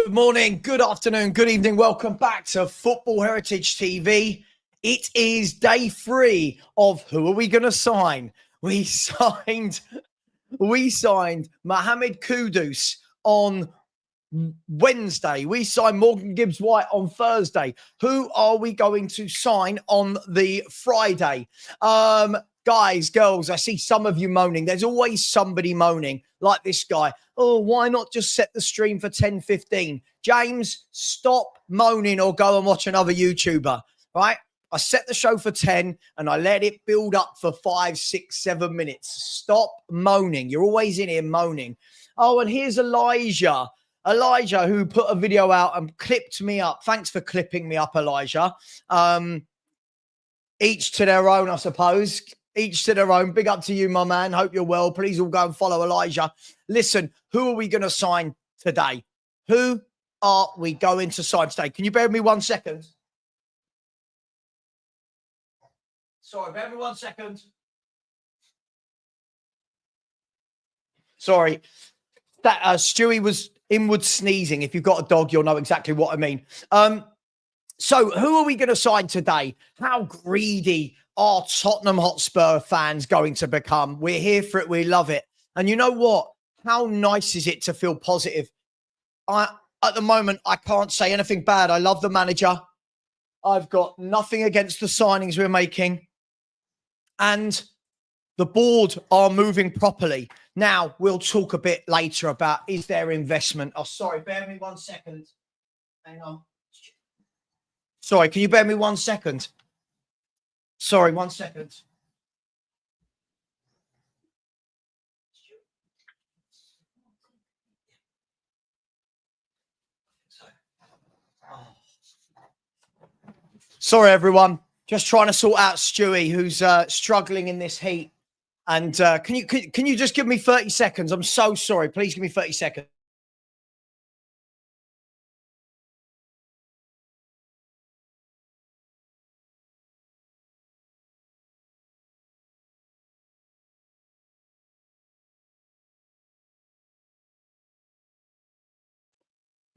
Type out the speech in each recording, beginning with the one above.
Good morning, good afternoon, good evening. Welcome back to Football Heritage TV. It is day 3 of who are we going to sign? We signed Mohamed Kudus on Wednesday. We signed Morgan Gibbs-White on Thursday. Who are we going to sign on the Friday? Guys, girls, I see some of you moaning. There's always somebody moaning like this guy. Oh, why not just set the stream for 10:15? James, stop moaning or go and watch another YouTuber, right? I set the show for 10 and I let it build up for 5, 6, 7 minutes. Stop moaning. You're always in here moaning. Oh, and here's Elijah. Elijah, who put a video out and clipped me up. Thanks for clipping me up, Elijah. Each to their own, I suppose. Each to their own. Big up to you, my man. Hope you're well. Please all go and follow Elijah. Listen, who are we going to sign today? Who are we going to sign today? Can you bear with me 1 second? Sorry, bear with me 1 second. Sorry. That Stewie was inward sneezing. If you've got a dog, you'll know exactly what I mean. So who are we going to sign today? How greedy are Tottenham Hotspur fans going to become? We're here for it. We love it. And you know what? How nice is it to feel positive? At the moment, I can't say anything bad. I love the manager. I've got nothing against the signings we're making. And the board are moving properly. Now, we'll talk a bit later about, is there investment? Oh, sorry, bear with me 1 second. Hang on. Sorry, can you bear me 1 second? Sorry, 1 second. Sorry, everyone. Just trying to sort out Stewie, who's struggling in this heat. And can you just give me 30 seconds? I'm so sorry. Please give me 30 seconds.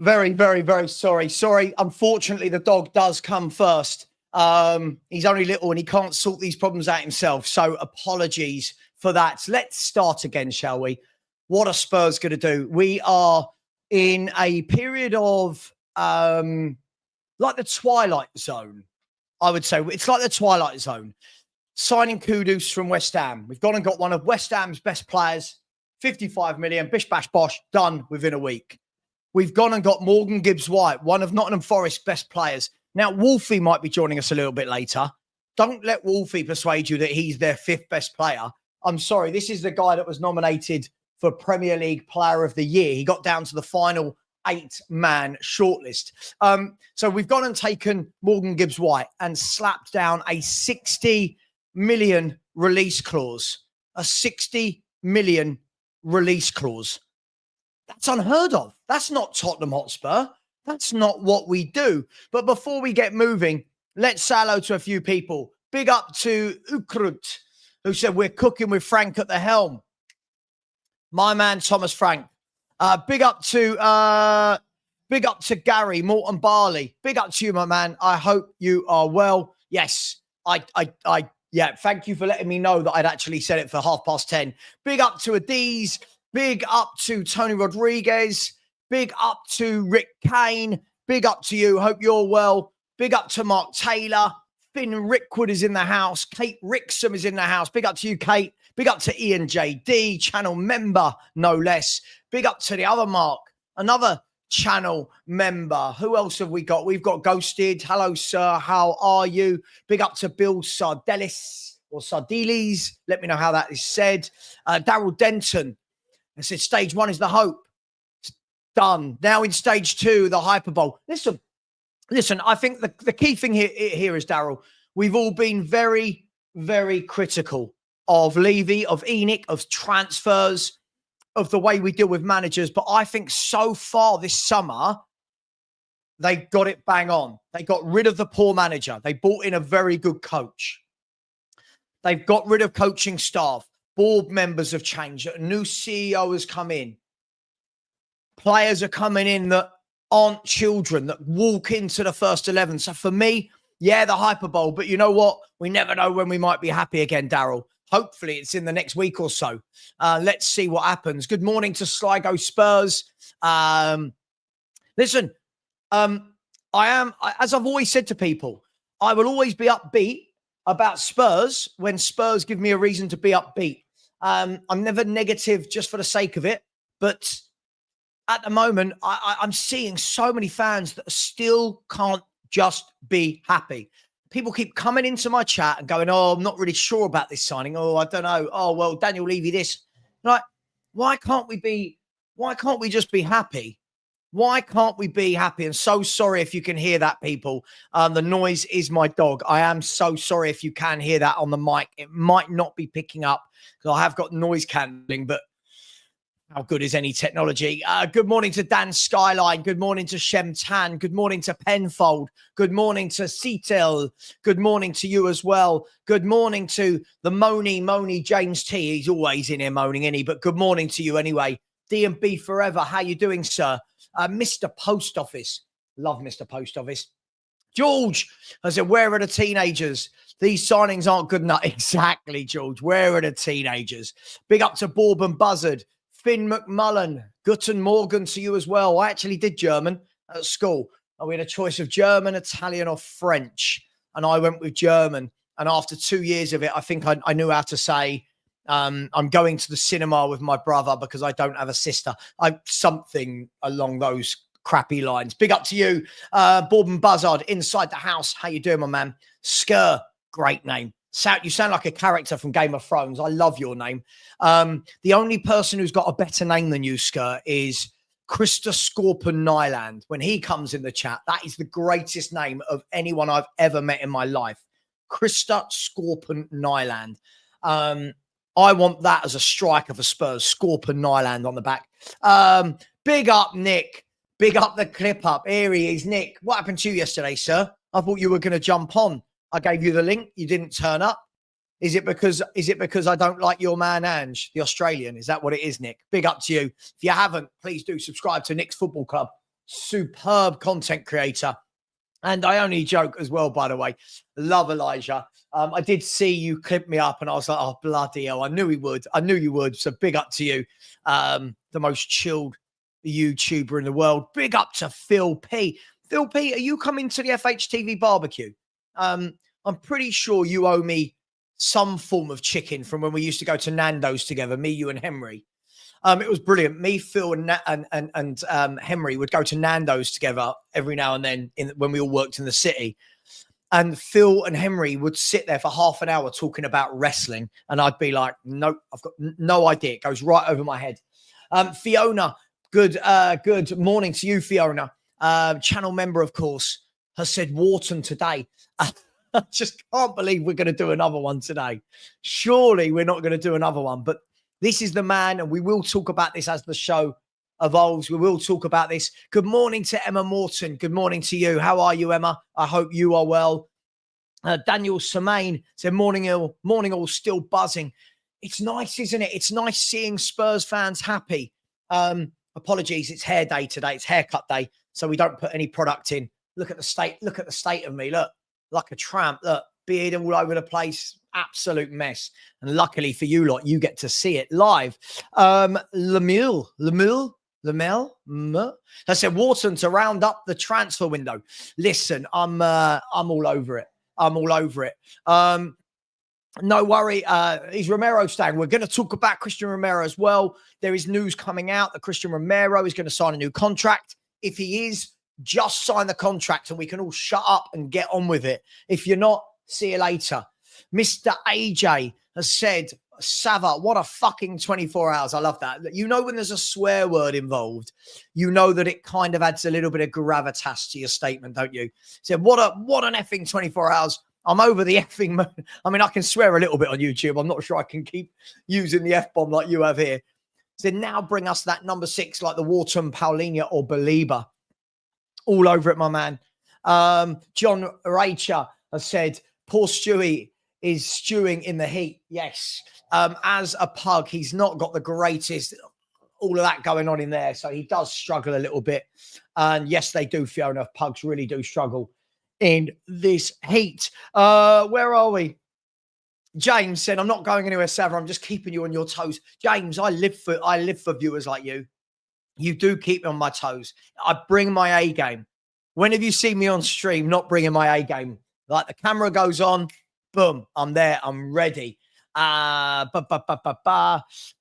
Very, very, very sorry. Sorry. Unfortunately, the dog does come first. He's only little and he can't sort these problems out himself. So apologies for that. Let's start again, shall we? What are Spurs going to do? We are in a period of like the twilight zone, I would say. It's like the twilight zone. Signing Kudus from West Ham. We've gone and got one of West Ham's best players, 55 million, bish, bash, bosh, done within a week. We've gone and got Morgan Gibbs-White, one of Nottingham Forest's best players. Now, Wolfie might be joining us a little bit later. Don't let Wolfie persuade you that he's their 5th best player. I'm sorry, this is the guy that was nominated for Premier League Player of the Year. He got down to the final 8-man shortlist. So we've gone and taken Morgan Gibbs-White and slapped down a 60 million release clause. A 60 million release clause. That's unheard of. That's not Tottenham Hotspur. That's not what we do. But before we get moving, let's say hello to a few people. Big up to Ukrut, who said we're cooking with Frank at the helm. My man, Thomas Frank. Big up to Gary, Morton Barley. Big up to you, my man. I hope you are well. Yes, yeah, thank you for letting me know that I'd actually said it for 10:30. Big up to Adiz. Big up to Tony Rodriguez. Big up to Rick Kane. Big up to you. Hope you're well. Big up to Mark Taylor. Finn Rickwood is in the house. Kate Rixham is in the house. Big up to you, Kate. Big up to Ian JD, channel member, no less. Big up to the other Mark, another channel member. Who else have we got? We've got Ghosted. Hello, sir. How are you? Big up to Bill Sardelis or Sardiles. Let me know how that is said. Daryl Denton. I said stage 1 is the hope. It's done. Now in stage 2, the hyperbole. Listen, I think the key thing here is, Daryl, we've all been very, very critical of Levy, of Enoch, of transfers, of the way we deal with managers. But I think so far this summer, they got it bang on. They got rid of the poor manager. They brought in a very good coach. They've got rid of coaching staff. Board members have changed. A new CEO has come in. Players are coming in that aren't children that walk into the first 11. So for me, yeah, the hyperbole. But you know what? We never know when we might be happy again, Daryl. Hopefully it's in the next week or so. Let's see what happens. Good morning to Sligo Spurs. Listen, as I've always said to people, I will always be upbeat about Spurs when Spurs give me a reason to be upbeat. I'm never negative just for the sake of it. But at the moment, I'm seeing so many fans that still can't just be happy. People keep coming into my chat and going, oh, I'm not really sure about this signing. Oh, I don't know. Oh, well, Daniel Levy, this. Like, why can't we just be happy? Why can't we be happy? And so sorry if you can hear that, people. The noise is my dog. I am so sorry if you can hear that on the mic. It might not be picking up because I have got noise cancelling, but how good is any technology? Good morning to Dan Skyline. Good morning to Shem Tan. Good morning to Penfold. Good morning to Cetel. Good morning to you as well. Good morning to the Moni James T. He's always in here moaning, isn't he? But good morning to you anyway. D&B Forever. How you doing, sir? Mr. Post Office. Love Mr. Post Office. George, I said, where are the teenagers? These signings aren't good enough. Exactly, George. Where are the teenagers? Big up to Bourbon Buzzard. Finn McMullen, Guten Morgen to you as well. I actually did German at school. We had a choice of German, Italian or French. And I went with German. And after 2 years of it, I think I knew how to say, I'm going to the cinema with my brother because I don't have a sister. Something along those crappy lines. Big up to you, Bourbon Buzzard, inside the house. How you doing, my man? Skur, great name. You sound like a character from Game of Thrones. I love your name. The only person who's got a better name than you, Skir, is Krista Scorpion Nyland. When he comes in the chat, that is the greatest name of anyone I've ever met in my life. Krista Scorpion Nyland. I want that as a striker for Spurs. Scorpion Nyland on the back. Big up, Nick. Big up the clip up. Here he is, Nick. What happened to you yesterday, sir? I thought you were going to jump on. I gave you the link. You didn't turn up. Is it because I don't like your man, Ange, the Australian? Is that what it is, Nick? Big up to you. If you haven't, please do subscribe to Nick's Football Club. Superb content creator. And I only joke as well, by the way. Love Elijah. I did see you clip me up and I was like, oh, bloody hell. I knew he would. I knew you would. So big up to you. The most chilled YouTuber in the world. Big up to Phil P. Phil P, are you coming to the FHTV barbecue? I'm pretty sure you owe me some form of chicken from when we used to go to Nando's together, me, you, and Henry. It was brilliant. Me, Phil, and Henry would go to Nando's together every now and then when we all worked in the city. And Phil and Henry would sit there for half an hour talking about wrestling. And I'd be like, nope, I've got no idea. It goes right over my head. Fiona, good morning to you, Fiona. Channel member, of course, has said Wharton today. I just can't believe we're going to do another one today. Surely we're not going to do another one. But this is the man, and we will talk about this as the show evolves. We will talk about this. Good morning to Emma Morton. Good morning to you. How are you, Emma? I hope you are well. Daniel Semaine said, morning all, still buzzing. It's nice, isn't it? It's nice seeing Spurs fans happy. Apologies, it's hair day today. It's haircut day, so we don't put any product in. Look at the state of me. Look, like a tramp. Look, beard all over the place. Absolute mess. And luckily for you lot, you get to see it live. Lamel. I said Wharton to round up the transfer window. Listen, I'm all over it. I'm all over it. No worry. He's Romero staying. We're going to talk about Christian Romero as well. There is news coming out that Christian Romero is going to sign a new contract. If he is, just sign the contract and we can all shut up and get on with it. If you're not, see you later. Mr. AJ has said, Savva, what a fucking 24 hours. I love that. You know, when there's a swear word involved, you know that it kind of adds a little bit of gravitas to your statement, don't you? Said, what an effing 24 hours. I'm over the effing. I mean, I can swear a little bit on YouTube. I'm not sure I can keep using the F-bomb like you have here. So now bring us that number 6, like the Wharton, Paulinho or Belieber. All over it, my man. John Racher has said, poor Stewie is stewing in the heat. Yes. As a pug, he's not got the greatest. all of that going on in there. So he does struggle a little bit. And yes, they do, Fiona. Pugs really do struggle in this heat. Where are we? James said, I'm not going anywhere, Savva. I'm just keeping you on your toes. James, I live for viewers like you. You do keep me on my toes. I bring my A game. When have you seen me on stream not bringing my A game? Like the camera goes on, boom, I'm there. I'm ready.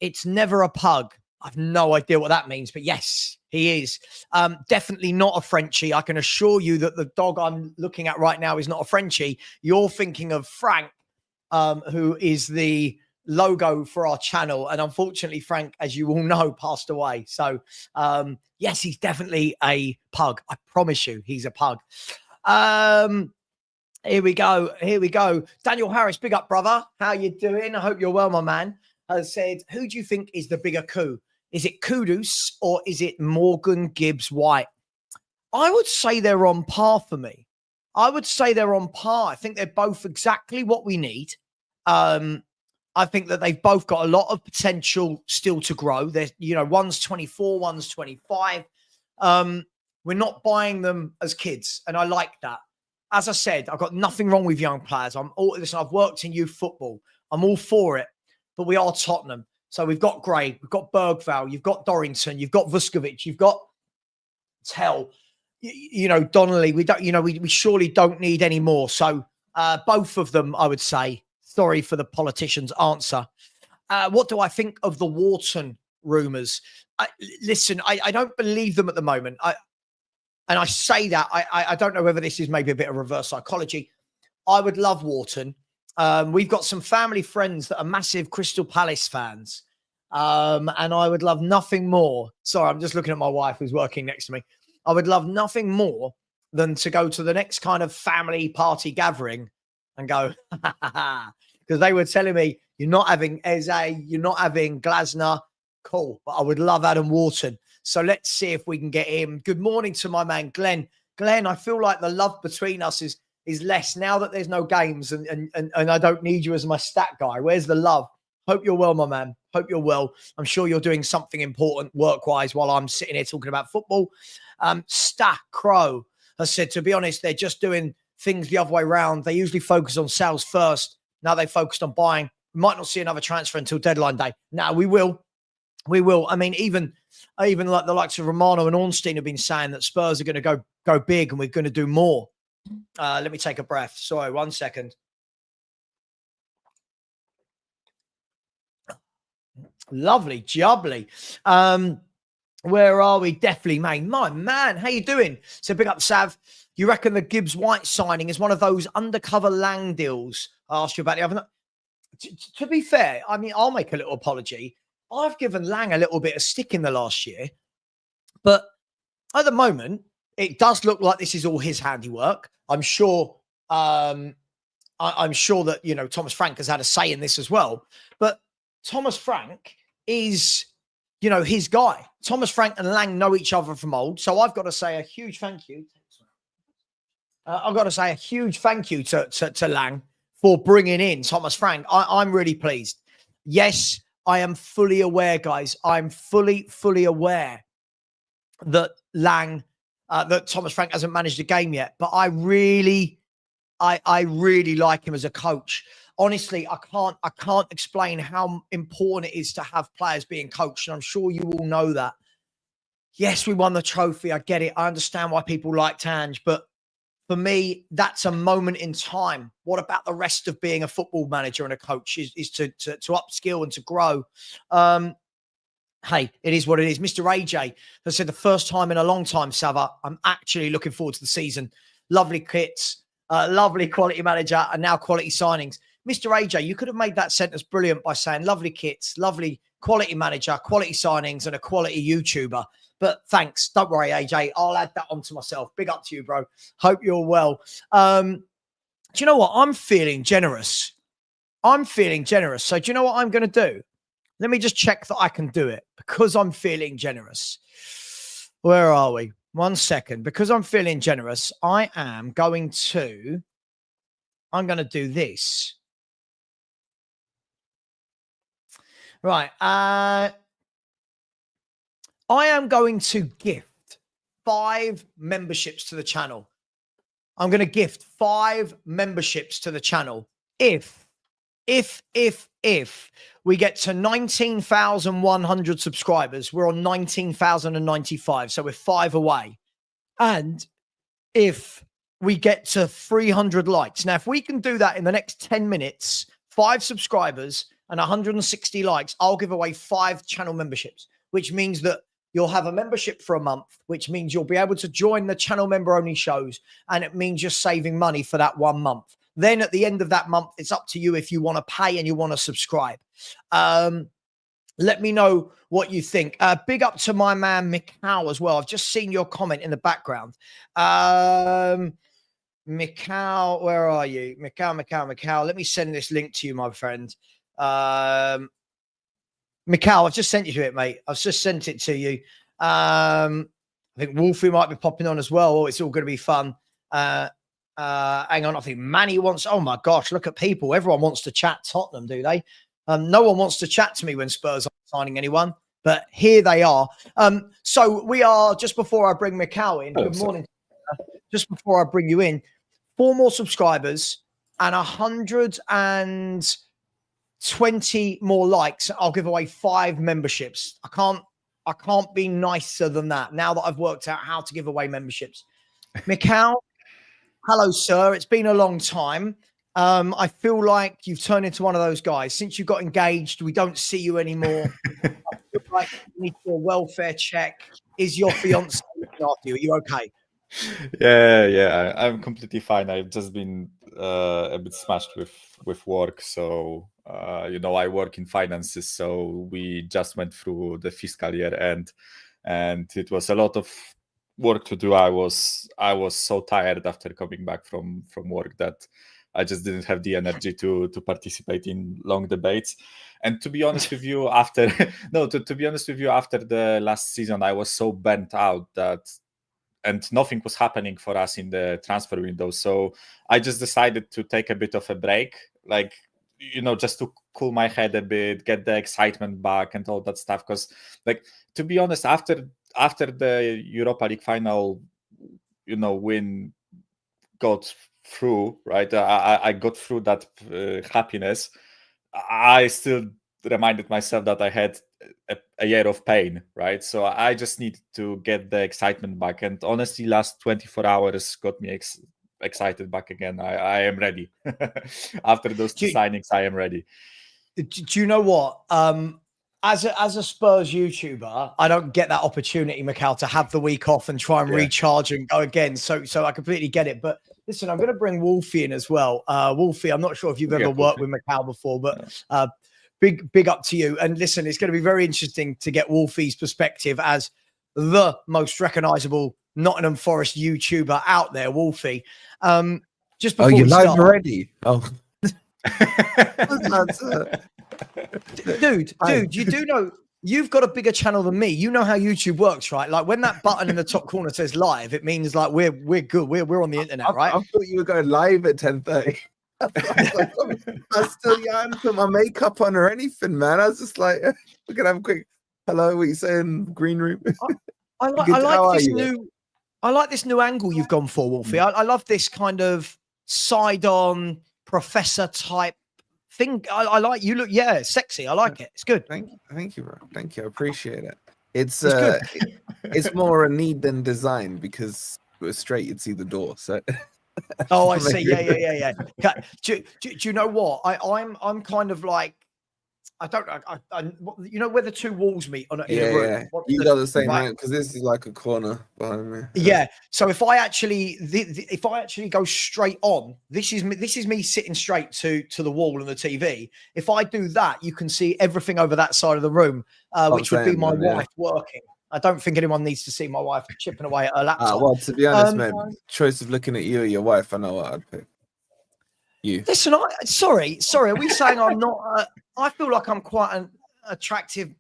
It's never a pug. I've no idea what that means, but yes, he is. Definitely not a Frenchie. I can assure you that the dog I'm looking at right now is not a Frenchie. You're thinking of Frank, who is the logo for our channel. And unfortunately, Frank, as you all know, passed away. So yes, he's definitely a pug. I promise you, he's a pug. Here we go. Here we go. Daniel Harris, big up, brother. How you doing? I hope you're well, my man. Has said, who do you think is the bigger coup? Is it Kudus or is it Morgan Gibbs White? I would say they're on par for me. I would say they're on par. I think they're both exactly what we need. I think that they've both got a lot of potential still to grow. There's, one's 24, one's 25. We're not buying them as kids, and I like that. As I said, I've got nothing wrong with young players. Listen, I've worked in youth football. I'm all for it, but we are Tottenham. So we've got Gray, we've got Bergvall, you've got Dorrington, you've got Vuskovic, you've got Tell, Donnelly. We don't, we surely don't need any more. So both of them, I would say. Sorry for the politician's answer. What do I think of the Wharton rumours? Listen, I don't believe them at the moment. And I say that, I don't know whether this is maybe a bit of reverse psychology. I would love Wharton. We've got some family friends that are massive Crystal Palace fans. And I would love nothing more. Sorry, I'm just looking at my wife who's working next to me. I would love nothing more than to go to the next kind of family party gathering and go, because they were telling me, you're not having Eze, you're not having Glasner. Cool. But I would love Adam Wharton. So let's see if we can get him. Good morning to my man, Glenn. Glenn, I feel like the love between us is less now that there's no games and I don't need you as my stat guy. Where's the love? Hope you're well, my man. Hope you're well. I'm sure you're doing something important work-wise while I'm sitting here talking about football. Stat Crow has said, to be honest, they're just doing things the other way around. They usually focus on sales first. Now they focused on buying. We might not see another transfer until deadline day. Now we will. We will. I mean, even like the likes of Romero and Ornstein have been saying that Spurs are going to go big and we're going to do more. Let me take a breath. Sorry, 1 second. Lovely, jubbly. Where are we? Definitely, mate. My man, how you doing? So pick up Sav. You reckon the Gibbs White signing is one of those undercover Lang deals? I asked you about the other night. To be fair, I mean, I'll make a little apology. I've given Lang a little bit of stick in the last year, but at the moment, it does look like this is all his handiwork. I'm sure. I'm sure that Thomas Frank has had a say in this as well. But Thomas Frank is, his guy. Thomas Frank and Lang know each other from old, so I've got to say a huge thank you. I've got to say a huge thank you to Lang for bringing in Thomas Frank. I'm really pleased. Yes. I am fully aware, guys. I'm fully aware that that Thomas Frank hasn't managed a game yet. But I really like him as a coach. Honestly, I can't explain how important it is to have players being coached. And I'm sure you all know that. Yes, we won the trophy. I get it. I understand why people like Tange, but for me, that's a moment in time. What about the rest of being a football manager and a coach is to upskill and to grow. Hey, it is what it is. Mr. AJ has said the first time in a long time, Savva, I'm actually looking forward to the season. Lovely kits, lovely quality manager, and now quality signings. Mr. AJ, you could have made that sentence brilliant by saying lovely kits, lovely quality manager, quality signings, and a quality YouTuber. But thanks. Don't worry, AJ. I'll add that onto myself. Big up to you, bro. Hope you're well. Do you know what? I'm feeling generous. So do you know what I'm going to do? Let me just check that I can do it because I'm feeling generous. Where are we? 1 second. Because I'm feeling generous, I'm going to do this. Right. I am going to gift 5 memberships to the channel. I'm going to gift 5 memberships to the channel if we get to 19,100 subscribers. We're on 19,095, so we're 5 away. And if we get to 300 likes. Now, if we can do that in the next 10 minutes, 5 subscribers and 160 likes, I'll give away 5 channel memberships, which means that you'll have a membership for a month, which means you'll be able to join the channel member only shows. And it means you're saving money for that 1 month. Then at the end of that month, it's up to you if you want to pay and you want to subscribe. Let me know what you think. Big up to my man, Mikau, as well. I've just seen your comment in the background. Mikau, where are you? Mikau. Let me send this link to you, my friend. Mikau, I've just sent you to it, mate. I've just sent it to you. I think Wolfie might be popping on as well. Oh, it's all going to be fun. Hang on. I think Manny wants, oh my gosh, look at people. Everyone wants to chat Tottenham, do they? No one wants to chat to me when Spurs aren't signing anyone, but here they are. So we are, just before I bring Mikau in, good morning. Just before I bring you in, 4 more subscribers and 120 more likes. I'll give away 5 memberships. I can't be nicer than that now that I've worked out how to give away memberships. Mikau, hello, sir. It's been a long time. I feel like you've turned into one of those guys. Since you got engaged, we don't see you anymore. I feel like you need to do a welfare check. Is your fiance looking after you? Are you okay? Yeah, I'm completely fine. I've just been a bit smashed with work. So, I work in finances. So we just went through the fiscal year end, and it was a lot of work to do. I was so tired after coming back from work that I just didn't have the energy to participate in long debates. And to be honest with you, after the last season, I was so burnt out and nothing was happening for us in the transfer window. So I just decided to take a bit of a break, just to cool my head a bit, get the excitement back and all that stuff. Because, to be honest, after the Europa League final, win got through, right? I got through that happiness. I still reminded myself that I had a year of pain, right? So I just need to get the excitement back. And honestly, last 24 hours got me excited back again. I am ready. After those 2 signings, I am ready. Do you know what? As a Spurs YouTuber, I don't get that opportunity, Mikau, to have the week off and try and recharge and go again. So I completely get it. But listen, I'm going to bring Wolfie in as well. Wolfie, I'm not sure if you've ever worked with Mikau before, but big up to you. And listen, it's going to be very interesting to get Wolfie's perspective as the most recognizable Nottingham Forest YouTuber out there, Wolfie. Just before you're live start, already? Oh. Dude, you do know you've got a bigger channel than me. You know how YouTube works, right? Like when that button in the top corner says live, it means like we're good. We're on the internet, right? I thought you were going live at 10:30. I still hadn't put my makeup on or anything, man. I was just like, we're gonna have a quick hello. What are you saying? Green room. I like this new angle you've gone for, Wolfie. I love this kind of side-on professor type thing. I like you. Look, sexy. I like it. It's good. Thank you, bro. Thank you. I appreciate it. It's it's more a need than design because we're straight. You'd see the door. So. Oh, I see. Yeah. Do you know what? I'm kind of like, I don't know. You know where the 2 walls meet in a room. Yeah. You got the same height because this is like a corner behind me. Yeah. So if I actually go straight on, this is me sitting straight to the wall and the TV. If I do that, you can see everything over that side of the room, which would be my wife working. I don't think anyone needs to see my wife chipping away at her laptop. Well, to be honest, man, choice of looking at you or your wife, I know what I'd pick. You. Listen, sorry. Are we saying I'm not? I feel like I'm quite an attractive.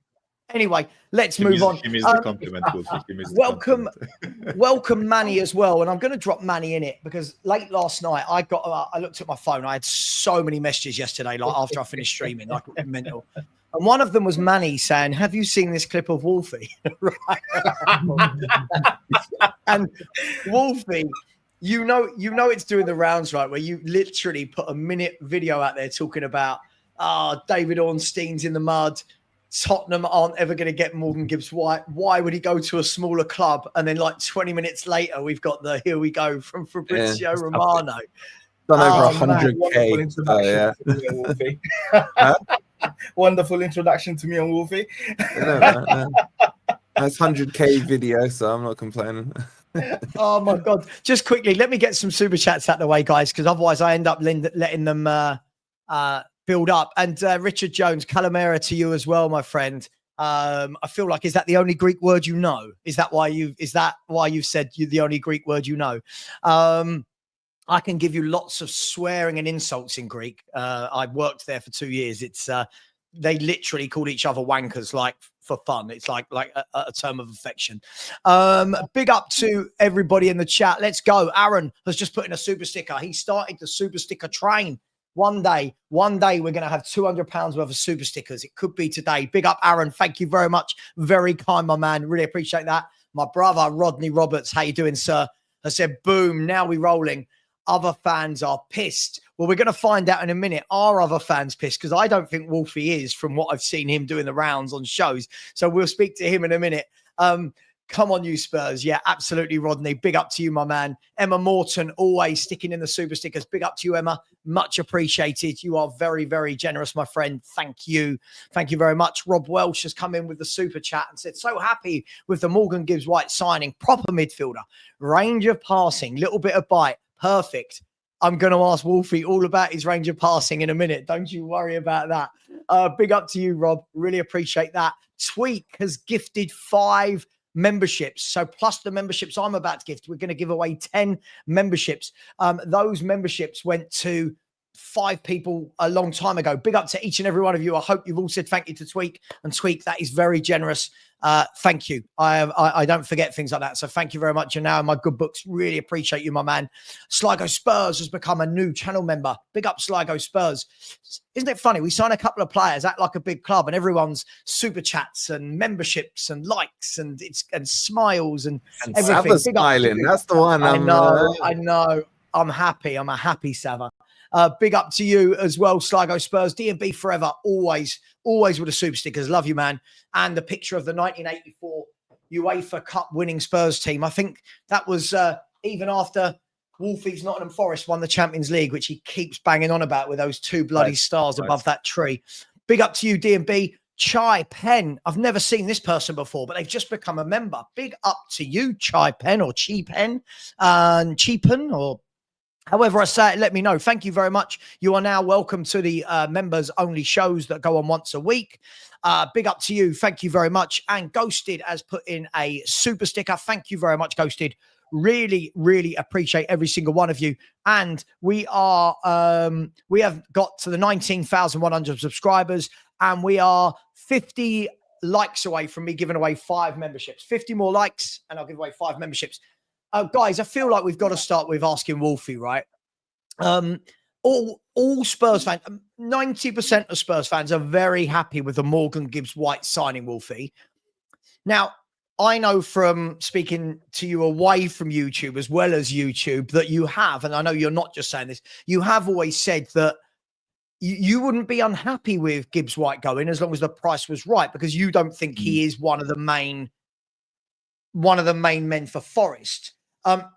Anyway, let's move on. He missed the compliment. Welcome Manny as well, and I'm going to drop Manny in it because late last night I looked at my phone. I had so many messages yesterday, like after I finished streaming, like mental. And one of them was Manny saying, "Have you seen this clip of Wolfie?" Right. And Wolfie, you know it's doing the rounds, right? Where you literally put a minute video out there talking about, David Ornstein's in the mud. Tottenham aren't ever going to get Morgan Gibbs White. Why would he go to a smaller club? And then like 20 minutes later, we've got the "here we go" from Fabrizio Romano. Done over man, 100K. Yeah. Wolfie. Huh? Wonderful introduction to me on Wolfie. That's 100K video, so I'm not complaining. Oh my God. Just quickly, let me get some super chats out of the way, guys, because otherwise I end up letting them build up. And Richard Jones, Calamera to you as well, my friend. I feel like, is that the only Greek word you know? Is that why you've said you're the only Greek word you know? I can give you lots of swearing and insults in Greek. I worked there for 2 years. It's they literally called each other wankers, like for fun. It's like a term of affection. Big up to everybody in the chat. Let's go. Aaron has just put in a super sticker. He started the super sticker train. One day we're going to have £200 worth of super stickers. It could be today. Big up, Aaron. Thank you very much. Very kind, my man. Really appreciate that. My brother, Rodney Roberts, how you doing, sir? I said, boom, now we're rolling. Other fans are pissed. Well, we're going to find out in a minute. Are other fans pissed? Because I don't think Wolfie is, from what I've seen him doing the rounds on shows. So we'll speak to him in a minute. Come on, you Spurs. Yeah, absolutely, Rodney. Big up to you, my man. Emma Morton, always sticking in the super stickers. Big up to you, Emma. Much appreciated. You are very, very generous, my friend. Thank you. Thank you very much. Rob Welsh has come in with the super chat and said, so happy with the Morgan Gibbs White signing. Proper midfielder. Range of passing. Little bit of bite. Perfect. I'm going to ask Wolfie all about his range of passing in a minute. Don't you worry about that. Big up to you, Rob. Really appreciate that. Tweak has gifted 5 memberships. So plus the memberships I'm about to gift, we're going to give away 10 memberships. Those memberships went to 5 people a long time ago. Big up to each and every one of you. I hope you've all said thank you to Tweak. And Tweak, that is very generous. Thank you. I don't forget things like that. So thank you very much. You're now in my good books. Really appreciate you, my man. Sligo Spurs has become a new channel member. Big up Sligo Spurs. Isn't it funny? We sign a couple of players, act like a big club, and everyone's super chats and memberships and likes and smiles and everything. Savva's smiling. That's the one. I know. I'm happy. I'm a happy Savva. Big up to you as well, Sligo Spurs. D&B forever, always with the super stickers. Love you, man. And the picture of the 1984 UEFA Cup winning Spurs team. I think that was even after Wolfie's Nottingham Forest won the Champions League, which he keeps banging on about with those 2 bloody stars above that tree. Big up to you, D&B. Chai Pen. I've never seen this person before, but they've just become a member. Big up to you, Chai Pen or Chi Pen, Cheapen or however I say it, let me know. Thank you very much. You are now welcome to the members only shows that go on once a week. Big up to you. Thank you very much. And Ghosted has put in a super sticker. Thank you very much, Ghosted. Really, really appreciate every single one of you. And we have got to the 19,100 subscribers, and we are 50 likes away from me giving away 5 memberships. 50 more likes and I'll give away 5 memberships. Guys, I feel like we've got to start with asking Wolfie, right? All Spurs fans, 90% of Spurs fans are very happy with the Morgan Gibbs White signing, Wolfie. Now, I know from speaking to you away from YouTube as well as YouTube that you have, and I know you're not just saying this, you have always said that you wouldn't be unhappy with Gibbs White going as long as the price was right, because you don't think he is one of the main men for Forest.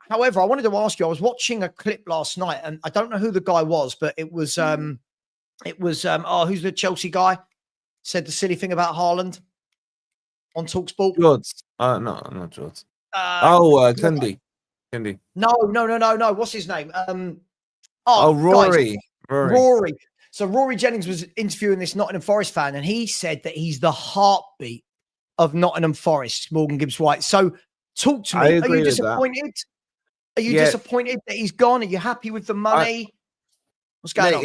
However, I wanted to ask you, I was watching a clip last night and I don't know who the guy was, but it was who's the Chelsea guy said the silly thing about Haaland on TalkSport? George. No, not George. Kendi. No. What's his name? Rory. Guys, Rory. So Rory Jennings was interviewing this Nottingham Forest fan, and he said that he's the heartbeat of Nottingham Forest, Morgan Gibbs White. So talk to me. Are you disappointed? Are you disappointed that he's gone? Are you happy with the money? What's going on?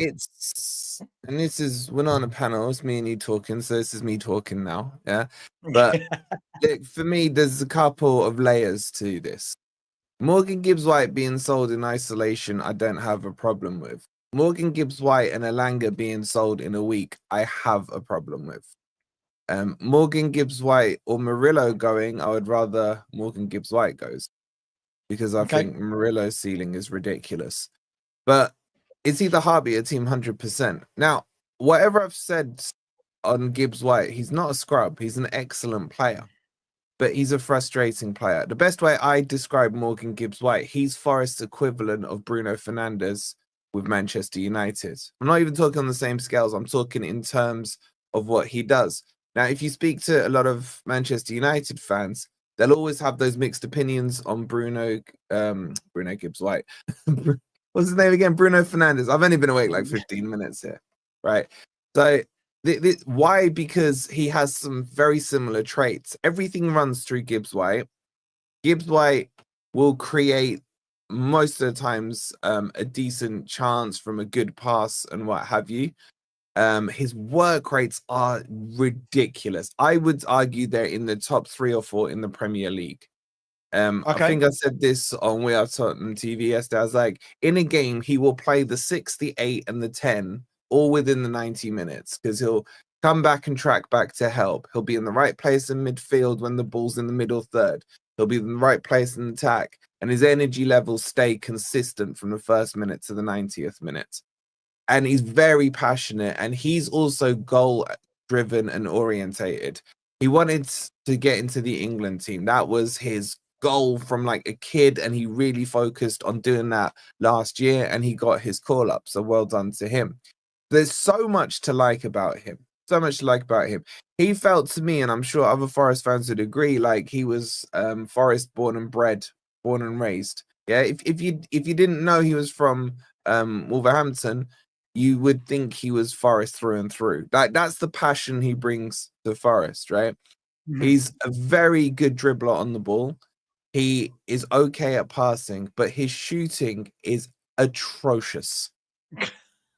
We're not on a panel. It's me and you talking. So this is me talking now. Yeah. But for me, there's a couple of layers to this. Morgan Gibbs White being sold in isolation, I don't have a problem with. Morgan Gibbs-White and Elanga being sold in a week, I have a problem with. Morgan Gibbs-White or Murillo going, I would rather Morgan Gibbs-White goes because I think Murillo's ceiling is ridiculous. But is he the heartbeat of team 100%? Now, whatever I've said on Gibbs-White, he's not a scrub. He's an excellent player, but he's a frustrating player. The best way I describe Morgan Gibbs-White, he's Forest's equivalent of Bruno Fernandes with Manchester United. I'm not even talking on the same scales. I'm talking in terms of what he does. Now, if you speak to a lot of Manchester United fans, they'll always have those mixed opinions on Bruno Gibbs-White. What's his name again? Bruno Fernandes. I've only been awake like 15 minutes here, right? So why? Because he has some very similar traits. Everything runs through Gibbs-White. Gibbs-White will create most of the times a decent chance from a good pass and what have you. His work rates are ridiculous. I would argue they're in the top 3 or 4 in the Premier League. I think I said this on We Are Tottenham TV yesterday. I was like, in a game, he will play the 6, the 8, and the 10 all within the 90 minutes because he'll come back and track back to help. He'll be in the right place in midfield when the ball's in the middle third. He'll be in the right place in attack, and his energy levels stay consistent from the first minute to the 90th minute. And he's very passionate, and he's also goal-driven and orientated. He wanted to get into the England team. That was his goal from like a kid, and he really focused on doing that last year, and he got his call-up. So well done to him. There's so much to like about him. So much to like about him. He felt to me, and I'm sure other Forest fans would agree, like he was Forest born and bred, born and raised. Yeah, if you didn't know he was from Wolverhampton, you would think he was Forest through and through. That's the passion he brings to Forest, right? Mm-hmm. He's a very good dribbler on the ball. He is okay at passing, but his shooting is atrocious.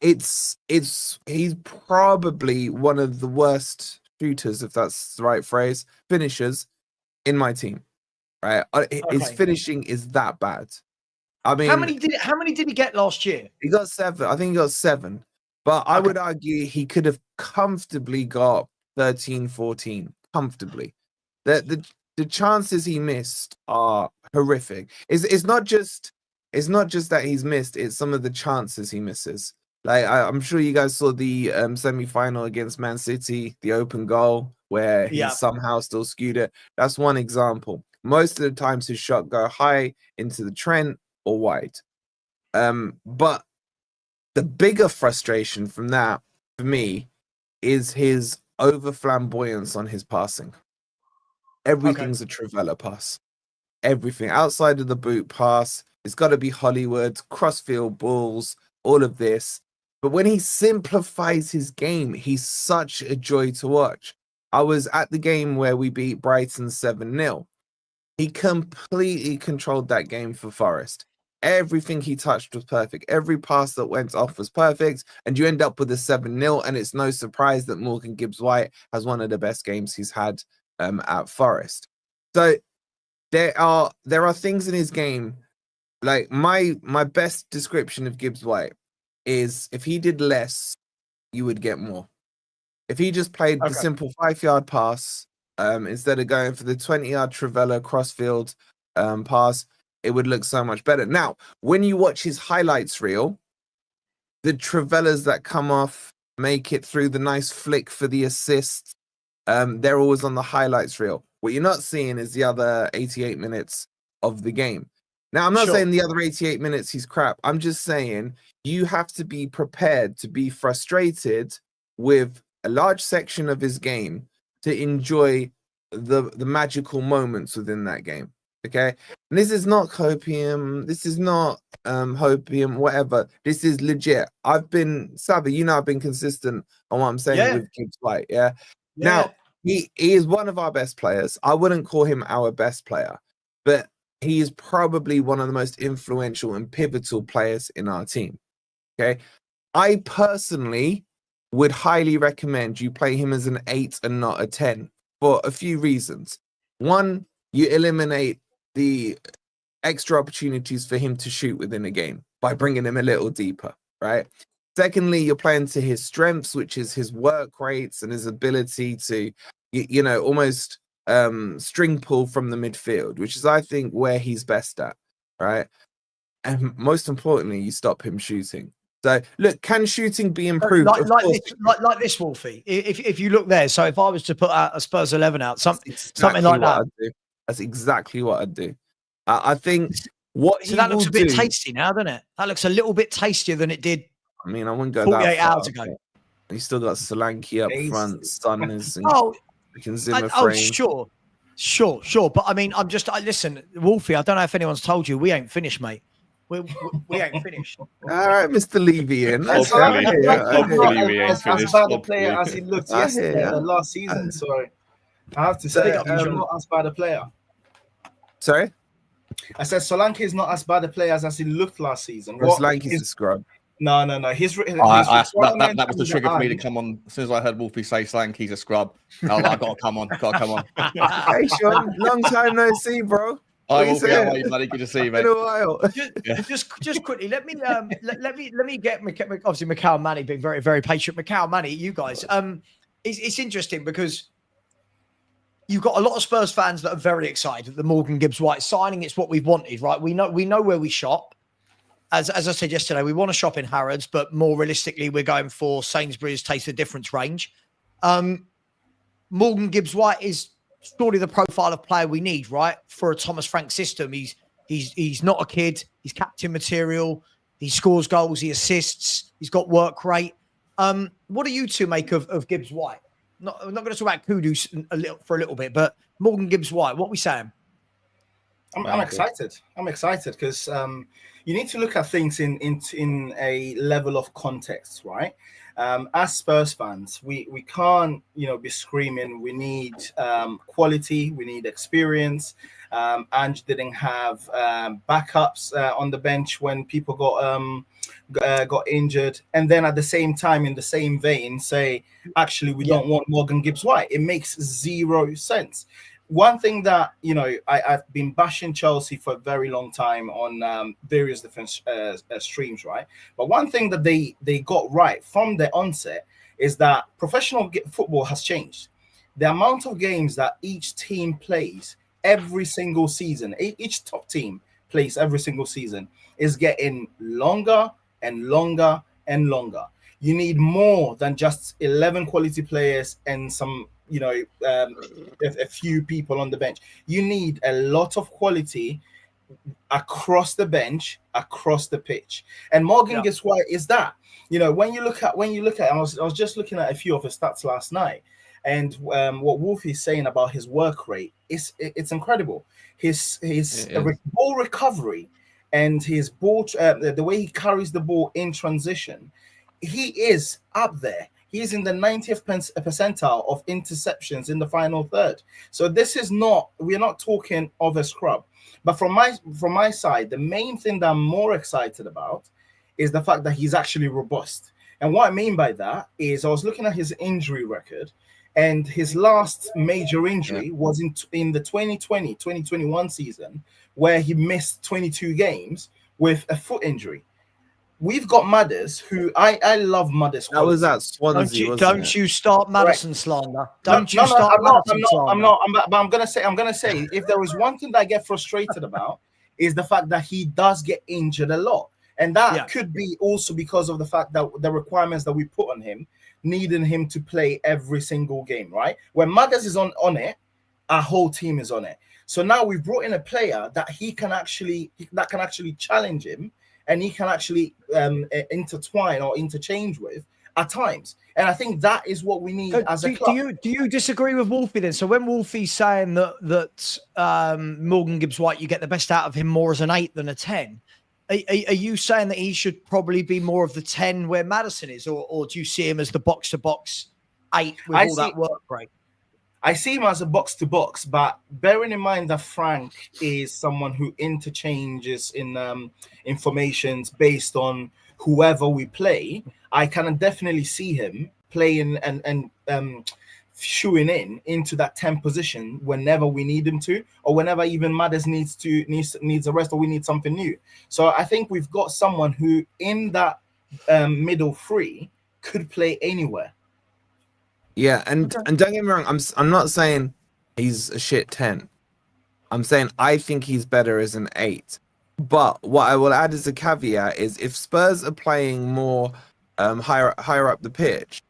He's probably one of the worst shooters, if that's the right phrase, finishers in my team. Right? His finishing is that bad. I mean, how many did he get last year? He got 7. I think he got 7. But I would argue he could have comfortably got 13, 14. Comfortably. The chances he missed are horrific. It's not just that he's missed, it's some of the chances he misses. Like I'm sure you guys saw the semi-final against Man City, the open goal where he somehow still skewed it. That's one example. Most of the times his shot go high into the Trent or wide. But the bigger frustration from that for me is his over flamboyance on his passing. Everything's a Trivela pass. Everything outside of the boot pass, it's got to be Hollywood, crossfield balls, all of this. But when he simplifies his game, he's such a joy to watch. I was at the game where we beat Brighton 7-0. He completely controlled that game for Forest. Everything he touched was perfect. Every pass that went off was perfect. And you end up with a 7-0. And it's no surprise that Morgan Gibbs-White has one of the best games he's had at Forest. So there are things in his game. Like my best description of Gibbs-White is if he did less, you would get more. If he just played the simple 5-yard pass, instead of going for the 20-yard Trivela crossfield pass, it would look so much better. Now, when you watch his highlights reel, the Trivelas that come off, make it through the nice flick for the assist, they're always on the highlights reel. What you're not seeing is the other 88 minutes of the game. Now, I'm not saying the other 88 minutes he's crap. I'm just saying you have to be prepared to be frustrated with a large section of his game to enjoy the magical moments within that game. Okay, and this is not copium. This is not hopium. Whatever. This is legit. I've been Savva. You know, I've been consistent on what I'm saying with Gibbs-White. Yeah. Now he is one of our best players. I wouldn't call him our best player, but he is probably one of the most influential and pivotal players in our team. Okay, I personally would highly recommend you play him as an 8 and not a 10 for a few reasons. One, you eliminate the extra opportunities for him to shoot within a game by bringing him a little deeper. right? Secondly, you're playing to his strengths, which is his work rates and his ability to, almost string pull from the midfield, which is, I think, where he's best at, right? And most importantly, you stop him shooting. So, look, can shooting be improved? Like this, Wolfie. If you look there, so if I was to put out a Spurs 11 out, something like that. That's exactly what I'd do. I think what he that looks will a bit do, tasty now, doesn't it? That looks a little bit tastier than it did. I mean, I wouldn't go 48 that far, hours ago. He's still got Solanke up front. Son is Zimmer frame. Sure. But I mean, listen, Wolfie, I don't know if anyone's told you, we ain't finished, mate. We ain't finished. All right, Mr. Levy-in. Hopefully we ain't as finished. bad a player as he looked yesterday, last season. So I have to say, he's not as bad a player. Sorry? I said Solanke is not as bad a player as he looked last season. Solanke's a scrub. No. That was the trigger for me to come on. As soon as I heard Wolfie say Solanke's a scrub, I was like, I've got to come on. Hey, Sean, long time no see, bro. Hi, Wolfie. How are you, buddy? Good to see you, mate. Been a while. Just quickly, let me get obviously Macau and Manny being very, very patient. Macau and Manny, you guys, it's interesting because you've got a lot of Spurs fans that are very excited. The Morgan Gibbs-White signing, it's what we've wanted, right? We know where we shop. As I said yesterday, we want to shop in Harrods, but more realistically, we're going for Sainsbury's Taste the Difference range. Morgan Gibbs-White is surely the profile of player we need, right? For a Thomas Frank system. He's not a kid. He's captain material. He scores goals. He assists. He's got work rate. What do you two make of Gibbs-White? I'm not going to talk about Kudus for a little bit, but Morgan Gibbs-White, what are we saying? I'm excited. I'm excited because you need to look at things in a level of context, right? As Spurs fans, we can't be screaming. We need quality. We need experience. Ange didn't have backups on the bench when people got injured, and then at the same time, in the same vein, say actually we don't want Morgan Gibbs-White. It makes zero sense. One thing that I've been bashing Chelsea for a very long time on various different streams, right? But one thing that they got right from the onset is that professional football has changed. The amount of games that each team plays every single season, each top team plays every single season, is getting longer and longer and longer. You need more than just 11 quality players and some a few people on the bench. You need a lot of quality across the bench, across the pitch. And Morgan Gibbs-White is that. When you look at, I was just looking at a few of his stats last night, and what Wolfie is saying about his work rate it's incredible. His ball recovery and his ball, the way he carries the ball in transition, he is up there. He's in the 90th percentile of interceptions in the final third. So we're not talking of a scrub. But from my side, the main thing that I'm more excited about is the fact that he's actually robust. And what I mean by that is I was looking at his injury record, and his last major injury was in the 2020-2021 season, where he missed 22 games with a foot injury. We've got Madders, who I love Madders. That was at Swansea. Don't you start Maddison slander. I'm going to say, if there was one thing that I get frustrated about, is the fact that he does get injured a lot. And that could be also because of the fact that the requirements that we put on him, needing him to play every single game, right? When Madders is on it, our whole team is on it. So now we've brought in a player that can actually challenge him, and he can actually intertwine or interchange with at times. And I think that is what we need as a club. Do you disagree with Wolfie then? So when Wolfie's saying that Morgan Gibbs-White, you get the best out of him more as an 8 than a 10, are you saying that he should probably be more of the 10 where Maddison is, or do you see him as the box-to-box 8 with that work rate? I see him as a box-to-box, but bearing in mind that Frank is someone who interchanges in informations based on whoever we play, I can definitely see him playing and shooing into that 10 position whenever we need him to, or whenever even Madders needs a rest, or we need something new. So I think we've got someone who in that middle three could play anywhere. Yeah, and don't get me wrong, I'm not saying he's a shit 10. I'm saying I think he's better as an 8. But what I will add as a caveat is if Spurs are playing more higher up the pitch,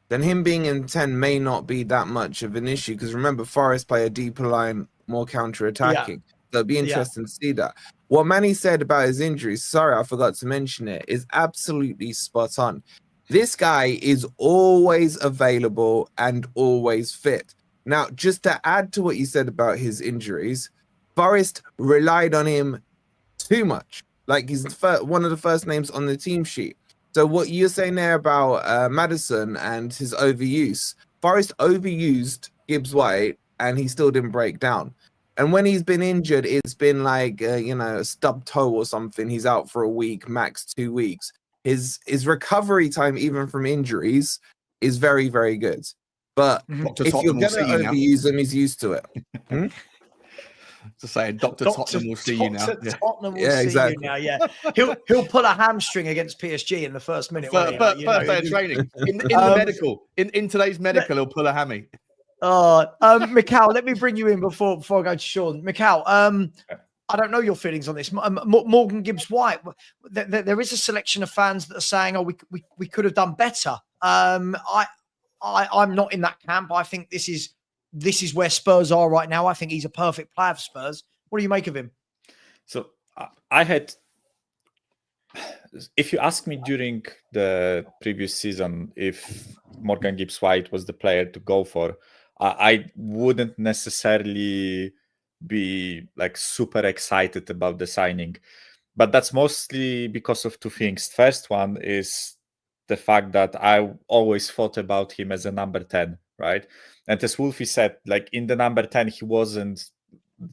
then him being in 10 may not be that much of an issue. Because remember, Forest play a deeper line, more counter-attacking. So it'd be interesting to see that. What Manny said about his injuries, sorry, I forgot to mention it, is absolutely spot on. This guy is always available and always fit. Now, just to add to what you said about his injuries, Forest relied on him too much. Like he's one of the first names on the team sheet. So what you're saying there about Maddison and his overuse, Forest overused Gibbs White and he still didn't break down. And when he's been injured, it's been like, a stubbed toe or something. He's out for a week, max 2 weeks. His recovery time, even from injuries, is very, very good. But if you're going to overuse him, he's used to it. To say, Dr. Tottenham will see you now. Tottenham will see you now. Yeah, he'll pull a hamstring against PSG in the first minute. First day of training in the medical. In today's medical, he'll pull a hammy. Mikhail, let me bring you in before I go to Sean. Mikhail, I don't know your feelings on this. Morgan Gibbs White. There is a selection of fans that are saying, "Oh, we could have done better." I'm not in that camp. I think this is where Spurs are right now. I think he's a perfect player for Spurs. What do you make of him? So if you ask me during the previous season if Morgan Gibbs White was the player to go for, I wouldn't necessarily be like super excited about the signing. But that's mostly because of two things. First one is the fact that I always thought about him as a number 10, right? And as Wolfie said, like in the number 10, he wasn't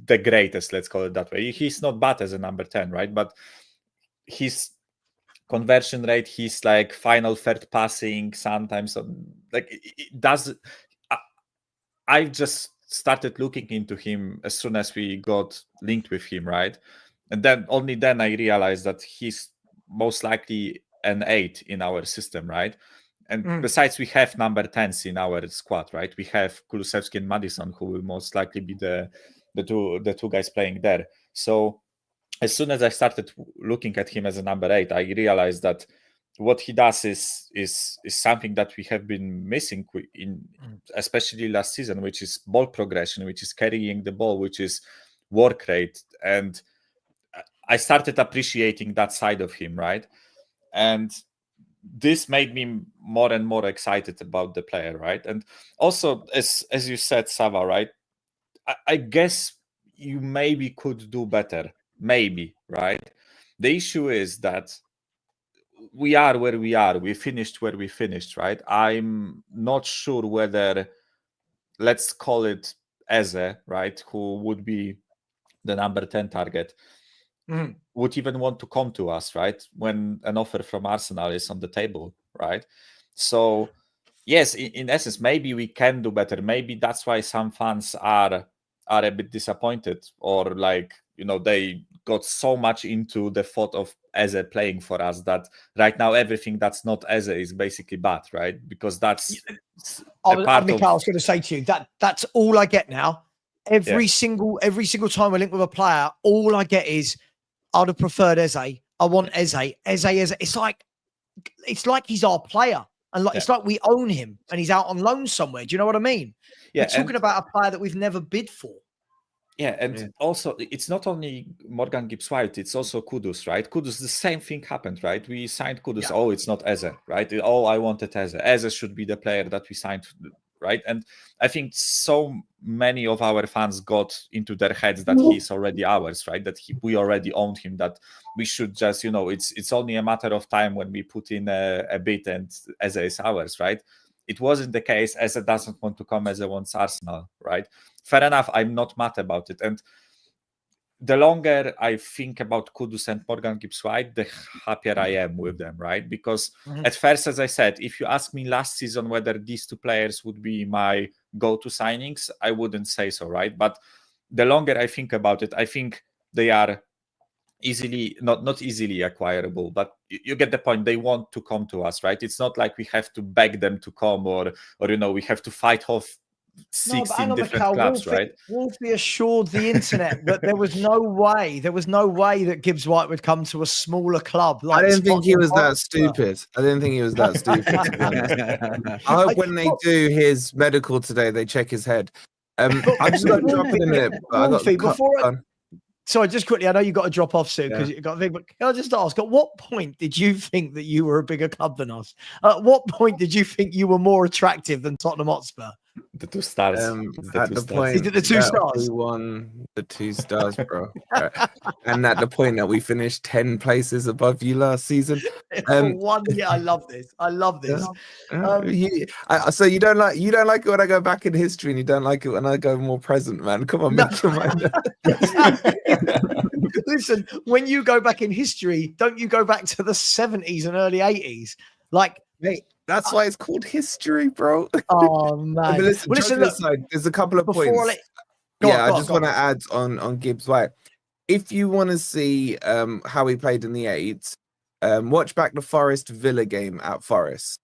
the greatest, let's call it that way. He's not bad as a number 10, right? But his conversion rate, he's like final third passing sometimes. Like it does. I just started looking into him as soon as we got linked with him, right? And then only then I realized that he's most likely an 8 in our system, right? And besides, we have number 10s in our squad, right? We have Kulusevski and Maddison, who will most likely be the two guys playing there. So as soon as I started looking at him as a number 8, I realized that what he does is something that we have been missing especially last season, which is ball progression, which is carrying the ball, which is work rate. And I started appreciating that side of him, right? And this made me more and more excited about the player, right? And also, as you said, Savva, right? I guess you maybe could do better, maybe, right? The issue is that we are where we are. We finished where we finished, right? I'm not sure whether, let's call it Eze, right, who would be the number 10 target, would even want to come to us, right, when an offer from Arsenal is on the table, right? So, yes, in essence, maybe we can do better. Maybe that's why some fans are a bit disappointed, or like, they got so much into the thought of Eze playing for us that right now everything that's not Eze is basically bad, right? Because that's I was going to say to you that's all I get now. Every single time I link with a player, all I get is I'd have preferred Eze. I want Eze. Eze. It's like he's our player, and it's like we own him, and he's out on loan somewhere. Do you know what I mean? Yeah, we're talking about a player that we've never bid for. Yeah, and also it's not only Morgan Gibbs White, it's also Kudus, right? Kudus, the same thing happened, right? We signed Kudus. Oh, it's not Eze, right? Oh, I wanted Eze. Eze should be the player that we signed, right? And I think so many of our fans got into their heads that he's already ours, right? That we already owned him, that we should just, it's only a matter of time when we put in a bid and Eze is ours, right? It wasn't the case. Eze doesn't want to come, Eze wants Arsenal, right? Fair enough, I'm not mad about it. And the longer I think about Kudus and Morgan Gibbs White, the happier I am with them, right? Because at first, as I said, if you ask me last season whether these two players would be my go-to signings, I wouldn't say so, right? But the longer I think about it, I think they are easily, not easily acquirable, but you get the point. They want to come to us, right? It's not like we have to beg them to come, or we have to fight off 16 different clubs, right? Wolfie assured the internet that there was no way that Gibbs White would come to a smaller club. Like I didn't think he was that Hotspur. stupid. I didn't think he was that stupid, to be honest. I hope when they do his medical today, they check his head. I'm just going to drop in a minute. Wolfie, sorry, just quickly, I know you've got to drop off soon because you've got a thing, but can I just ask, at what point did you think that you were a bigger club than us? At what point did you think you were more attractive than Tottenham Hotspur? The 2 stars. At the point Is it the 2 stars? we won the 2 stars, bro. And at the point that we finished 10 places above you last season. For 1 year, I love this. So you don't like it when I go back in history, and you don't like it when I go more present, man. Come on, make your mind up. Listen, when you go back in history, don't you go back to the 70s and early 80s? Like, mate, that's why it's called history, bro. Oh man! But listen, aside, there's a couple of points. I just want to add on Gibbs White. If you want to see how he played in the 8s, watch back the Forest Villa game at Forest.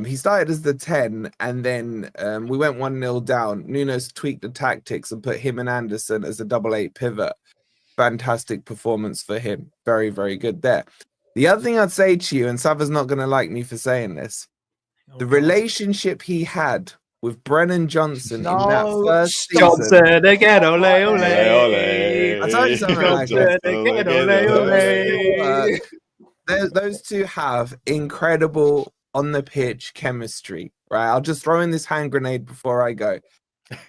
He started as the 10, and then we went 1-0 down. Nuno's tweaked the tactics and put him and Anderson as a 8 pivot. Fantastic performance for him. Very, very good there. The other thing I'd say to you, and Savva's not going to like me for saying this, the relationship he had with Brennan Johnson in that first season. Johnson again, ole, ole. I'll tell you something like that. Those two have incredible on the pitch chemistry, right? I'll just throw in this hand grenade before I go.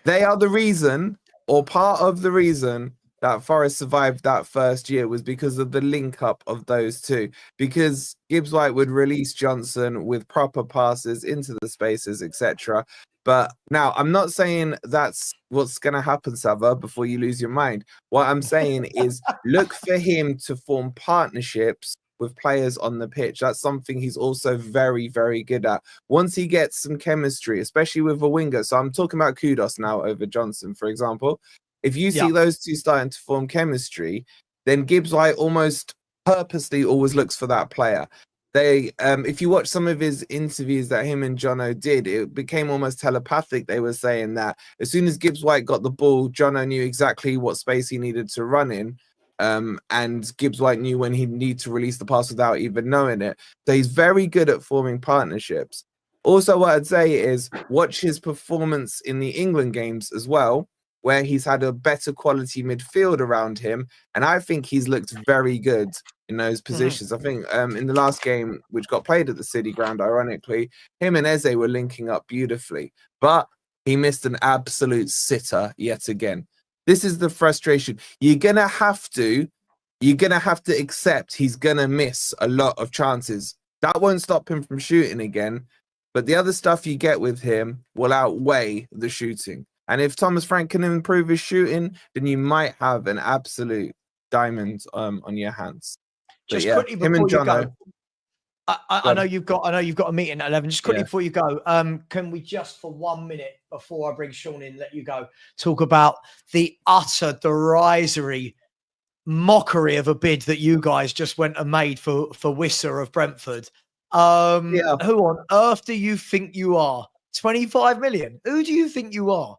They are the reason, or part of the reason, that Forest survived that first year was because of the link up of those two. Because Gibbs White would release Johnson with proper passes into the spaces, etc. But now I'm not saying that's what's going to happen, Savva, before you lose your mind. What I'm saying is look for him to form partnerships with players on the pitch. That's something he's also very, very good at. Once he gets some chemistry, especially with a winger. So I'm talking about Kudus now over Johnson, for example. If you see those two starting to form chemistry, then Gibbs White almost purposely always looks for that player. If you watch some of his interviews that him and Jono did, it became almost telepathic. They were saying that as soon as Gibbs White got the ball, Jono knew exactly what space he needed to run in. And Gibbs White knew when he needed to release the pass without even knowing it. So he's very good at forming partnerships. Also, what I'd say is watch his performance in the England games as well, where he's had a better quality midfield around him. And I think he's looked very good in those positions. I think in the last game, which got played at the City Ground, ironically, him and Eze were linking up beautifully. But he missed an absolute sitter yet again. This is the frustration. You're gonna have to accept he's gonna miss a lot of chances. That won't stop him from shooting again. But the other stuff you get with him will outweigh the shooting. And if Thomas Frank can improve his shooting, then you might have an absolute diamond on your hands. Just quickly before you go, I know you've got a meeting at 11. Just quickly before you go, can we just for 1 minute before I bring Sean in, let you go, talk about the utter derisory mockery of a bid that you guys just went and made for Wisser of Brentford. Who on earth do you think you are? 25 million. Who do you think you are?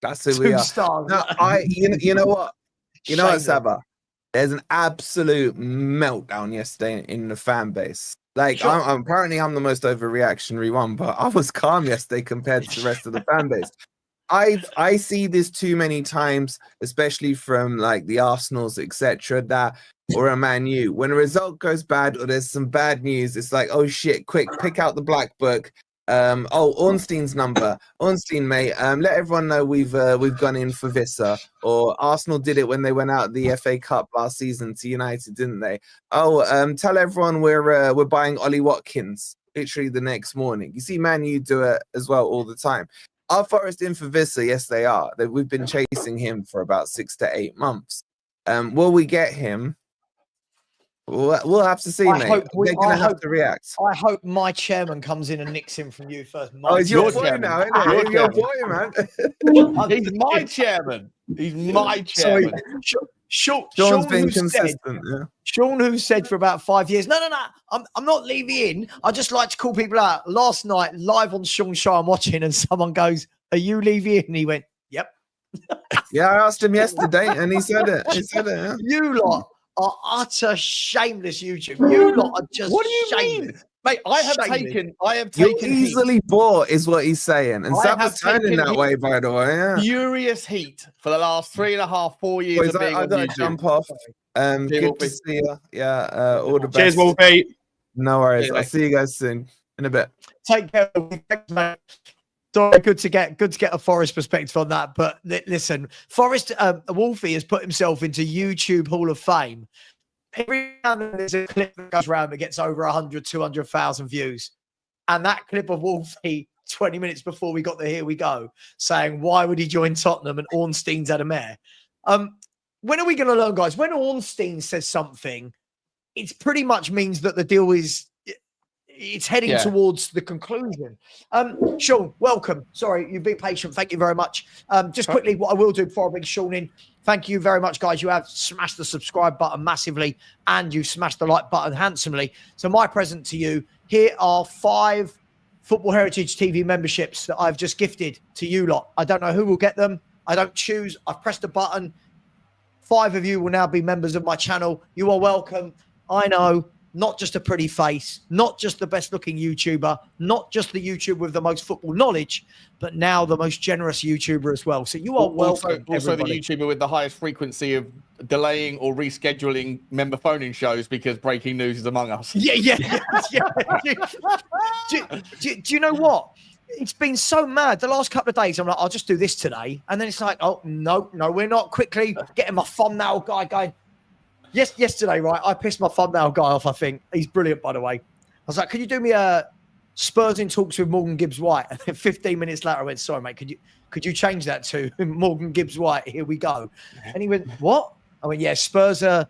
That's who we are. Stars. No, you know what? You know what, Savva? There's an absolute meltdown yesterday in the fan base. Like, sure. Apparently I'm the most overreactionary one, but I was calm yesterday compared to the rest of the fan base. I see this too many times, especially from like the Arsenals, etc. That or a Man U. When a result goes bad or there's some bad news, it's like, oh shit, quick, pick out the black book. Ornstein's number. Ornstein, mate. Let everyone know we've gone in for Visser. Or Arsenal did it when they went out the FA Cup last season to United, didn't they? Tell everyone we're buying Ollie Watkins literally the next morning. You see, Man U do it as well all the time. Are Forest in for Visser? Yes, they are. We've been chasing him for about 6 to 8 months. Will we get him? We'll have to see, mate. They're going to have to react. I hope my chairman comes in and nicks him from you first. He's your boy now, isn't he? He's your boy, man. He's my chairman. He's my chairman. Sean's been who said, consistent. Yeah. Sean, who said for about 5 years, no, I'm not leaving in. I just like to call people out. Last night, live on Sean's show, I'm watching, and someone goes, "Are you leaving in?" And he went, "Yep." Yeah, I asked him yesterday, and he said it. He said it. Yeah. You lot are utter shameless YouTube. You lot are just What do you shameless. mean? Mate, I have You're taken easily bought, is what he's saying. And I Savva's have turning taken that heat. way, by the way. Yeah. furious heat for the last 3.5, 4 years Boys, of being I on got to YouTube. jump off. Cheers, Good Wolfie. to see you. Yeah, all the best. Cheers, Wolfie. No worries. Cheers, I'll mate. see you guys soon. In a bit. Take care. Thanks, mate. Sorry, good to get a Forest perspective on that. But listen, Forest Wolfie has put himself into YouTube Hall of Fame. Every now and then there's a clip that goes around that gets over 100, 200,000 views. And that clip of Wolfie 20 minutes before we got the Here We Go saying, why would he join Tottenham and Ornstein's had a mare? When are we going to learn, guys? When Ornstein says something, it pretty much means that the deal is it's heading towards the conclusion. Sean, welcome. Sorry, you've been patient. Thank you very much. Just quickly, what I will do before I bring Sean in, thank you very much, guys. You have smashed the subscribe button massively and you've smashed the like button handsomely. So my present to you, here are 5 Football Heritage TV memberships that I've just gifted to you lot. I don't know who will get them. I don't choose. I've pressed a button. 5 of you will now be members of my channel. You are welcome. I know, not just a pretty face, not just the best looking YouTuber, not just the YouTuber with the most football knowledge, but now the most generous YouTuber as well. So you are welcome. Also the YouTuber with the highest frequency of delaying or rescheduling member phoning shows because breaking news is among us. Yeah. Do you know what? It's been so mad the last couple of days. I'm like, I'll just do this today. And then it's like, oh, no, we're not. Quickly getting my thumbnail guy going. Yesterday, right, I pissed my thumbnail guy off, I think. He's brilliant, by the way. I was like, could you do me a Spurs in talks with Morgan Gibbs-White? And then 15 minutes later, I went, sorry, mate, could you change that to Morgan Gibbs-White? Here we go. And he went, what? I went, yeah, Spurs are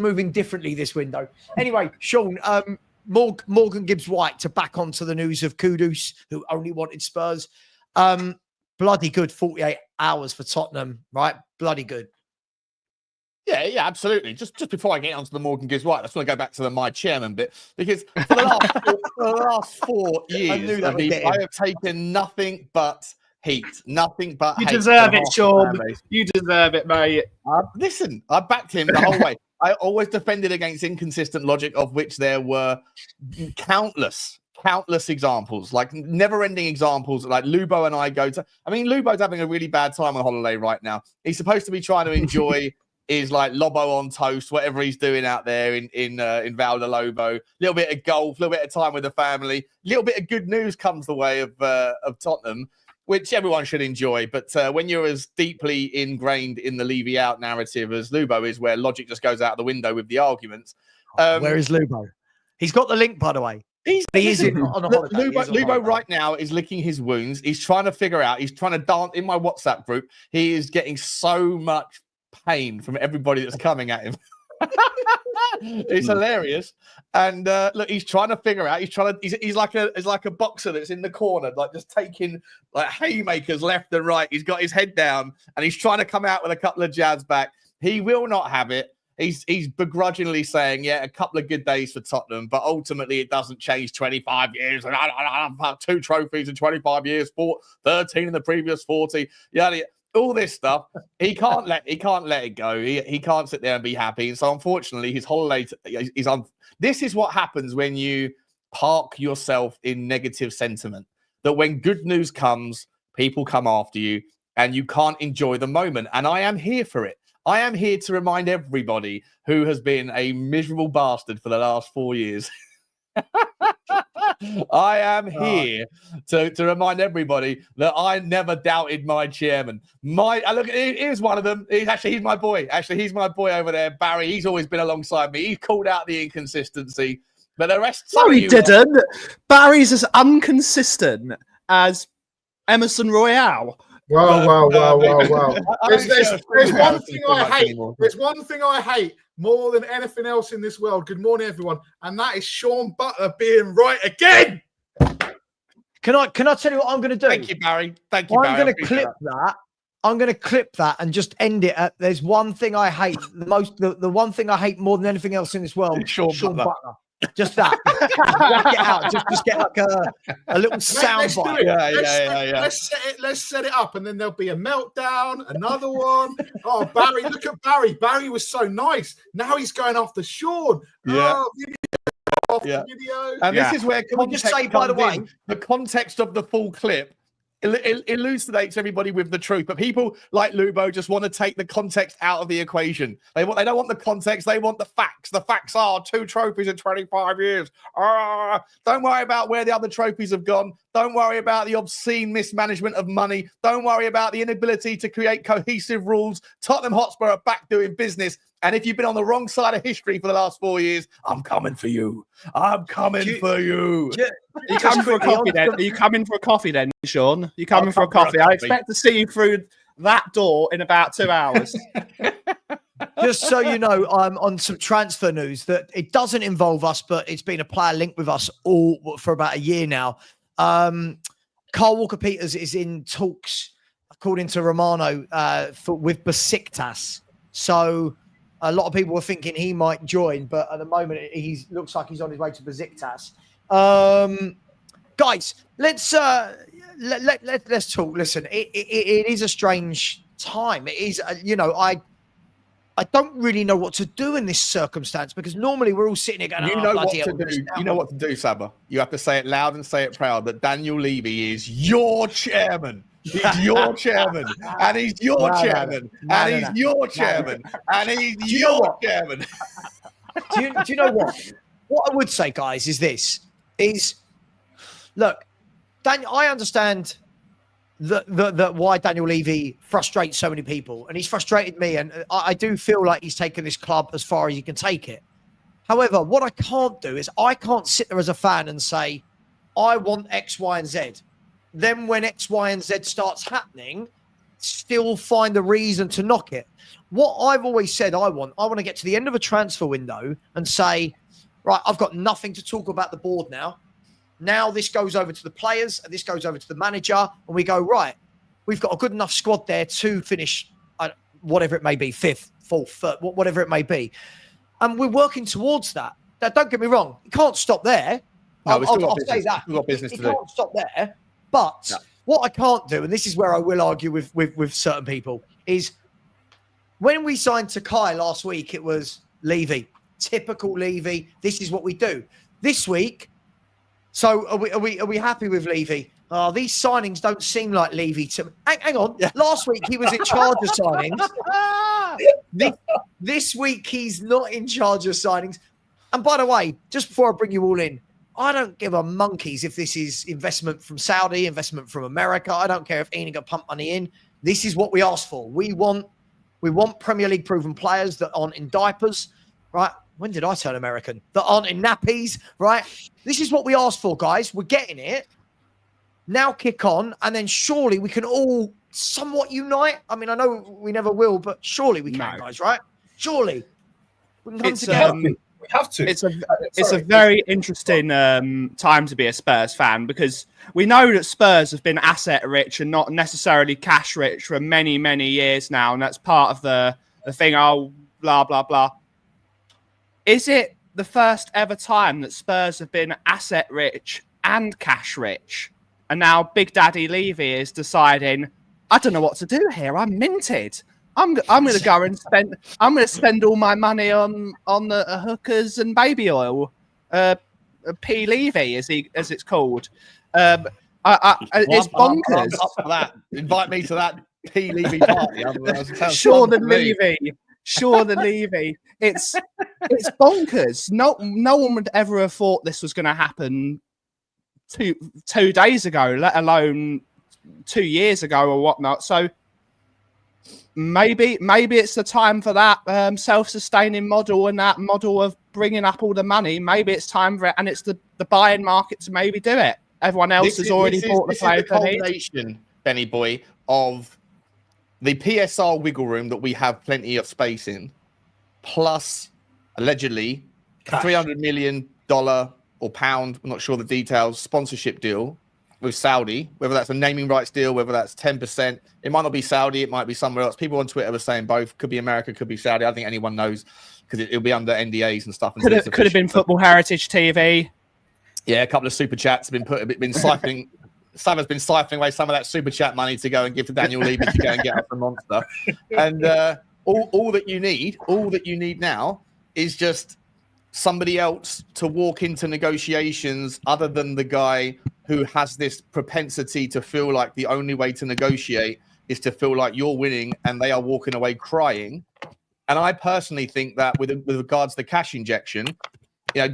moving differently this window. Anyway, Sean, Morgan Gibbs-White to back onto the news of Kudus, who only wanted Spurs. Bloody good 48 hours for Tottenham, right? Bloody good. Yeah, absolutely. Just before I get onto the Morgan Gibbs-White, I just want to go back to the my chairman bit because for the last 4 years, I have taken nothing but heat, nothing but You hate. deserve it, Sean. You deserve it, mate. Listen, I backed him the whole way. I always defended against inconsistent logic, of which there were countless examples, like never-ending examples. Like Lubo and I go to. I mean, Lubo's having a really bad time on holiday right now. He's supposed to be trying to enjoy. Is like Lobo on toast, whatever he's doing out there in Val de Lobo. A little bit of golf, a little bit of time with the family. A little bit of good news comes the way of Tottenham, which everyone should enjoy. But when you're as deeply ingrained in the Levy out narrative as Lubo is, where logic just goes out the window with the arguments. Where is Lubo? He's got the link, by the way. He is on a holiday. Lubo right now is licking his wounds. He's trying to figure out. He's trying to dance in my WhatsApp group. He is getting so much pain from everybody that's coming at him. It's hilarious. And look, he's trying to figure out. He's like a boxer that's in the corner, like just taking like haymakers left and right. He's got his head down and he's trying to come out with a couple of jabs back. He will not have it. He's begrudgingly saying, yeah, a couple of good days for Tottenham, but ultimately it doesn't change 25 years. And I've had 2 trophies in 25 years, 13 in the previous 40. Yeah. All this stuff, he can't let it go. He can't sit there and be happy. And so, unfortunately, his holiday is on. This is what happens when you park yourself in negative sentiment. That when good news comes, people come after you, and you can't enjoy the moment. And I am here for it. I am here to remind everybody who has been a miserable bastard for the last 4 years. I am here to remind everybody that I never doubted my chairman. Look, here's one of them. He's my boy. Actually, he's my boy over there, Barry. He's always been alongside me. He's called out the inconsistency, but the rest. No, he didn't. Barry's as inconsistent as Emerson Royale. Wow. There's one thing I hate. There's one thing I hate more than anything else in this world. Good morning, everyone. And that is Sean Butler being right again. Can I tell you what I'm going to do? Thank you, Barry. Thank you, Barry. I'm going to clip that. I'm going to clip that and just end it at there's one thing I hate the most. The one thing I hate more than anything else in this world, Sean Butler. Just that. Get out. Just get like a little sound bite. Let's set it up, and then there'll be a meltdown. Another one. Oh, Barry! Look at Barry. Barry was so nice. Now he's going after Sean. Yeah. Oh, video. And this is where Can we just say, by the way, the context of the full clip elucidates everybody with the truth. But people like Lubo just want to take the context out of the equation. They don't want the context. They want the facts. The facts are 2 trophies in 25 years. Don't worry about where the other trophies have gone. Don't worry about the obscene mismanagement of money. Don't worry about the inability to create cohesive rules. Tottenham Hotspur are back doing business. And if you've been on the wrong side of history for the last 4 years, I'm coming for you. I'm coming for you. Are you coming for a coffee then? Are you coming for a coffee then, Sean? Are you coming for a coffee? I expect to see you through that door in about 2 hours. Just so you know, I'm on some transfer news that it doesn't involve us, but it's been a player linked with us all for about a year now. Carl Walker-Peters is in talks, according to Romero, with Besiktas. So a lot of people were thinking he might join, but at the moment he looks like he's on his way to Besiktas. Guys, let's talk. Listen, it is a strange time. It is, I don't really know what to do in this circumstance, because normally we're all sitting here going, you know what to do. You know what to do, Savva. You have to say it loud and say it proud that Daniel Levy is your chairman. He's your chairman, and he's your chairman, and he's your chairman, and he's your chairman. Do you know what? What I would say, guys, is this: look, Daniel. I understand that why Daniel Levy frustrates so many people, and he's frustrated me, and I do feel like he's taken this club as far as he can take it. However, what I can't do is I can't sit there as a fan and say, I want X, Y, and Z. Then when X, Y, and Z starts happening, still find a reason to knock it. What I've always said I want to get to the end of a transfer window and say, right, I've got nothing to talk about the board now. Now this goes over to the players and this goes over to the manager, and we go, right, we've got a good enough squad there to finish whatever it may be, 5th, 4th, 3rd, whatever it may be. And we're working towards that. Now, don't get me wrong. It can't stop there. No, I'll say that. We've got business to do. It can't stop there. But what I can't do, and this is where I will argue with certain people, is when we signed Takai last week, it was Levy, typical Levy. This is what we do. This week, so are we happy with Levy? Oh, these signings don't seem like Levy to me. Hang on. Last week he was in charge of signings. This week he's not in charge of signings. And by the way, just before I bring you all in, I don't give a monkeys if this is investment from Saudi, investment from America. I don't care if Eniga pump money in. This is what we asked for. We want Premier League proven players that aren't in diapers, right? When did I turn American? That aren't in nappies, right? This is what we asked for, guys. We're getting it. Now kick on, and then surely we can all somewhat unite. I mean, I know we never will, but surely we can, guys, right? Surely we can come together. We have to. It's a very interesting time to be a Spurs fan, because we know that Spurs have been asset rich and not necessarily cash rich for many, many years now, and that's part of the thing. Oh, blah blah blah. Is it the first ever time that Spurs have been asset rich and cash rich, and now Big Daddy Levy is deciding, I don't know what to do here. I'm minted. I'm going to go and spend. I'm going to spend all my money on the hookers and baby oil. P Levy, as it's called. It's bonkers. Up for that. Invite me to that P Levy party. Sure, the Levy. It's bonkers. No one would ever have thought this was going to happen two days ago, let alone 2 years ago or whatnot. So. Maybe it's the time for that self-sustaining model and that model of bringing up all the money. Maybe it's time for it, and it's the buying market to maybe do it. Everyone else has already bought the players. This is the combination, Benny Boy, of the PSR wiggle room that we have plenty of space in, plus allegedly $300 million or pound, I'm not sure the details, sponsorship deal with Saudi, whether that's a naming rights deal, whether that's 10%. It might not be Saudi, it might be somewhere else. People on Twitter were saying both. Could be America, could be Saudi. I don't think anyone knows because it'll be under NDAs and stuff. Could have been Football Heritage TV. Yeah, a couple of super chats have been siphoning. Savva's been siphoning away some of that super chat money to go and give to Daniel Levy to go and get up the monster. And all that you need now is just somebody else to walk into negotiations other than the guy who has this propensity to feel like the only way to negotiate is to feel like you're winning and they are walking away crying. And I personally think that with regards to the cash injection,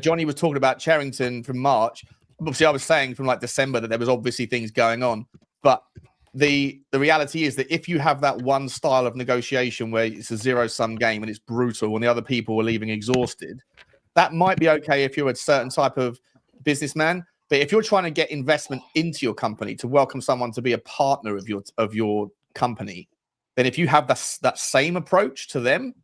Johnny was talking about Charrington from March. Obviously, I was saying from like December that there was obviously things going on. But the reality is that if you have that one style of negotiation where it's a zero-sum game and it's brutal and the other people are leaving exhausted, that might be okay if you're a certain type of businessman. But if you're trying to get investment into your company, to welcome someone to be a partner of your company, then if you have that same approach to them,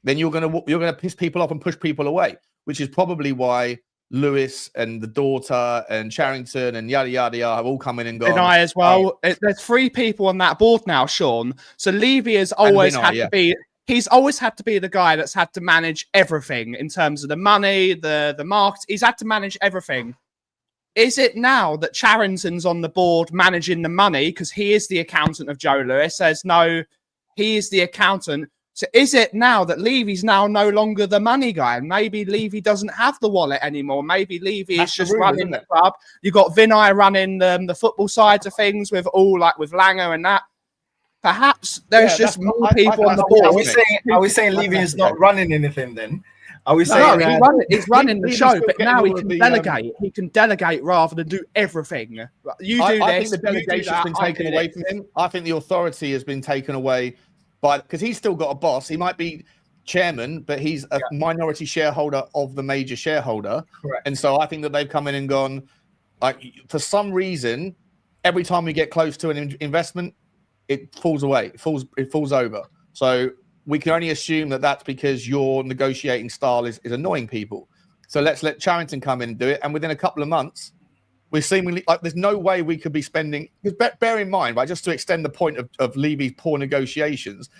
then you're gonna piss people off and push people away, which is probably why Lewis and the daughter and Charrington and yada yada yada have all come in and gone. And I as well. There's 3 people on that board now, Sean. So Levy has always had to be. He's always had to be the guy that's had to manage everything in terms of the money, the market. He's had to manage everything. Is it now that Charrington's on the board managing the money because he is the accountant of Joe Lewis? Says no, he is the accountant. So is it now that Levy's now no longer the money guy? And maybe Levy doesn't have the wallet anymore. Maybe Levy is just running the club. You've got Vinay running the football sides of things with Langer and that. Perhaps there's just more people on the board. Are we saying Levy is not running anything then? Are we saying he's running the show, but now he can delegate. He can delegate rather than do everything. I think the delegation has been taken away from him. I think the authority has been taken away because he's still got a boss. He might be chairman, but he's a minority shareholder of the major shareholder. Correct. And so I think that they've come in and gone, like, for some reason, every time we get close to an investment, it falls away. It falls over. So we can only assume that that's because your negotiating style is annoying people. So let's let Charrington come in and do it. And within a couple of months, we're seemingly like there's no way we could be spending. Because bear in mind, right, just to extend the point of Levy's poor negotiations,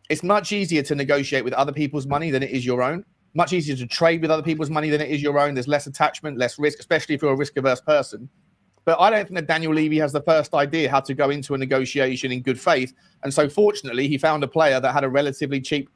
it's much easier to negotiate with other people's money than it is your own. Much easier to trade with other people's money than it is your own. There's less attachment, less risk, especially if you're a risk-averse person. But I don't think that Daniel Levy has the first idea how to go into a negotiation in good faith. And so fortunately, he found a player that had a relatively cheap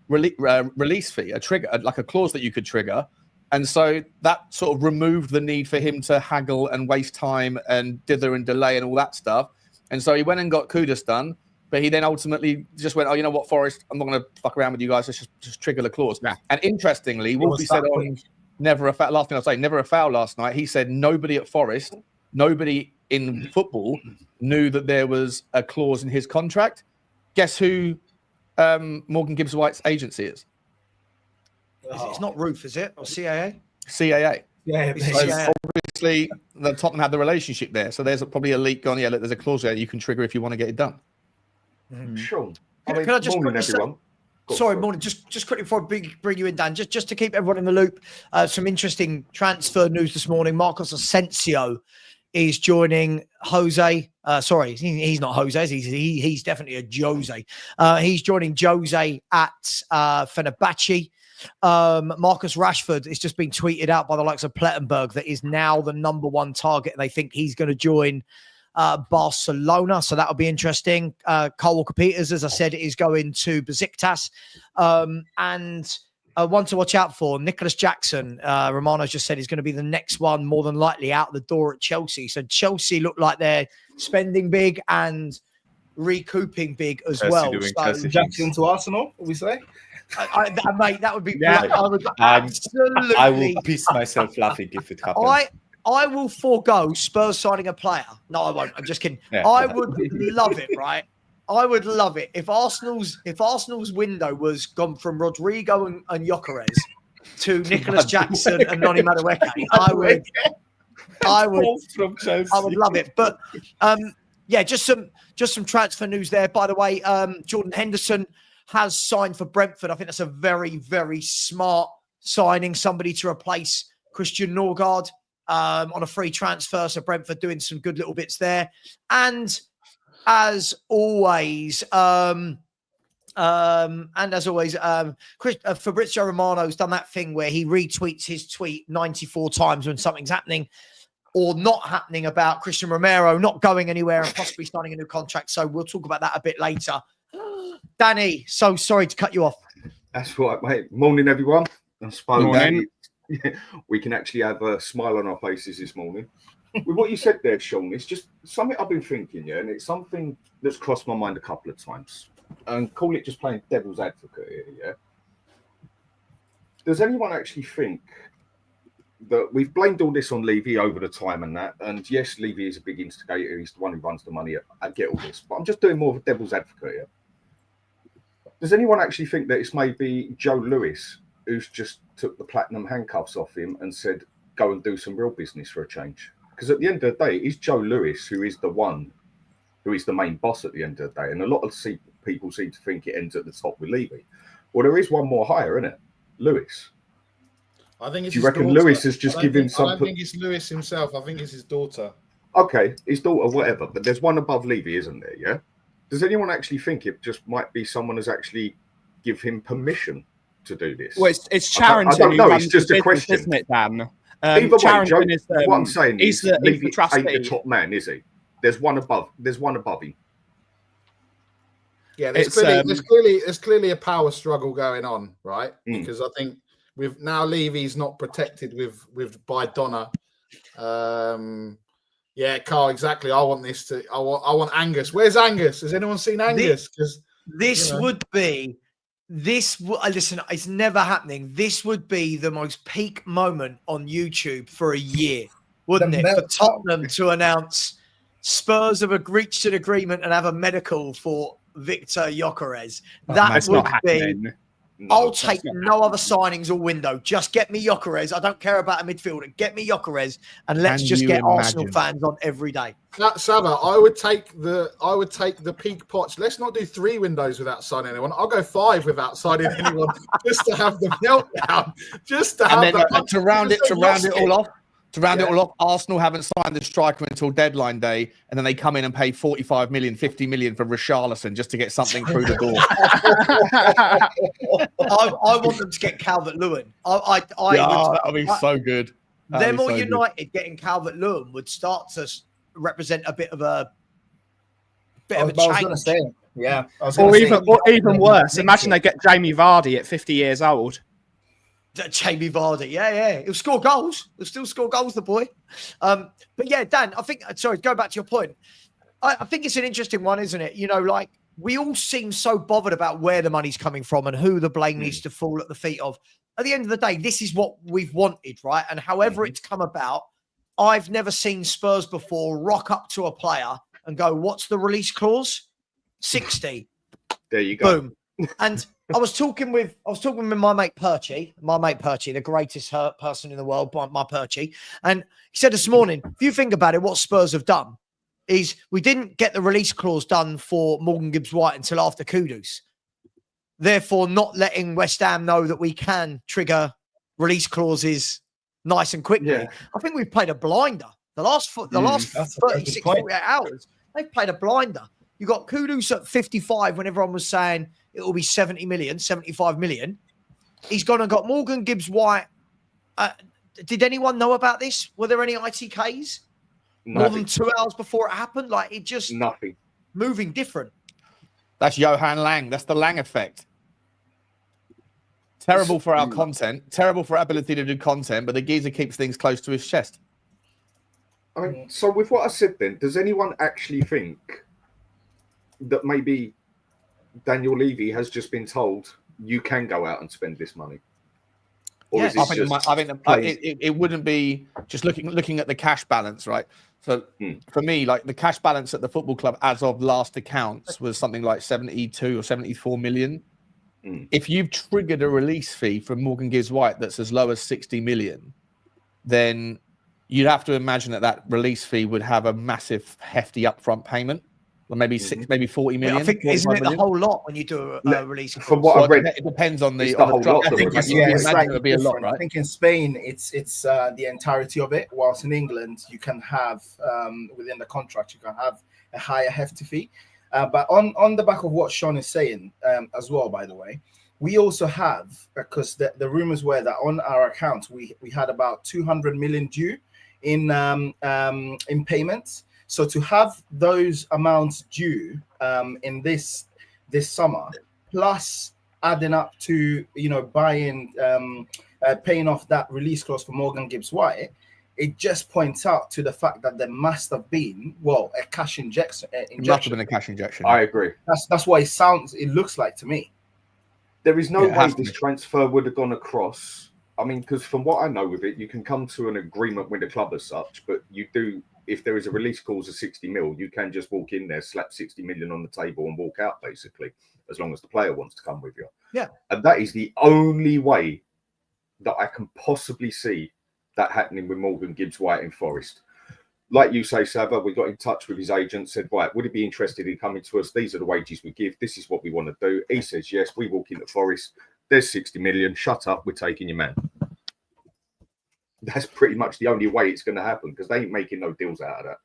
release fee, a trigger, like a clause that you could trigger. And so that sort of removed the need for him to haggle and waste time and dither and delay and all that stuff. And so he went and got Kudus done. But he then ultimately just went, oh, you know what, Forrest, I'm not going to fuck around with you guys. Let's just trigger the clause. Yeah. And interestingly, Wolfie said on Never a Foul, last thing I'll say, Never a Foul last night, he said nobody at Forest, nobody in football knew that there was a clause in his contract. Guess who Morgan Gibbs-White's agency is? It's not Roof, is it? Or CAA? CAA. Yeah, so obviously, the Tottenham had the relationship there. So there's probably a leak gone. Yeah, look, there's a clause there you can trigger if you want to get it done. Sure. Can I just morning, everyone. Sorry, morning. Just quickly before I bring you in, Dan, just to keep everyone in the loop, some interesting transfer news this morning. Marcos Asensio is joining Jose. Sorry, he's not Jose. He's definitely a Jose. He's joining Jose at Fenerbahce. Marcus Rashford has just been tweeted out by the likes of Plettenberg that is now the #1 target, and they think he's going to join Barcelona, so that'll be interesting. Carl Walker-Peters, as I said, is going to Besiktas, and one to watch out for, Nicholas Jackson. Romano's just said he's going to be the next one, more than likely out the door at Chelsea. So Chelsea look like they're spending big and recouping big as well. So, Jackson to Arsenal, we say. Mate, that would be. Yeah, I would absolutely. I will piss myself laughing if it happens. I will forego Spurs signing a player. No, I won't. I'm just kidding. Yeah. I would love it, right? I would love it if Arsenal's window was gone from Rodrigo and Gyökeres to Nicholas Jackson and Noni Madueke. I would love it. But yeah, just some transfer news there. By the way, Jordan Henderson has signed for Brentford. I think that's a very, very smart signing. Somebody to replace Christian Norgard. on a free transfer. So Brentford doing some good little bits there. And as always, Fabrizio Romano's done that thing where he retweets his tweet 94 times when something's happening or not happening about Christian Romero not going anywhere and possibly signing a new contract. So we'll talk about that a bit later. Danny, so sorry to cut you off. That's right, mate. Morning, everyone. I suppose Morning. we can actually have a smile on our faces this morning. With what you said there, Sean, it's just something I've been thinking, yeah, and it's something that's crossed my mind a couple of times. And call it just playing devil's advocate here, yeah? Does anyone actually think that we've blamed all this on Levy over the time and that? And yes, Levy is a big instigator. He's the one who runs the money. I get all this. But I'm just doing more of a devil's advocate here. Does anyone actually think that it's maybe Joe Lewis who's just took the platinum handcuffs off him and said, go and do some real business for a change? Because at the end of the day, it's Joe Lewis who is the one who is the main boss at the end of the day. And a lot of people seem to think it ends at the top with Levy. Well, there is one more higher, isn't it? Lewis. I think it's. Do you reckon Lewis has just given some? I don't think it's Lewis himself. I think it's his daughter. Okay, his daughter, whatever. But there's one above Levy, isn't there? Yeah. Does anyone actually think it just might be someone who's actually give him permission to do this? Well, it's Charrington. I don't know. It's just a business, question, isn't it, Dan? Either way, Joe, is, what I'm saying is, Levy ain't trustee. the top man, is he? There's one above. There's one above him. Yeah, there's clearly a power struggle going on, right? Because I think with now Levy's not protected with by Donna. Yeah, Carl, exactly. I want this to. I want Angus. Where's Angus? Has anyone seen Angus? Because this would be. Listen, it's never happening. This would be the most peak moment on YouTube for a year, wouldn't it? For Tottenham to announce Spurs have reached an agreement and have a medical for Victor Gyökeres. That would be. I'll take no other signings or window. Just get me Gyökeres. I don't care about a midfielder. Get me Gyökeres, and let's just get Arsenal fans on every day. Savva, I would take the peak potch. Let's not do 3 windows without signing anyone. I'll go 5 without signing anyone, just to have the meltdown. Just to have to round it all off. To round it all off, Arsenal haven't signed the striker until deadline day, and then they come in and pay 45 million, 50 million for Richarlison just to get something through the door. I want them to get Calvert-Lewin. That would be so good. Them or United getting Calvert-Lewin would start to represent a bit of a change. I was going to say, yeah. Or even worse, imagine they get Jamie Vardy at 50 years old. Jamie Vardy, yeah. He'll score goals. He'll still score goals, the boy. But yeah, Dan, I think, sorry, go back to your point. I think it's an interesting one, isn't it? You know, like, we all seem so bothered about where the money's coming from and who the blame needs to fall at the feet of. At the end of the day, this is what we've wanted, right? And however it's come about, I've never seen Spurs before rock up to a player and go, what's the release clause? 60. There you go. Boom. And I was talking with my mate Perchy, the greatest hurt person in the world, my Perchy. And he said this morning, if you think about it, what Spurs have done is we didn't get the release clause done for Morgan Gibbs-White until after Kudus. Therefore, not letting West Ham know that we can trigger release clauses nice and quickly. Yeah. I think we've played a blinder. The last 36, 48 hours, they've played a blinder. You got Kudus at 55 when everyone was saying it will be 70 million, 75 million. He's gone and got Morgan Gibbs-White. Did anyone know about this? Were there any ITKs? More than 2 hours before it happened? Like, it just... Nothing. Moving different. That's Johan Lang. That's the Lang effect. Terrible for our content. Terrible for our ability to do content, but the geezer keeps things close to his chest. I mean, so with what I said then, does anyone actually think that maybe Daniel Levy has just been told you can go out and spend this money? Or yes, I think it wouldn't be just looking at the cash balance, right? So for me, like, the cash balance at the football club as of last accounts was something like 72 or 74 million. If you've triggered a release fee from Morgan Gibbs-White that's as low as 60 million, then you'd have to imagine that release fee would have a massive, hefty upfront payment. or maybe maybe 40 million. I think isn't it the whole lot when you do a release? From what I've read, it depends on the whole lot. I think it's it would be a lot, different. right? I think in Spain it's the entirety of it, whilst in England you can have within the contract you can have a higher hefty fee. But on the back of what Sean is saying as well, by the way, we also have, because the rumors were that on our accounts we had about 200 million due in payments. So to have those amounts due in this summer, plus adding up to buying paying off that release clause for Morgan Gibbs-White, it just points out to the fact that there must have been a cash injection. It must have been a cash injection. I agree. That's what it looks like to me. There is no way this transfer would have gone across. I mean, because from what I know with it, you can come to an agreement with the club as such, but you do, if there is a release clause of 60 mil, you can just walk in there, slap 60 million on the table and walk out, basically, as long as the player wants to come with you. Yeah. And that is the only way that I can possibly see that happening with Morgan Gibbs-White in Forest. Like you say, Savva, we got in touch with his agent, said, right, would he be interested in coming to us? These are the wages we give. This is what we want to do. He says, yes. We walk into Forest. There's 60 million. Shut up. We're taking your man. That's pretty much the only way it's going to happen, because they ain't making no deals out of that.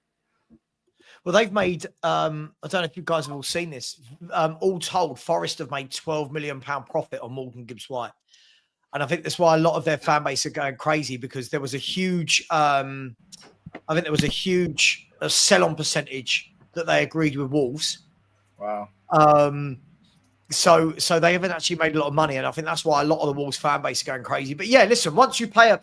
Well, they've made, I don't know if you guys have all seen this, all told, Forest have made £12 million profit on Morgan Gibbs-White. And I think that's why a lot of their fan base are going crazy, because there was a huge, I think there was a huge sell-on percentage that they agreed with Wolves. Wow. So they haven't actually made a lot of money, and I think that's why a lot of the Wolves fan base are going crazy. But yeah, listen, once you pay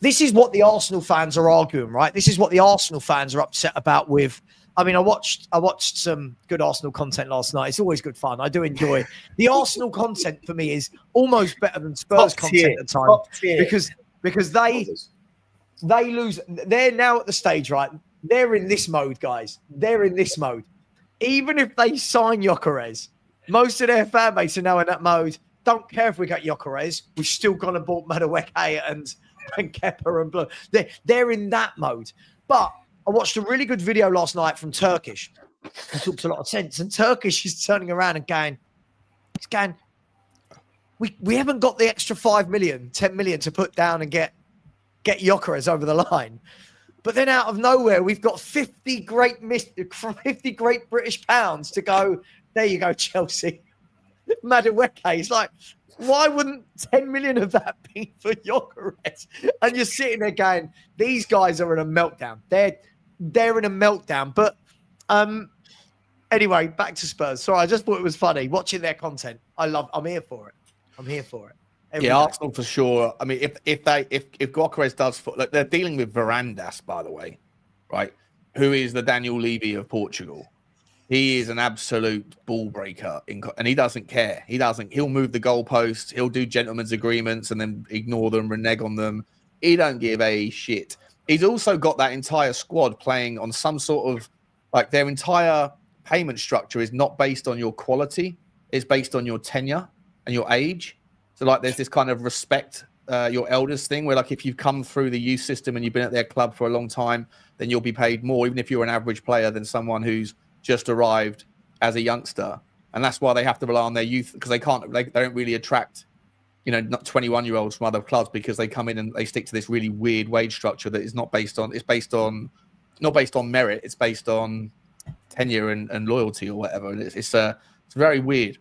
this is what the Arsenal fans are arguing, right? This is what the Arsenal fans are upset about with. I mean, I watched some good Arsenal content last night. It's always good fun. I do enjoy the Arsenal content. For me, is almost better than Spurs content at times, because they lose. They're now at the stage, right? They're in this mode, guys. They're in this mode. Even if they sign Gyökeres, most of their fan base are now in that mode. Don't care if we got Gyökeres. We've still gone and bought Madueke and Kepa and Blue. They're in that mode. But I watched a really good video last night from Turkish. It talks a lot of sense. And Turkish is turning around and going, we haven't got the extra 5 million, 10 million to put down and get Gyökeres over the line. But then out of nowhere, we've got 50 great British pounds to go. There you go, Chelsea. Madueke. It's like, why wouldn't 10 million of that be for Gyökeres? And you're sitting there going, these guys are in a meltdown. They're in a meltdown. But anyway, back to Spurs. Sorry, I just thought it was funny watching their content. I'm here for it. I'm here for it. Every day. Arsenal for sure. I mean, if Gyökeres does, look, they're dealing with Varandas, by the way, right? Who is the Daniel Levy of Portugal? He is an absolute ball breaker, and he doesn't care. He'll move the goalposts. He'll do gentlemen's agreements and then ignore them, renege on them. He don't give a shit. He's also got that entire squad playing on some sort of, like, their entire payment structure is not based on your quality. It's based on your tenure and your age. So, like, there's this kind of respect your elders thing where, like, if you've come through the youth system and you've been at their club for a long time, then you'll be paid more, even if you're an average player, than someone who's just arrived as a youngster. And that's why they have to rely on their youth, because they don't really attract, not 21-year-olds from other clubs, because they come in and they stick to this really weird wage structure that is not based on merit. It's based on tenure and loyalty or whatever. And it's very weird.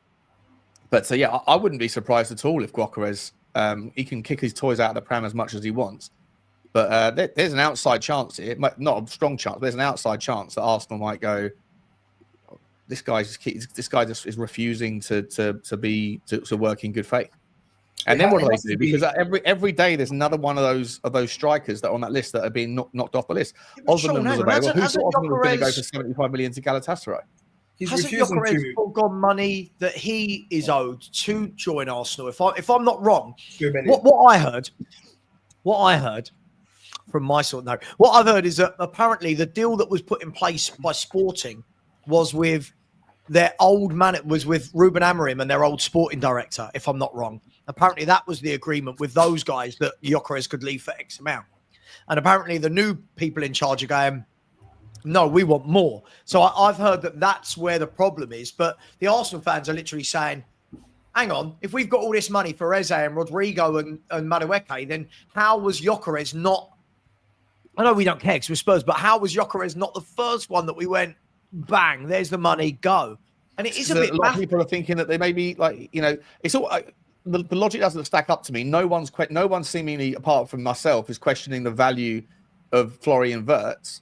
But so, yeah, I wouldn't be surprised at all if Gyökeres, he can kick his toys out of the pram as much as he wants. But there's an outside chance here, not a strong chance, but there's an outside chance that Arsenal might go, this guy just is refusing to work in good faith. And then what do they do? Because every day there's another one of those strikers that are on that list that are being knocked off the list. Osman was available. Who thought Osman was going to go for 75 million to Galatasaray? Hasn't Gyökeres forgone money that he is owed to join Arsenal? If I'm not wrong, what I heard from my sort of note, what I've heard is that apparently the deal that was put in place by Sporting was with their old man. It was with Ruben Amorim and their old sporting director, if I'm not wrong. Apparently that was the agreement with those guys, that Gyökeres could leave for X amount. And apparently the new people in charge are going, no, we want more. So I've heard that that's where the problem is. But the Arsenal fans are literally saying, hang on, if we've got all this money for Eze and Rodrigo and Madueke, then how was Gyökeres not? I know we don't care because we're Spurs, but how was Gyökeres not the first one that we went, bang, there's the money, go? And it is a bit. A lot of people are thinking that they may be like, it's all the logic doesn't stack up to me. No one's seemingly, apart from myself, is questioning the value of Florian Wirtz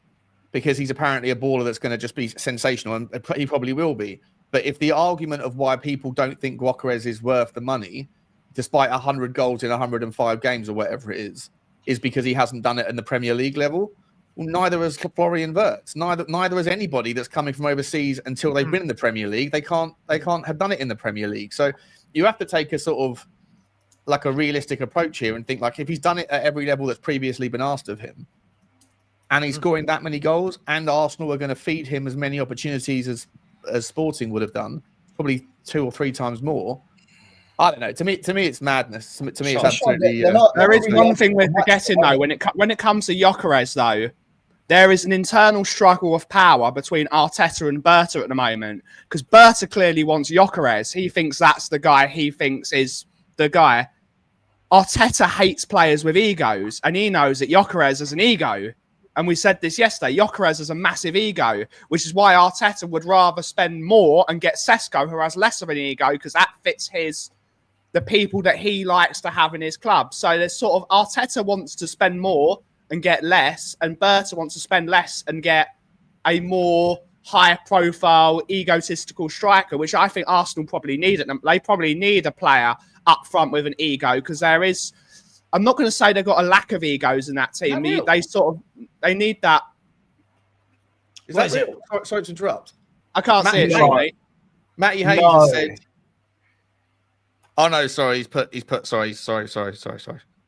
because he's apparently a baller that's going to just be sensational, and he probably will be. But if the argument of why people don't think Gyökeres is worth the money, despite 100 goals in 105 games or whatever it is because he hasn't done it in the Premier League level, well, neither has Florian Wirtz. Neither has anybody that's coming from overseas until they've been in the Premier League. They can't have done it in the Premier League. So you have to take a sort of like a realistic approach here and think like if he's done it at every level that's previously been asked of him, and he's scoring that many goals, and Arsenal are going to feed him as many opportunities as Sporting would have done, probably 2 or 3 times more. I don't know. To me, it's madness. To me, it's absolutely. There is one thing we're forgetting though. When it comes to Gyökeres, though, there is an internal struggle of power between Arteta and Berta at the moment because Berta clearly wants Gyökeres. He thinks that's the guy. He thinks is the guy. Arteta hates players with egos, and he knows that Gyökeres has an ego. And we said this yesterday. Gyökeres has a massive ego, which is why Arteta would rather spend more and get Sesko, who has less of an ego, because that fits the people that he likes to have in his club. So there's sort of Arteta wants to spend more and get less, and Berta wants to spend less and get a more higher profile, egotistical striker, which I think Arsenal probably need. They probably need a player up front with an ego because there is. I'm not going to say they've got a lack of egos in that team. They need that. Is that real? Sorry to interrupt. I can't see it. Sorry. Matty Hayes has said. Oh no, sorry. He's put. Sorry.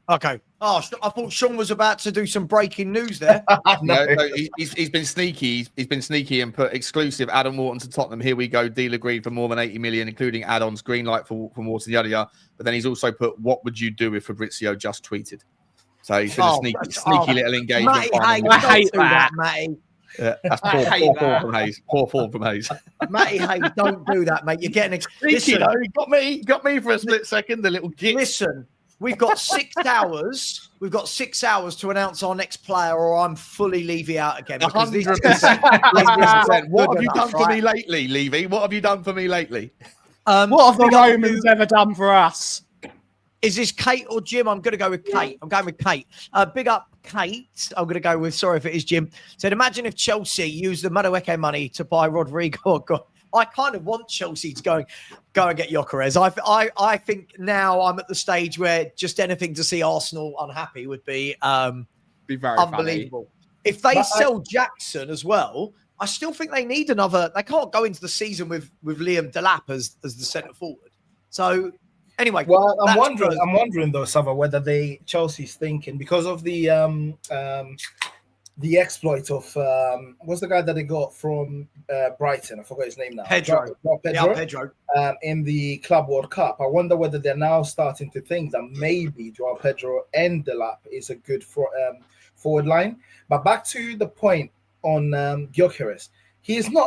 Okay. Oh, I thought Sean was about to do some breaking news there. No, he's been sneaky. He's been sneaky and put exclusive Adam Wharton to Tottenham. Here we go. Deal agreed for more than 80 million, including add-ons. Green light for Wharton, yada yada. But then he's also put, "What would you do if Fabrizio just tweeted?" So he's been a sneaky little engagement. I hate that, Matty. Yeah, that's poor form from Hayes. Poor form from Hayes. Matty Hayes, don't do that, mate. You're getting sneaky. He got me for a split second. The little git. Listen. We've got 6 hours. We've got 6 hours to announce our next player, or I'm fully Levy out again. 100%. What have you done for me lately, Levy? What have you done for me lately? What have the Romans ever done for us? Is this Kate or Jim? I'm going to go with Kate. I'm going with Kate. Big up Kate. I'm going to go with, sorry if it is Jim. Said, imagine if Chelsea used the Madueke money to buy Rodrigo. Oh, God. I kind of want Chelsea to go and get Gyökeres. I think now I'm at the stage where just anything to see Arsenal unhappy would be very unbelievable. Funny. If they sell Jackson as well, I still think they need another. They can't go into the season with Liam Delap as the centre forward. So anyway, well, I'm wondering though, Savva, whether Chelsea's thinking because of the exploit of what's the guy that they got from Brighton? I forgot his name now. Pedro. In the Club World Cup. I wonder whether they're now starting to think that maybe Joao Pedro and Delap is a good forward line. But back to the point on Gyökeres,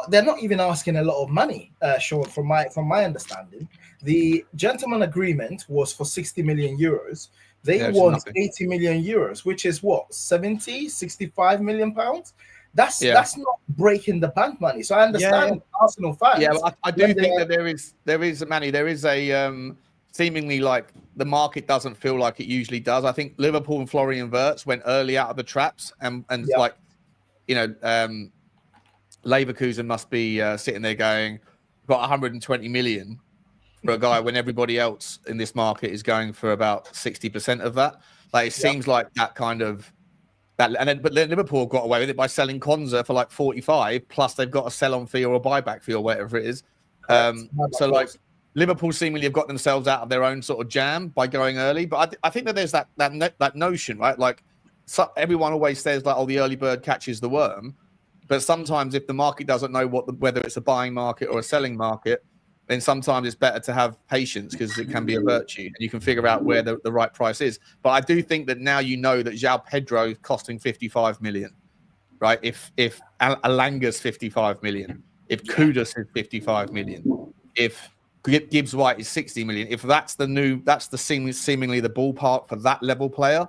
they're not even asking a lot of money, Sean, from my understanding. The gentleman agreement was for 60 million euros. They want 80 million euros, which is what, 65 million pounds? That's not breaking the bank money. So I understand Arsenal fans. Yeah, I do think that there is Manny, there is a seemingly like the market doesn't feel like it usually does. I think Liverpool and Florian Wirtz went early out of the traps and like, Leverkusen must be sitting there going, got 120 million for a guy when everybody else in this market is going for about 60% of that. Like it seems like that kind of that, but then Liverpool got away with it by selling Konza for like 45, plus they've got a sell-on fee or a buyback fee or whatever it is. So like Liverpool seemingly have got themselves out of their own sort of jam by going early. But I think that there's that notion, right? Like everyone always says like, oh, the early bird catches the worm. But sometimes if the market doesn't know whether it's a buying market or a selling market, then sometimes it's better to have patience because it can be a virtue and you can figure out where the right price is. But I do think that now you know that Joao Pedro is costing 55 million. right? If Alanga's 55 million, if Kudus is 55 million, if Gibbs White is 60 million, if that's the seemingly the ballpark for that level player,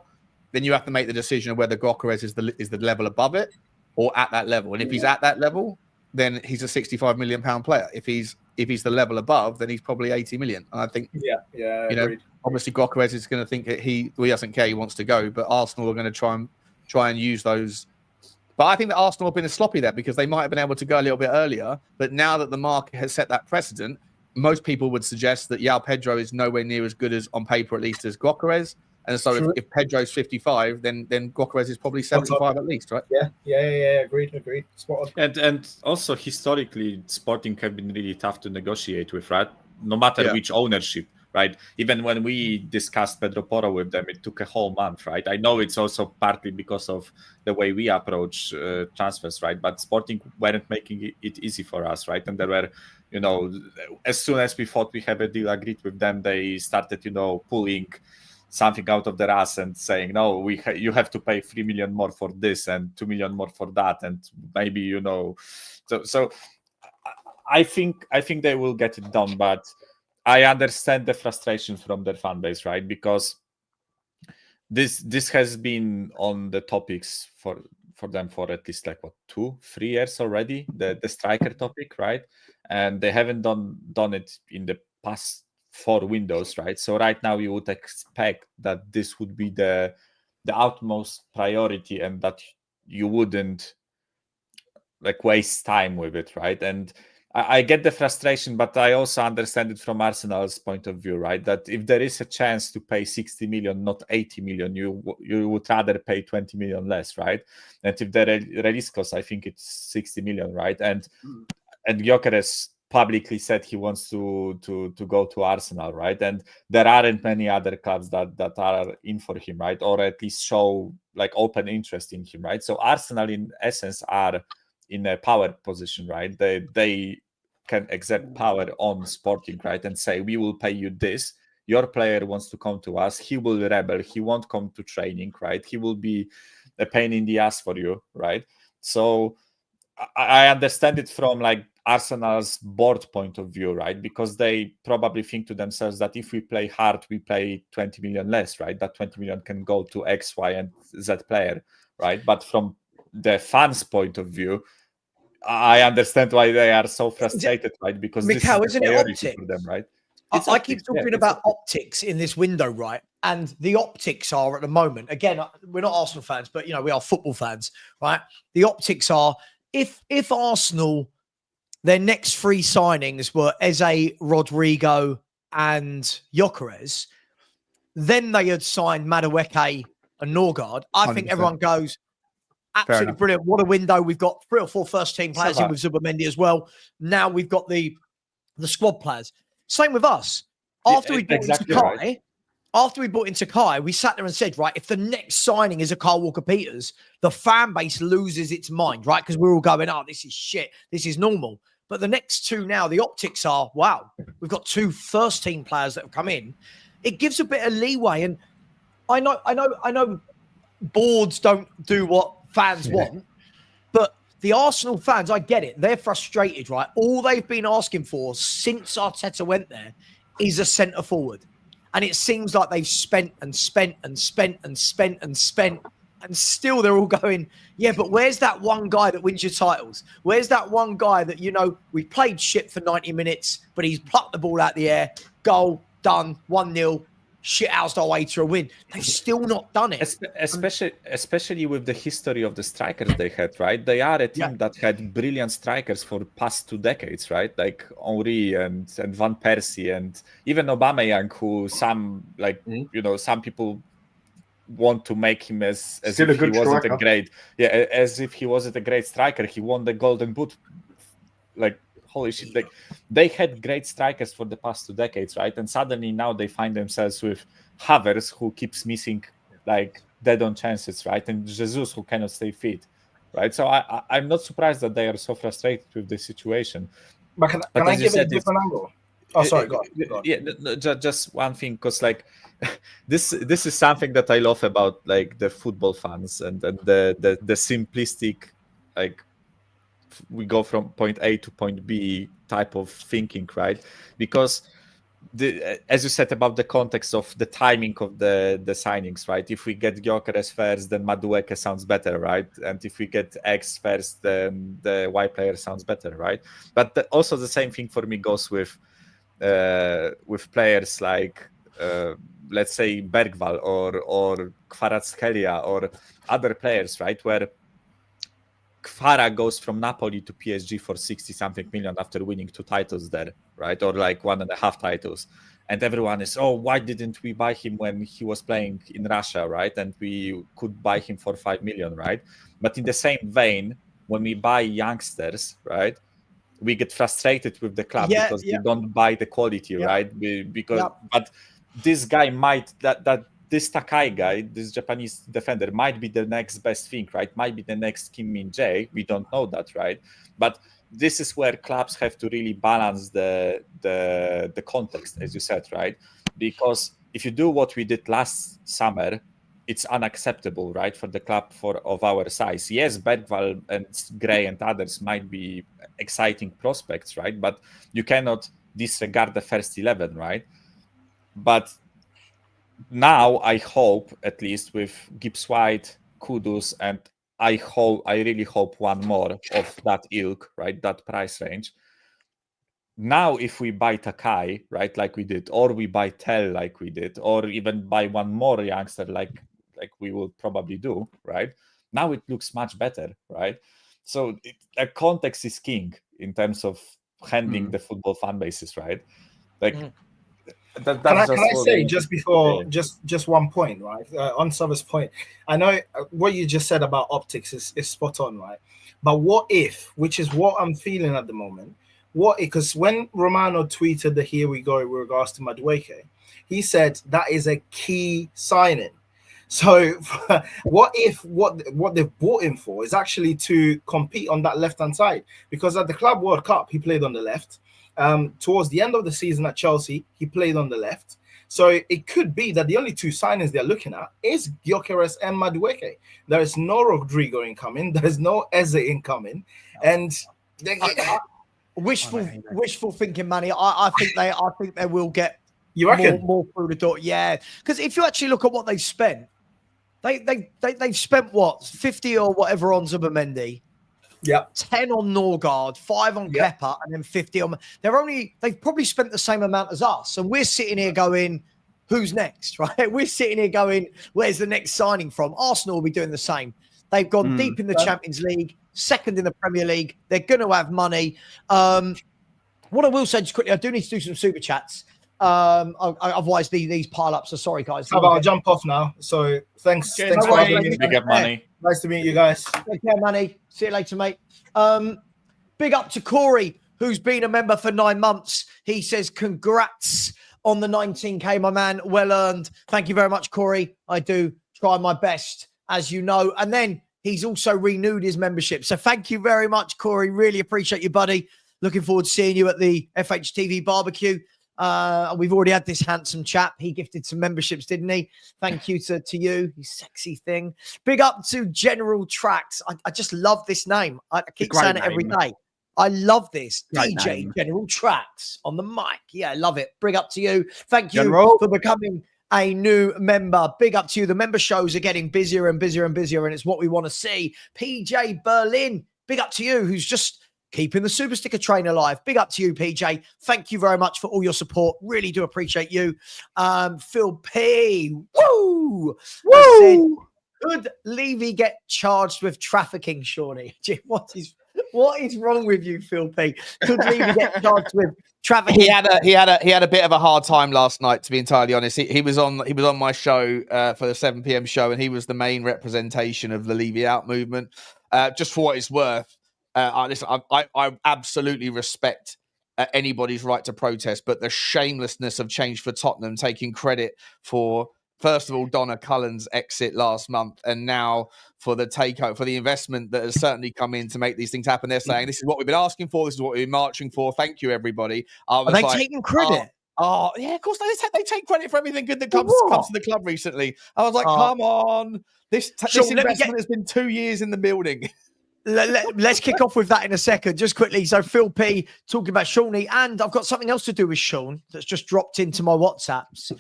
then you have to make the decision of whether Gyökeres is the level above it or at that level. And if he's at that level, then he's a 65 million pound player. If he's the level above, then he's probably 80 million. And I think, obviously Gyökeres is going to think that he doesn't care, he wants to go, but Arsenal are going to try and use those. But I think that Arsenal have been sloppy there because they might have been able to go a little bit earlier. But now that the market has set that precedent, most people would suggest that João Pedro is nowhere near as good as, on paper at least, as Gyökeres. And so if Pedro's 55, then Gyökeres is probably 75 at least, right? Yeah. Agreed. Spot on. And also historically, Sporting have been really tough to negotiate with, right? No matter which ownership, right? Even when we discussed Pedro Porro with them, it took a whole month, right? I know it's also partly because of the way we approach transfers, right? But Sporting weren't making it easy for us, right? And there were, as soon as we thought we have a deal agreed with them, they started, pulling something out of their ass and saying, no, you have to pay 3 million more for this and 2 million more for that, and maybe so I think they will get it done, but I understand the frustration from their fan base, right? Because this has been on the topics for them for at least 2-3 years already, the striker topic, right? And they haven't done it in the past 4 windows, right? So right now you would expect that this would be the utmost priority and that you wouldn't waste time with it, right? And I get the frustration, but I also understand it from Arsenal's point of view, right? That if there is a chance to pay 60 million, not 80 million, you would rather pay 20 million less, right? And if the release cost, I think it's 60 million, right? And Gyökeres publicly said he wants to go to Arsenal, right? And there aren't many other clubs that are in for him, right? Or at least show open interest in him, right? So Arsenal, in essence, are in a power position, right? They can exert power on Sporting, right? And say, we will pay you this. Your player wants to come to us. He will rebel. He won't come to training, right? He will be a pain in the ass for you, right? So I understand it from Arsenal's board point of view, right? Because they probably think to themselves that if we play hard, we pay 20 million less, right? That 20 million can go to X, Y, and Z player, right? But from the fans' point of view, I understand why they are so frustrated, right? Because Mikhail, this is a priority for them, right? I keep talking about optics in this window, right? And the optics are at the moment, again, we're not Arsenal fans, but we are football fans, right? The optics are if Arsenal, their next 3 signings were Eze, Rodrigo, and Gyökeres, then they had signed Madueke and Norgard. I 100%. Think everyone goes, absolutely brilliant. What a window. We've got 3 or 4 first-team players in with Zubamendi as well. Now we've got the squad players. Same with us. After we bought into Kai, after we bought into Kai, we sat there and said, right, if the next signing is a Kyle Walker-Peters, the fan base loses its mind, right? Because we're all going, oh, this is shit. This is normal. But the next 2 now, the optics are, wow, we've got 2 first-team players that have come in. It gives a bit of leeway. And I know boards don't do what fans want, but the Arsenal fans, I get it. They're frustrated, right? All they've been asking for since Arteta went there is a centre forward. And it seems like they've spent and spent and spent and spent and spent. And still they're all going, yeah, but where's that one guy that wins your titles? Where's that one guy that, we played shit for 90 minutes, but he's plucked the ball out the air, goal, done, 1-0, shit housed our way to a win. They've still not done it. Especially with the history of the strikers they had, right? They are a team that had brilliant strikers for the past 2 decades, right? Like Henry and Van Persie and even Aubameyang, who some people want to make him as if he wasn't a great, as if he wasn't a great striker. He won the Golden Boot, holy shit, they had great strikers for the past 2 decades, right? And suddenly now they find themselves with Havertz, who keeps missing dead on chances, right? And Jesus, who cannot stay fit, right? So I'm not surprised that they are so frustrated with the situation. But can I give it a different angle? Oh, sorry, go on. Yeah, no, just one thing, because this is something that I love about the football fans and the simplistic like we go from point A to point B type of thinking, right? Because as you said about the context of the timing of the signings, right? If we get Gyökeres first, then Madueke sounds better, right? And if we get X first, then the Y player sounds better, right? But also the same thing for me goes with players like let's say Bergvall or Kvaratskhelia or other players, right? Where Kvara goes from Napoli to PSG for 60-something million after winning 2 titles there, right? Or like 1.5 titles. And everyone is, oh, why didn't we buy him when he was playing in Russia, right? And we could buy him for 5 million, right? But in the same vein, when we buy youngsters, right, we get frustrated with the club because we don't buy the quality, right? But this guy might, this Takai guy, this Japanese defender, might be the next best thing, right? Might be the next Kim Min-jae. We don't know that, right? But this is where clubs have to really balance the context, as you said, right? Because if you do what we did last summer, it's unacceptable, right, for the club of our size. Yes, Bergvall and Gray and others might be exciting prospects, right? But you cannot disregard the first 11, right? But now I hope, at least with Gibbs White, Kudus, and I really hope one more of that ilk, right, that price range. Now, if we buy Takai, right, like we did, or we buy Tell like we did, or even buy one more youngster like we will probably do, right? Now it looks much better, right? So context is king in terms of handling the football fan bases, right? Like. Can I say just before, just one point, right? On Savva's point, I know what you just said about optics is spot on, right? But what if, which is what I'm feeling at the moment, because when Romano tweeted the "Here we go" with regards to Madueke, he said that is a key signing. So what if what they've bought him for is actually to compete on that left-hand side? Because at the Club World Cup, he played on the left. Towards the end of the season at Chelsea, he played on the left. So it could be that the only 2 signings they're looking at is Gyökeres and Madueke. There is no Rodrigo incoming. There is no Eze incoming. And wishful thinking, Manny. I think they will get more through the door. Yeah, because if you actually look at what they've spent, they've spent what 50 or whatever on Zubimendi. Yeah, 10 on Norgard, 5 on Kepa, and then 50 on. They've probably spent the same amount as us, and we're sitting here going, "Who's next?" Right? We're sitting here going, "Where's the next signing from?" Arsenal will be doing the same. They've gone deep in the Champions League, second in the Premier League. They're going to have money. What I will say just quickly, I do need to do some super chats. Otherwise, these pile up. So sorry, guys. I'll jump off now. So thanks for having me. Big up, Manny. Nice to meet you guys. Take care, Manny. See you later, mate. Big up to Corey, who's been a member for 9 months. He says, congrats on the 19K, my man. Well earned. Thank you very much, Corey. I do try my best, as you know. And then he's also renewed his membership. So thank you very much, Corey. Really appreciate you, buddy. Looking forward to seeing you at the FHTV barbecue. We've already had this handsome chap. He gifted some memberships, didn't he? Thank you to you, you sexy thing. Big up to General Tracks. I just love this name. I keep saying it every day. I love this. Great DJ name. General Tracks on the mic. Yeah, I love it. Big up to you. Thank you General. for becoming a new member. Big up to you. The member shows are getting busier and busier and busier, and it's what we want to see. PJ Berlin, big up to you, who's just keeping the Super Sticker train alive. Big up to you, PJ. Thank you very much for all your support. Really do appreciate you. Phil P. Woo! Woo! Said, could Levy get charged with trafficking, Shawnee? What is wrong with you, Phil P? Could Levy get charged with trafficking? He had a bit of a hard time last night, to be entirely honest. He was on my show for the 7 p.m. show, and he was the main representation of the Levy out movement. Just for what it's worth, I absolutely respect anybody's right to protest, but the shamelessness of Change for Tottenham taking credit for, first of all, Donna Cullen's exit last month, and now for the takeover, for the investment that has certainly come in to make these things happen. They're saying, this is what we've been asking for, this is what we've been marching for. Thank you, everybody. Are they taking credit? Oh, yeah, of course they take credit for everything good that comes to the club recently. I was like, come on. This investment has been 2 years in the building. Let's kick off with that in a second. Just quickly. So Phil P talking about Shawnee, and I've got something else to do with Sean that's just dropped into my WhatsApps.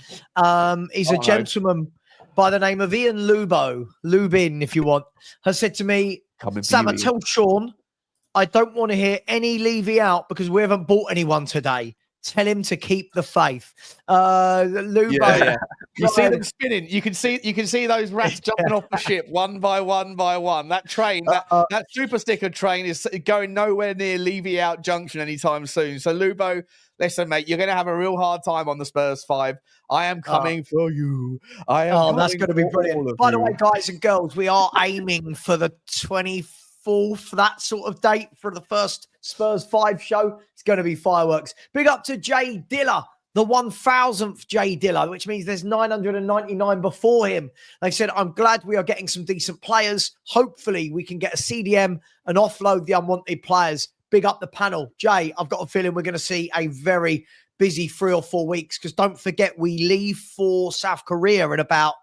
He's a gentleman by the name of Ian Lubin, if you want, has said to me, Savva, tell Sean I don't want to hear any Levy out because we haven't bought anyone today. Tell him to keep the faith. Lubo, yeah. You see them spinning. You can see those rats jumping off the ship one by one by one. That train, that super sticker train is going nowhere near Levy out junction anytime soon. So Lubo, listen, mate, you're going to have a real hard time on the Spurs 5. I am coming for you. That's going to be brilliant. By the way, guys and girls, we are aiming for the 24th, that sort of date for the first Spurs 5 show. It's going to be fireworks. Big up to Jay Diller, the 1000th Jay Diller, which means there's 999 before him. They said, I'm glad we are getting some decent players. Hopefully we can get a CDM and offload the unwanted players. Big up the panel. Jay, I've got a feeling we're going to see a very busy 3 or 4 weeks because don't forget we leave for South Korea in about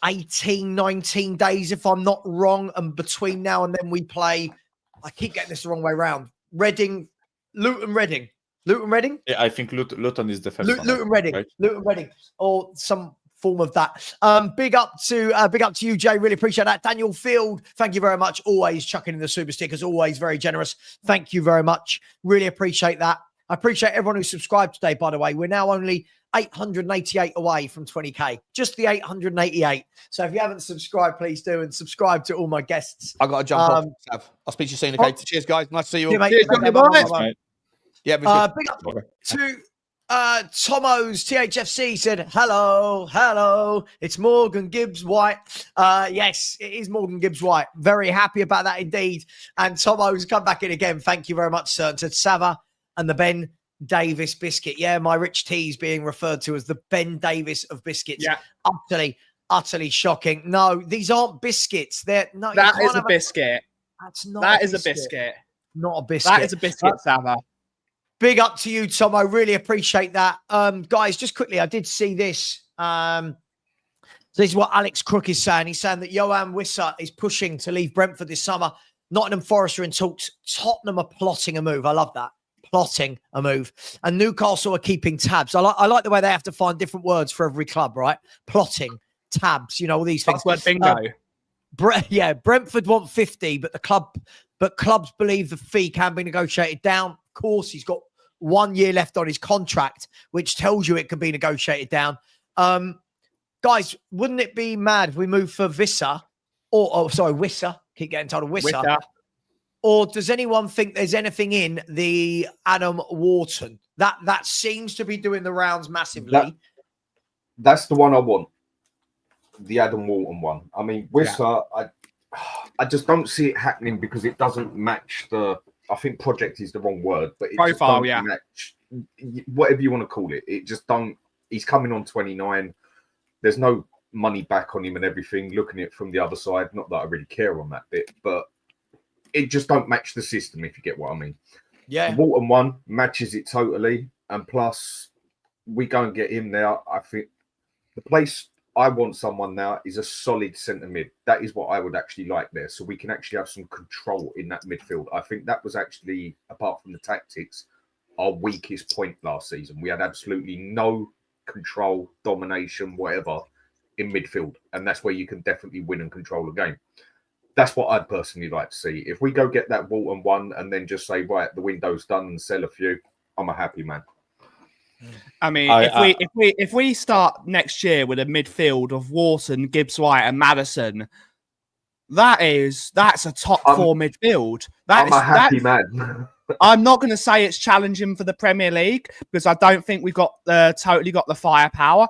18, 19 days, if I'm not wrong. And between now and then we play, I keep getting this the wrong way around, Luton Reading. Yeah, I think Luton is the first one. Luton Reading, right? Luton Reading, or some form of that. Big up to you, Jay. Really appreciate that. Daniel Field, thank you very much. Always chucking in the super stickers, always very generous. Thank you very much. Really appreciate that. I appreciate everyone who subscribed today, by the way. We're now only 888 away from 20k, just the 888. So if you haven't subscribed, please do, and subscribe to all my guests. I got to jump off. I'll speak to you soon. Okay, cheers, guys. Nice to see you all. Cheers, bye. Yeah, big up to Tomo's THFC said, hello, it's Morgan Gibbs White. Yes, it is Morgan Gibbs White. Very happy about that indeed. And Tomo's come back in again. Thank you very much, sir. And to Savva and the Ben Davis biscuit. Yeah, my rich tea is being referred to as the Ben Davis of biscuits. Yeah. Utterly shocking. No, these aren't biscuits. That is a biscuit. That's not. That is a biscuit. Not a biscuit. That is a biscuit, Savva. Big up to you, Tom. I really appreciate that. Guys, just quickly, I did see this. So this is what Alex Crook is saying. He's saying that Johan Wissa is pushing to leave Brentford this summer. Nottingham Forest are in talks. Tottenham are plotting a move. I love that. Plotting a move. And Newcastle are keeping tabs. I like the way they have to find different words for every club, right? Plotting, tabs, all these things. That's word bingo. Brentford want 50, but clubs believe the fee can be negotiated down. Of course, he's got 1 year left on his contract, which tells you it can be negotiated down. Guys, wouldn't it be mad if we move for Wissa? Wissa. Keep getting told of Wissa. Or does anyone think there's anything in the Adam Wharton? That seems to be doing the rounds massively. That's the one I want. The Adam Wharton one. I mean, Wissa, I just don't see it happening because it doesn't match the. I think project is the wrong word, but it profile, just don't match, whatever you want to call it. It just don't. He's coming on 29. There's no money back on him and everything. Looking at it from the other side, not that I really care on that bit, but it just don't match the system, if you get what I mean. Yeah. Wharton one matches it totally, and plus we go and get him there. I think the place I want someone now is a solid centre mid. That is what I would actually like there. So we can actually have some control in that midfield. I think that was actually, apart from the tactics, our weakest point last season. We had absolutely no control, domination, whatever in midfield. And that's where you can definitely win and control a game. That's what I'd personally like to see. If we go get that Wharton one and then just say, right, the window's done and sell a few, I'm a happy man. I mean, if we start next year with a midfield of Wharton, Gibbs White, and Maddison, that's a top 4 midfield. I'm a happy man. I'm not going to say it's challenging for the Premier League because I don't think we've got totally got the firepower.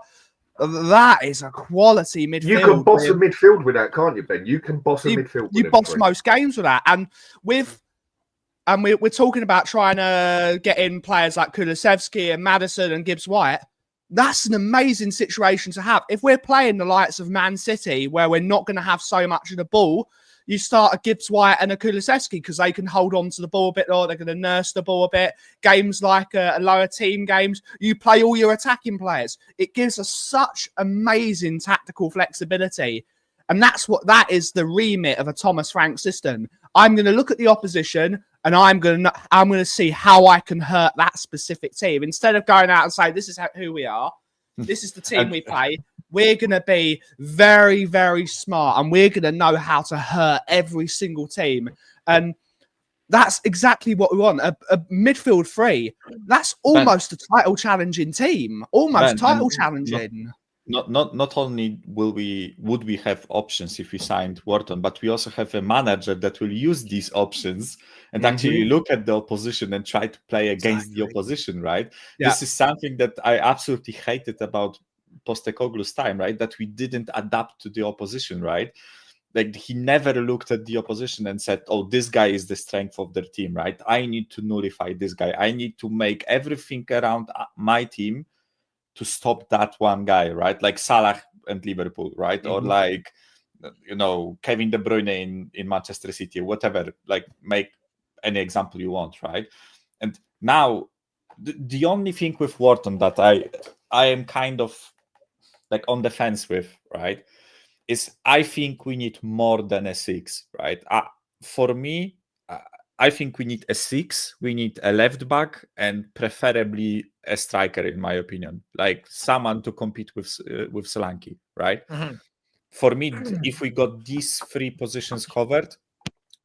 That is a quality midfield. You can boss a midfield with that, can't you, Ben? You can boss a midfield. You boss most games with that, and we're talking about trying to get in players like Kulusevski and Maddison and Gibbs White. That's an amazing situation to have. If we're playing the likes of Man City, where we're not going to have so much of the ball, you start a Gibbs White and a Kulusevski because they can hold on to the ball a bit more. They're going to nurse the ball a bit. Games like lower team games, you play all your attacking players. It gives us such amazing tactical flexibility. And that is the remit of a Thomas Frank system. I'm going to look at the opposition and I'm going to see how I can hurt that specific team instead of going out and saying, this is who we are. This is the team we play. We're going to be very, very smart and we're going to know how to hurt every single team. And that's exactly what we want. A midfield three. That's almost a title challenging team. Almost title challenging. Not only would we have options if we signed Wharton, but we also have a manager that will use these options and actually look at the opposition and try to play against the opposition, right? Yeah. This is something that I absolutely hated about Postecoglou's time, right? That we didn't adapt to the opposition, right? Like he never looked at the opposition and said, oh, this guy is the strength of their team, right? I need to nullify this guy. I need to make everything around my team to stop that one guy, right? Like Salah and Liverpool, right? Or like, Kevin De Bruyne in Manchester City, whatever, like make any example you want, right? And now the only thing with Wharton that I am kind of like on the fence with, right, is I think we need more than a 6, right? For me, I think we need a 6, we need a left back, and preferably a striker, in my opinion, like someone to compete with Solanke, right? For me, if we got these 3 positions covered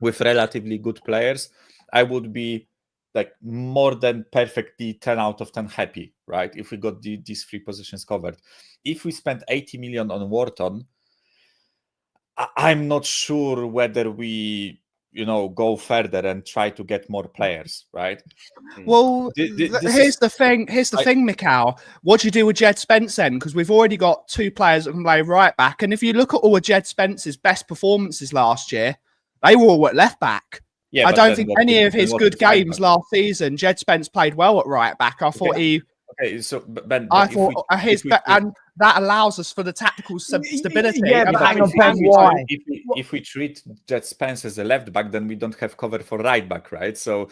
with relatively good players, I would be like more than perfectly 10 out of 10 happy, right? If we got these 3 positions covered. If we spent 80 million on Wharton, I'm not sure whether we go further and try to get more players, right? Well, here's the thing, Mikhail. What do you do with Jed Spence then? Because we've already got 2 players that can play right back. And if you look at all of Jed Spence's best performances last year, they were all at left back. Yeah, I don't think any of his good games last season, Jed Spence played well at right back. I thought Okay, so Ben, and that allows us for the tactical stability. Yeah, but hang on, Ben, why? If we treat Jed Spence as a left back, then we don't have cover for right back, right? So,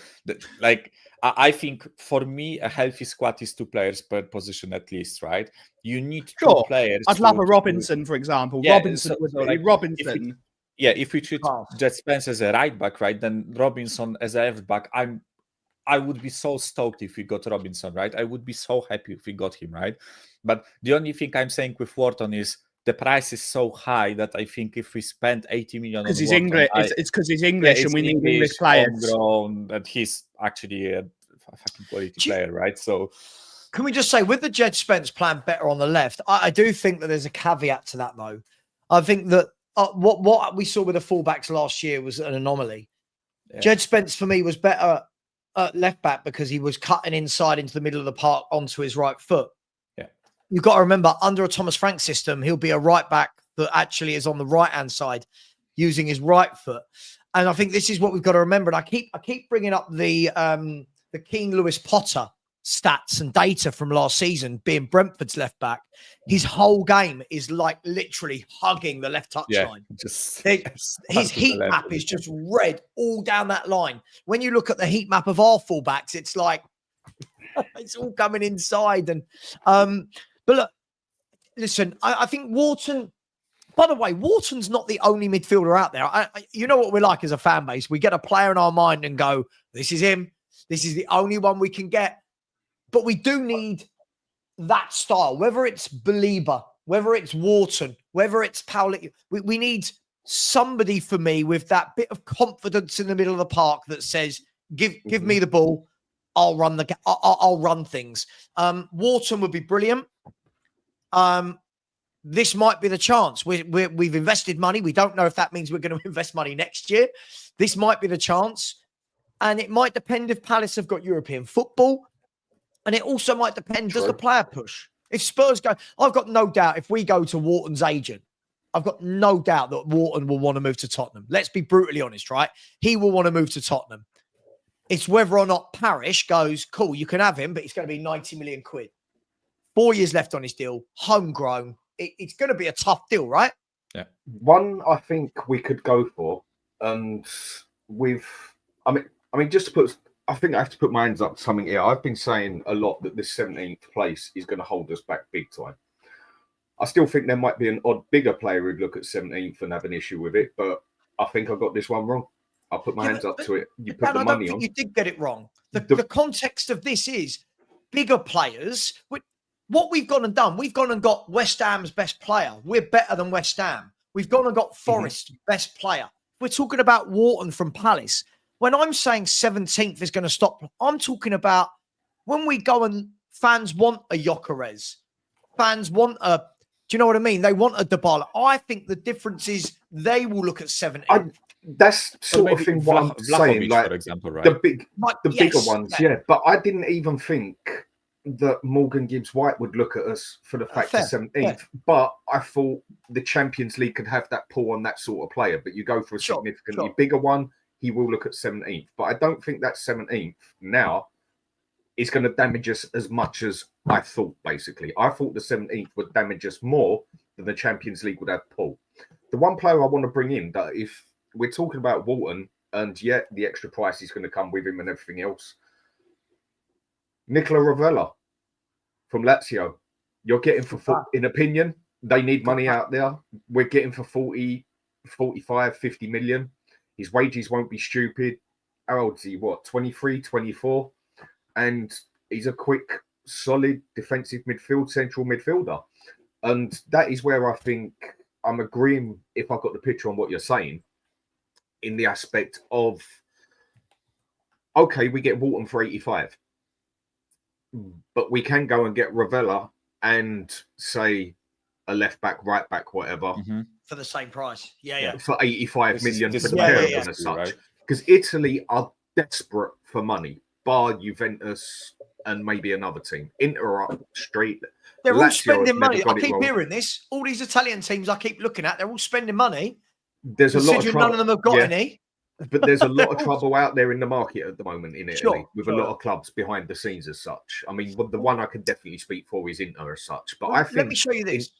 I think for me, a healthy squad is 2 players per position at least, right? You need 2 players. I'd love a Robinson, for example. Yeah, Robinson. If we treat Jed Spence as a right back, right, then Robinson as a left back, I would be so stoked if we got Robinson, right? I would be so happy if we got him, right? But the only thing I'm saying with Wharton is the price is so high that I think if we spend 80 million because he's English, it's because he's English and we need English players. Homegrown, that he's actually a fucking quality player, right? So can we just say with the Jed Spence plan better on the left? I do think that there's a caveat to that though. I think that what we saw with the fullbacks last year was an anomaly. Yeah. Jed Spence for me was better left back because he was cutting inside into the middle of the park onto his right foot. Yeah, you've got to remember under a Thomas Frank system, he'll be a right back that actually is on the right hand side using his right foot. And I think this is what we've got to remember. And I keep bringing up the Keane Lewis Potter stats and data from last season, being Brentford's left back. His whole game is like literally hugging the left touch line. His heat map is just red all down that line. When you look at the heat map of our fullbacks, it's like it's all coming inside. And but look, listen, I think Wharton. By the way, Wharton's not the only midfielder out there. You know what we're like as a fan base. We get a player in our mind and go, "This is him. This is the only one we can get." But we do need that style, whether it's Belieber, whether it's Wharton, whether it's Pauli. We need somebody for me with that bit of confidence in the middle of the park that says, "Give me the ball, I'll run I'll run things." Wharton would be brilliant. This might be the chance. We've invested money. We don't know if that means we're going to invest money next year. This might be the chance, and it might depend if Palace have got European football. And it also might depend, does the player push? If Spurs go, I've got no doubt if we go to Wharton's agent, I've got no doubt that Wharton will want to move to Tottenham. Let's be brutally honest, right? He will want to move to Tottenham. It's whether or not Parish goes, cool, you can have him, but it's going to be 90 million quid. 4 years left on his deal, homegrown. It's going to be a tough deal, right? Yeah. One I think we could go for, and just to put, I think I have to put my hands up to something here. I've been saying a lot that this 17th place is going to hold us back big time. I still think there might be an odd bigger player who'd look at 17th and have an issue with it, but I think I got this one wrong. I'll put my hands up to it. You put Dan, the I don't money think on. you did get it wrong. The context of this is bigger players. What we've gone and done, we've gone and got West Ham's best player. We're better than West Ham. We've gone and got Forest's best player. We're talking about Wharton from Palace. When I'm saying 17th is going to stop, I'm talking about when we go and fans want a Gyökeres. Fans want a, do you know what I mean? They want a Dybala. I think the difference is they will look at 17th. That's sort of thing what I'm saying. Like, for example, right? The bigger ones, yeah. But I didn't even think that Morgan Gibbs-White would look at us for the fact of 17th. But I thought the Champions League could have that pull on that sort of player. But you go for a significantly bigger one, he will look at 17th. But I don't think that 17th now is going to damage us as much as I thought, basically. I thought the 17th would damage us more than the Champions League would have pull. The one player I want to bring in, that if we're talking about Wharton, and yet the extra price is going to come with him and everything else, Nicola Ravella from Lazio, you're getting for, in opinion, they need money out there. We're getting for 40, 45, 50 million. His wages won't be stupid. How old is he? What, 23, 24? And he's a quick, solid defensive midfield, central midfielder. And that is where I think I'm agreeing, if I got the picture on what you're saying, in the aspect of, okay, we get Wharton for 85. But we can go and get Ravella and say a left back, right back, whatever, for the same price. Yeah. For 85 million for the pair of them as such. Because Italy are desperate for money, bar Juventus and maybe another team. Inter up straight. They're all spending money. I keep hearing this. All these Italian teams I keep looking at, they're all spending money. There's a lot of trouble. None of them have got any. But there's a lot of trouble out there in the market at the moment in Italy, with a lot of clubs behind the scenes as such. I mean, the one I can definitely speak for is Inter as such. But I think, let me show you this.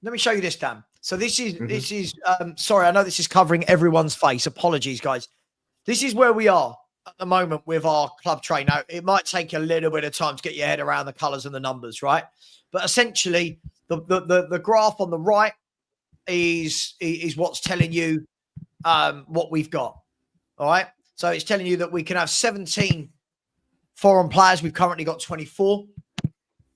Let me show you this, Dan. So this is sorry, I know this is covering everyone's face. Apologies, guys. This is where we are at the moment with our club train. Now, it might take you a little bit of time to get your head around the colours and the numbers, right? But essentially, the graph on the right is what's telling you what we've got. All right. So it's telling you that we can have 17 foreign players. We've currently got 24.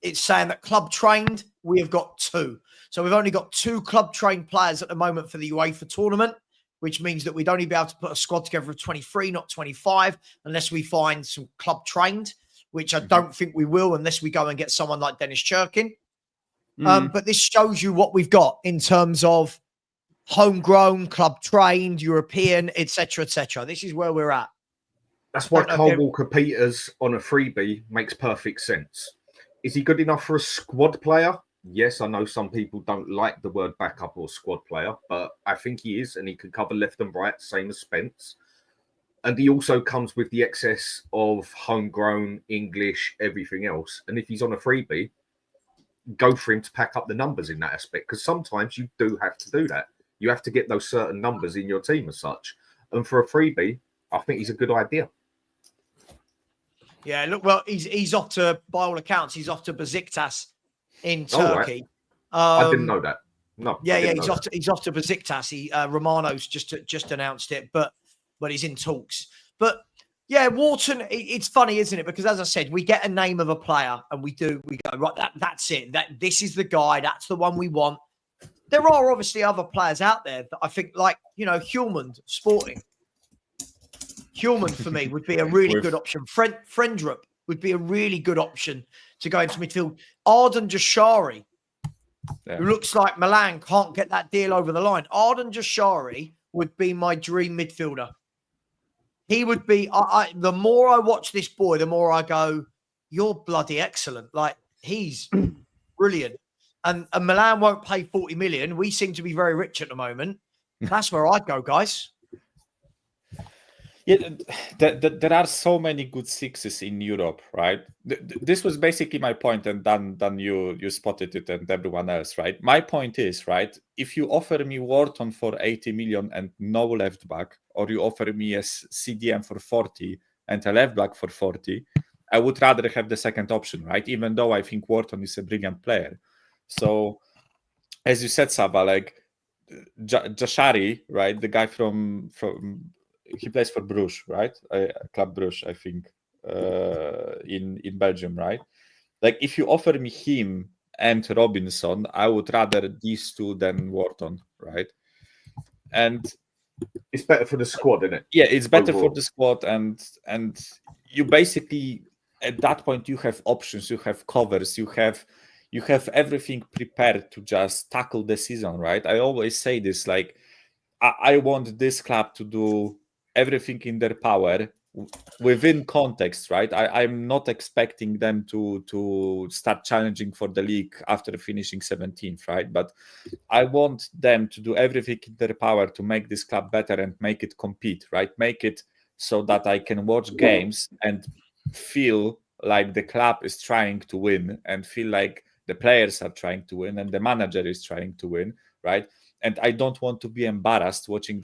It's saying that club trained, we have got 2. So we've only got 2 club trained players at the moment for the UEFA tournament, which means that we'd only be able to put a squad together of 23, not 25, unless we find some club trained, which I don't think we will unless we go and get someone like Dennis Churkin. But this shows you what we've got in terms of homegrown, club trained, European, etc., etc. This is where we're at. That's why Kyle Walker-Peters on a freebie makes perfect sense. Is he good enough for a squad player? Yes, I know some people don't like the word backup or squad player, but I think he is, and he can cover left and right, same as Spence. And he also comes with the excess of homegrown, English, everything else. And if he's on a freebie, go for him to pack up the numbers in that aspect, because sometimes you do have to do that. You have to get those certain numbers in your team as such. And for a freebie, I think he's a good idea. Yeah, look, well, he's off to, by all accounts, he's off to Besiktas in Turkey. I didn't know that. No. Yeah, he's off to Besiktas. Romano's just announced it, but he's in talks. But yeah, Wharton, it's funny, isn't it? Because as I said, we get a name of a player and we go, right, that's it. This is the guy, that's the one we want. There are obviously other players out there that I think, like, you know, Hjulmand, Sporting. Hjulmand for me would be a really good option. Frendrup would be a really good option to go into midfield. Arden Jashari, who looks like Milan can't get that deal over the line. Arden Jashari would be my dream midfielder. He would be, the more I watch this boy, the more I go, you're bloody excellent. Like, he's brilliant. And Milan won't pay 40 million. We seem to be very rich at the moment. That's where I'd go, guys. Yeah, there are so many good sixes in Europe, right? This was basically my point, and then you spotted it and everyone else, right? My point is, right, if you offer me Wharton for 80 million and no left back, or you offer me a CDM for 40 and a left back for 40, I would rather have the second option, right? Even though I think Wharton is a brilliant player. So, as you said, Savva, like, Jashari, right? The guy from he plays for Bruges, right? Club Bruges, I think, in Belgium, right? Like if you offer me him and Robinson, I would rather these two than Wharton, right? And It's better for the squad, isn't it? yeah, it's better Overall. for the squad, and you basically at that point you have options, you have covers, you have everything prepared to just tackle the season, right? I always say this, like I want this club to do everything in their power within context, right? I'm not expecting them to start challenging for the league after finishing 17th, right? But I want them to do everything in their power to make this club better and make it compete, right? Make it so that I can watch games and feel like the club is trying to win and feel like the players are trying to win and the manager is trying to win, right? And I don't want to be embarrassed watching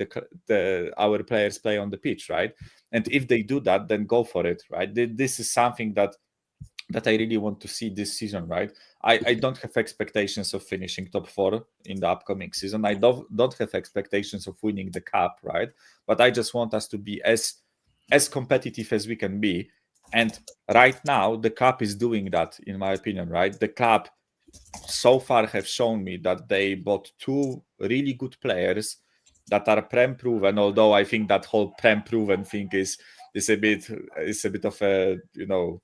our players play on the pitch, right? And if they do that, then go for it, right? This is something that I really want to see this season, right? I don't have expectations of finishing top 4 in the upcoming season. I don't have expectations of winning the cup, right? But I just want us to be as competitive as we can be. And right now, the club is doing that, in my opinion, right? The club so far have shown me that they bought 2 really good players that are prem proven, although I think that whole prem proven thing is a bit of a, you know,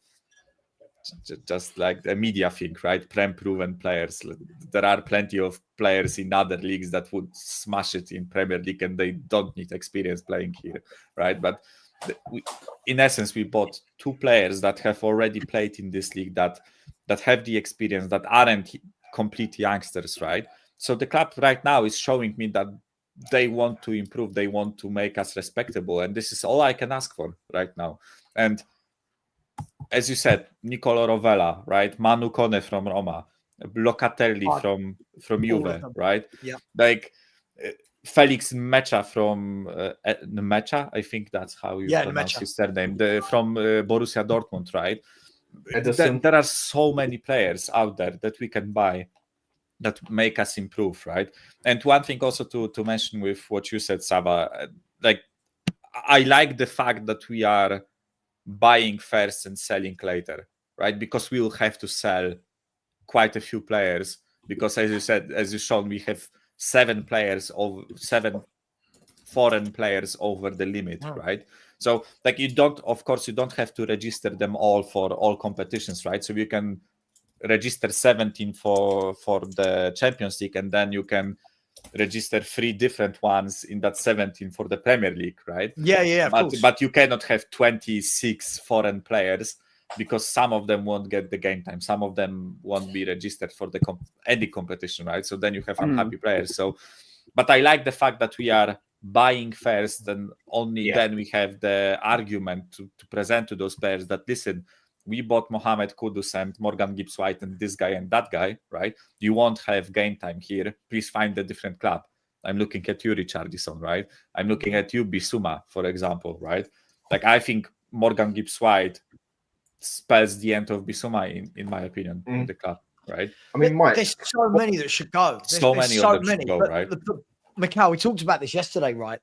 just like a media thing, right? Prem proven players. There are plenty of players in other leagues that would smash it in Premier League and they don't need experience playing here, right? But in essence, we bought 2 players that have already played in this league, that have the experience, that aren't complete youngsters, right? So the club right now is showing me that they want to improve, they want to make us respectable, and this is all I can ask for right now. And as you said, Nicolo Rovella, right? Manu Kone from Roma, Locatelli from Juve, right? Yeah. Like Felix Mecha from Mecha, I think that's how you pronounce his surname, from Borussia Dortmund, right? There are so many players out there that we can buy that make us improve, right? And one thing also to mention with what you said, Savva, like I like the fact that we are buying first and selling later, right? Because we will have to sell quite a few players, because as you said, as you shown, we have 7 foreign players over the limit, right? So like you don't have to register them all for all competitions, right? So you can register 17 for the Champions League, and then you can register 3 different ones in that 17 for the Premier League, right? Yeah, but you cannot have 26 foreign players, because some of them won't get the game time, some of them won't be registered for the any competition, right? So then you have unhappy players. So, but I like the fact that we are buying first, and only then we have the argument to present to those players that, listen, we bought Mohamed Kudus and Morgan Gibbs-White and this guy and that guy, right? You won't have game time here. Please find a different club. I'm looking at you, Richarlison, right? I'm looking at you, Bissouma, for example, right? Like I think Morgan Gibbs-White spells the end of Bissouma, in my opinion, in the club, right? I mean, Mike, there's so many that should go. There's so many. Go, right? Mikhail, we talked about this yesterday, right?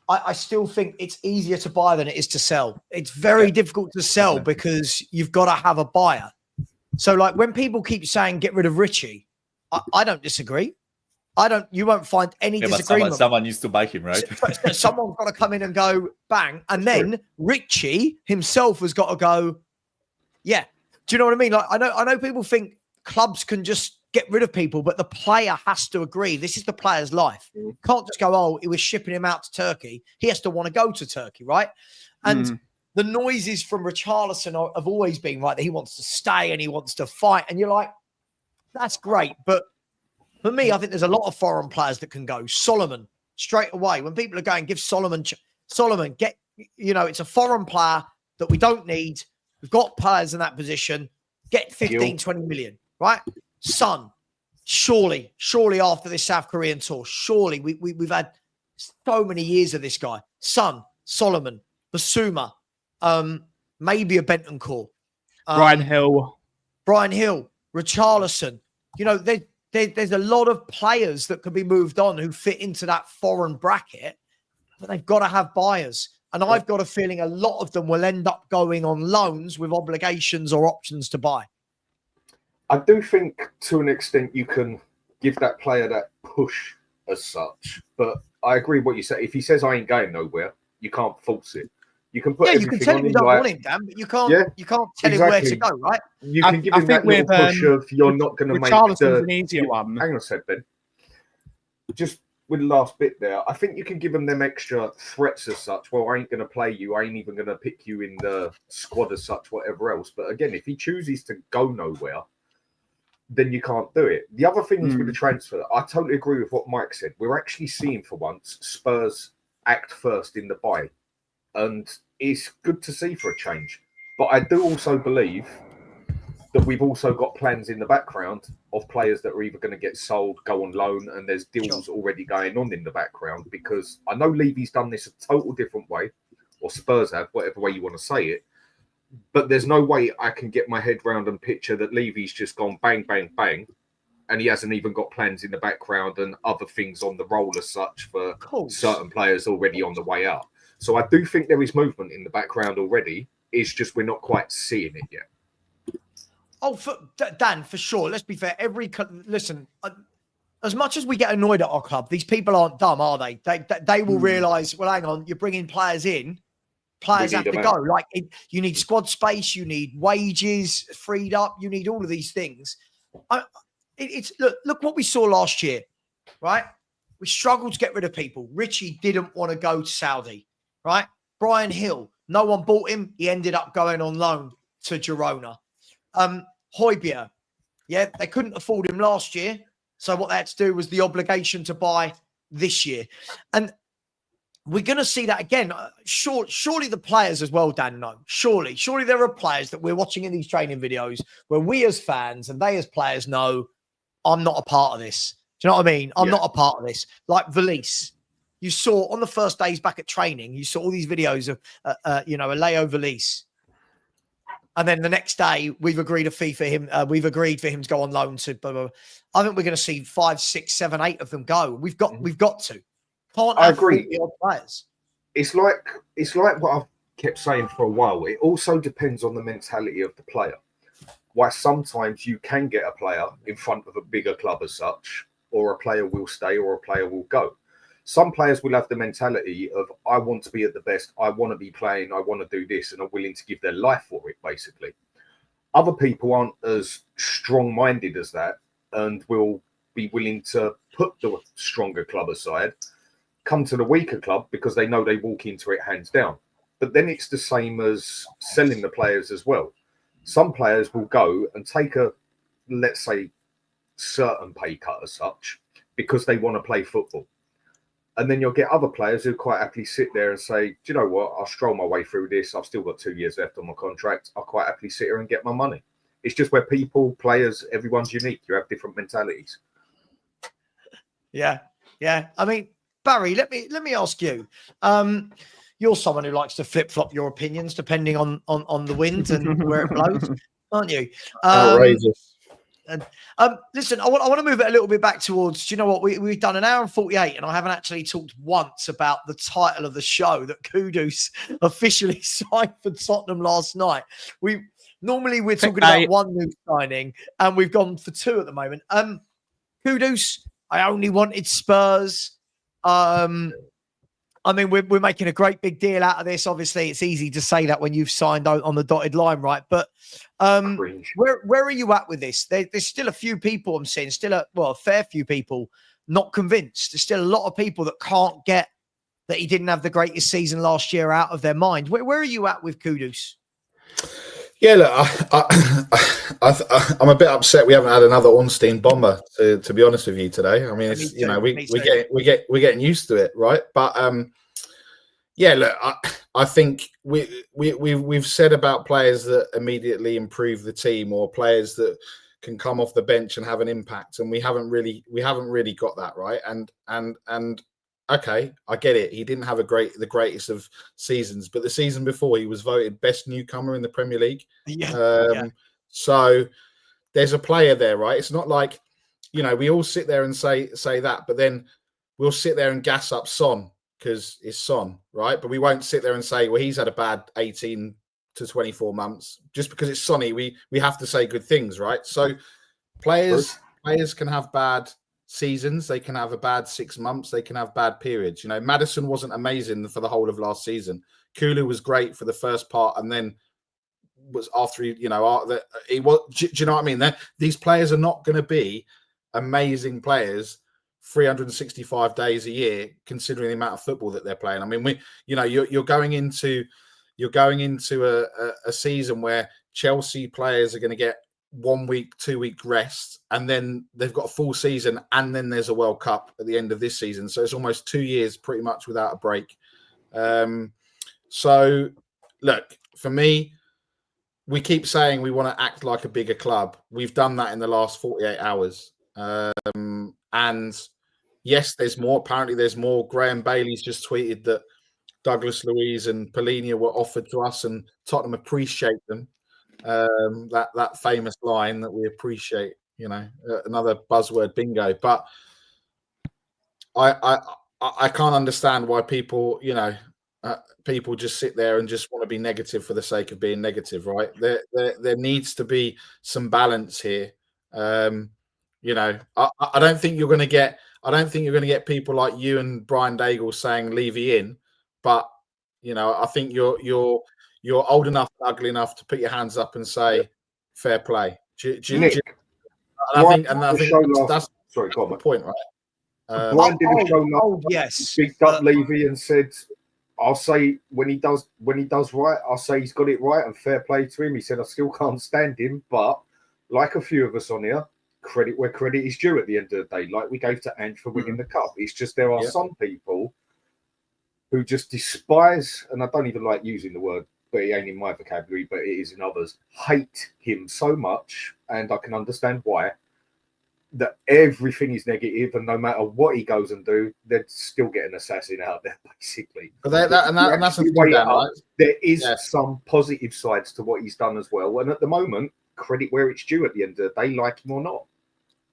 I still think it's easier to buy than it is to sell. It's very difficult to sell because you've got to have a buyer. So like when people keep saying get rid of Richie, I don't disagree. You won't find any disagreement. But someone needs to buy him, right? Someone's got to come in and go bang. And then Richie himself has got to go, yeah. Do you know what I mean? Like I know people think clubs can just get rid of people, but the player has to agree. This is the player's life. Can't just go, oh, it was shipping him out to Turkey. He has to want to go to Turkey, right? And the noises from Richarlison have always been, right, that he wants to stay and he wants to fight. And you're like, that's great. But for me, I think there's a lot of foreign players that can go. Solomon, straight away. When people are going, give Solomon, get, it's a foreign player that we don't need. We've got players in that position. Get 15, 20 million, right? Son, surely after this South Korean tour, surely we've had so many years of this guy. Son, Solomon, Basuma, maybe a Bentancur. Brian Hill, Richarlison. There's there's a lot of players that could be moved on who fit into that foreign bracket, but they've got to have buyers. And I've got a feeling a lot of them will end up going on loans with obligations or options to buy. I do think to an extent you can give that player that push as such, but I agree with what you say. If he says I ain't going nowhere, you can't force it. You can put you can tell him you don't want him, Dan, but you can't tell him where to go, right? You can give him that little push of you're not going to make an easier one. Hang on a sec, Ben. Just with the last bit there, I think you can give them extra threats as such. Well, I ain't going to play you. I ain't even going to pick you in the squad as such, whatever else. But again, if he chooses to go nowhere, then you can't do it. The other thing is with the transfer, I totally agree with what Mike said. We're actually seeing for once Spurs act first in the buy. And it's good to see for a change. But I do also believe that we've also got plans in the background of players that are either going to get sold, go on loan, and there's deals already going on in the background. Because I know Levy's done this a total different way, or Spurs have, whatever way you want to say it. But there's no way I can get my head round and picture that Levy's just gone bang, bang, bang, and he hasn't even got plans in the background and other things on the roll as such for certain players already on the way out. So I do think there is movement in the background already. It's just we're not quite seeing it yet. Oh, Dan, for sure. Let's be fair. Listen, as much as we get annoyed at our club, these people aren't dumb, are they? They will realise, well, hang on, you're bringing players in. Players have to go. Like you need squad space, you need wages freed up, you need all of these things. Look what we saw last year, right? We struggled to get rid of people. Richie didn't want to go to Saudi, right? Brian Hill, no one bought him. He ended up going on loan to Girona. Højbjerg, they couldn't afford him last year. So what they had to do was the obligation to buy this year. And we're going to see that again. Surely the players as well, Dan, know. Surely there are players that we're watching in these training videos where we as fans and they as players know, I'm not a part of this. Do you know what I mean? I'm not a part of this. Like Valise. You saw on the first days back at training, you saw all these videos of, Aleo Valise. And then the next day, we've agreed a fee for him. We've agreed for him to go on loan to. Blah, blah, blah. I think we're going to see 5, 6, 7, 8 of them go. We've got to. I agree. Players. It's like what I've kept saying for a while. It also depends on the mentality of the player. Why sometimes you can get a player in front of a bigger club as such, or a player will stay or a player will go. Some players will have the mentality of, I want to be at the best, I want to be playing, I want to do this, and are willing to give their life for it, basically. Other people aren't as strong-minded as that and will be willing to put the stronger club aside, come to the weaker club because they know they walk into it hands down. But then it's the same as selling the players as well. Some players will go and take a, let's say, certain pay cut as such because they want to play football. And then you'll get other players who quite happily sit there and say, do you know what? I'll stroll my way through this. I've still got 2 years left on my contract. I'll quite happily sit here and get my money. It's just where people, players, everyone's unique. You have different mentalities. Yeah. I mean, Barry, let me ask you. You're someone who likes to flip-flop your opinions depending on the wind and where it blows, aren't you? Outrageous. And listen, I want to move it a little bit back towards, do you know what? We've done an hour and 48 and I haven't actually talked once about the title of the show that Kudus officially signed for Tottenham last night. We're talking about one new signing and we've gone for 2 at the moment. Kudus, I only wanted Spurs. I mean, we're making a great big deal out of this. Obviously, it's easy to say that when you've signed on the dotted line, right? But where are you at with this? There's still a few people I'm seeing, a fair few people not convinced. There's still a lot of people that can't get that he didn't have the greatest season last year out of their mind. Where are you at with Kudus? Yeah, look, I'm a bit upset we haven't had another Ornstein bomber. To be honest with you today, I mean, it's we're getting used to it, right? But yeah, look, I think we've said about players that immediately improve the team or players that can come off the bench and have an impact, and we haven't really got that right. And okay, I get it. He didn't have the greatest of seasons, but the season before he was voted best newcomer in the Premier League. So there's a player there, right? It's not like we all sit there and say that, but then we'll sit there and gas up Son because it's Son, right? But we won't sit there and say, well, he's had a bad 18 to 24 months. Just because it's Sonny, we have to say good things, right? So players can have bad seasons. They can have a bad 6 months. They can have bad periods. Maddison wasn't amazing for the whole of last season. Kulu was great for the first part, and then was after he was. Do you know what I mean? These players are not going to be amazing players 365 days a year, considering the amount of football that they're playing. I mean, you're going into a season where Chelsea players are going to get 1 week, 2 week rest, and then they've got a full season, and then there's a World Cup at the end of this season. So it's almost 2 years pretty much without a break. So look, for me, we keep saying we want to act like a bigger club. We've done that in the last 48 hours. And yes, there's more. Apparently there's more. Graham Bailey's just tweeted that Douglas Luiz and Polina were offered to us, and Tottenham appreciate them. That famous line that we appreciate, another buzzword bingo. But I can't understand why people, people just sit there and just want to be negative for the sake of being negative, right? There needs to be some balance here. I don't think you're going to get. I don't think you're going to get people like you and Brian Daigle saying Levy in, but I think you're old enough, ugly enough to put your hands up and say fair play. Nick, I think that's sorry, go on, the point, right? Brian did a show last yes, picked up Levy and said, "I'll say when he does right, I'll say he's got it right and fair play to him." He said, "I still can't stand him, but like a few of us on here, credit where credit is due at the end of the day. Like we gave to Ange for winning the cup. It's just there are some people who just despise, and I don't even like using the word, but it ain't in my vocabulary, but it is in others, hate him so much, and I can understand why, that everything is negative, and no matter what he goes and do, they'd still get an assassin out there, basically. But that's the way right? There is some positive sides to what he's done as well, and at the moment, credit where it's due at the end of the day, like him or not.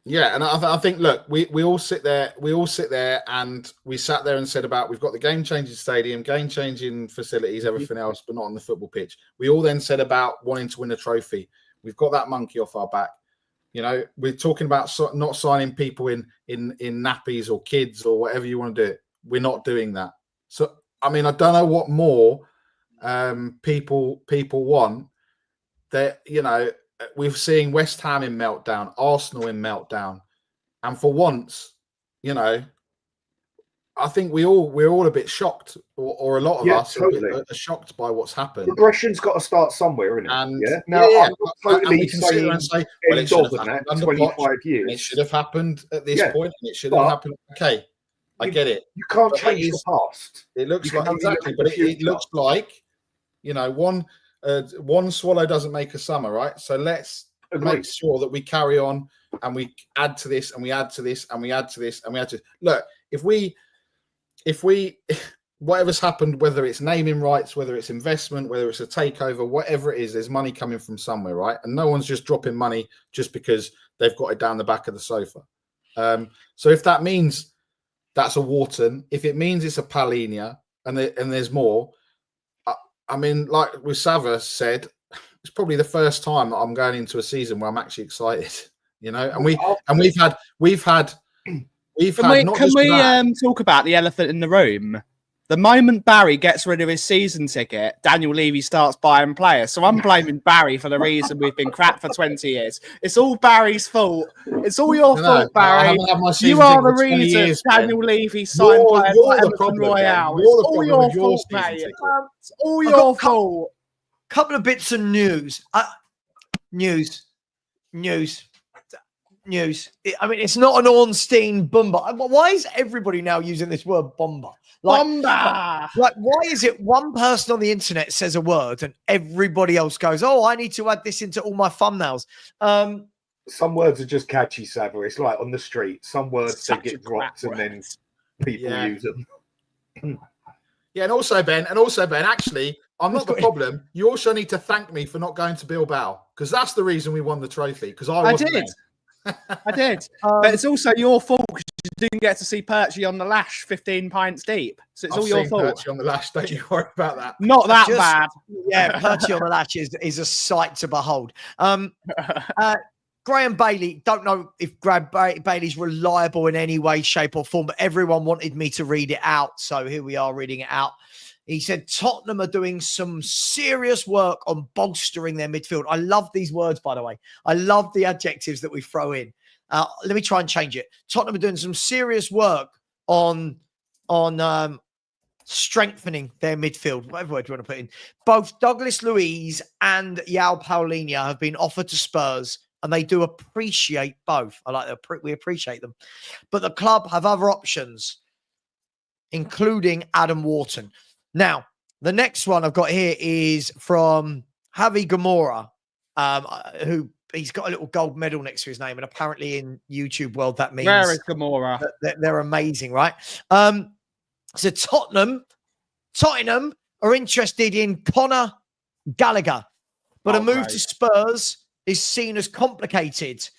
Yeah, and I think, look, we all sit there, and we sat there and said about we've got the game-changing stadium, game-changing facilities, everything else, but not on the football pitch. We all then said about wanting to win a trophy. We've got that monkey off our back. We're talking about not signing people in nappies or kids or whatever you want to do. We're not doing that. So, I mean, I don't know what more people want. That we're seeing West Ham in meltdown, Arsenal in meltdown, and for once, I think we're all a bit shocked, or a lot of us are shocked by what's happened. Progression's got to start somewhere, isn't it? And now, I'm not totally saying and say, well, it should have happened under 25 Poch, years. and it should have happened at this point, and it should have happened. Okay, I get it. You can't change the past. It looks like exactly, but it looks like one swallow doesn't make a summer, right? So let's make sure that we carry on and we add to this and we add to this and we add to this and we add to. Look, if we whatever's happened, whether it's naming rights, whether it's investment, whether it's a takeover, whatever it is, there's money coming from somewhere, right? And no one's just dropping money just because they've got it down the back of the sofa. So if that means that's a Wharton, if it means it's a Palhinha, and there's more. I mean, like with Savva said, it's probably the first time that I'm going into a season where I'm actually excited, and we've had. Can we talk about the elephant in the room? The moment Barry gets rid of his season ticket, Daniel Levy starts buying players. So I'm blaming Barry for the reason we've been crap for 20 years. It's all Barry's fault. It's all your fault, Barry. You are the reason Daniel Levy signed players like Emerson Royale. It's all your fault, mate. It's all your fault. Couple of bits of news. News. I mean, it's not an Ornstein bomber. Why is everybody now using this word bomber? Bomber. Like, why is it one person on the internet says a word and everybody else goes, "Oh, I need to add this into all my thumbnails." Some words are just catchy, Savva. It's like on the street. Some words they get dropped and then people use them. Yeah, and also Ben, actually, I'm not the problem. You also need to thank me for not going to Bilbao, because that's the reason we won the trophy. Because I did. I did. But it's also your fault because you didn't get to see Perchy on the lash 15 pints deep. So it's all your fault. Perchy on the lash, don't you worry about that. Not that bad. Yeah, Perchy on the lash is a sight to behold. Graham Bailey, don't know if Bailey's reliable in any way, shape, or form, but everyone wanted me to read it out. So here we are reading it out. He said, Tottenham are doing some serious work on bolstering their midfield. I love these words, by the way. I love the adjectives that we throw in. Let me try and change it. Tottenham are doing some serious work on strengthening their midfield, whatever word you want to put in. Both Douglas Luiz and João Paulinho have been offered to Spurs, and they do appreciate both. We appreciate them. But the club have other options, including Adam Wharton. Now, the next one I've got here is from Javi Gamora, who he's got a little gold medal next to his name, and apparently in YouTube world that means where is Gamora? They're amazing, right? So Tottenham are interested in Conor Gallagher, but a move to Spurs is seen as complicated,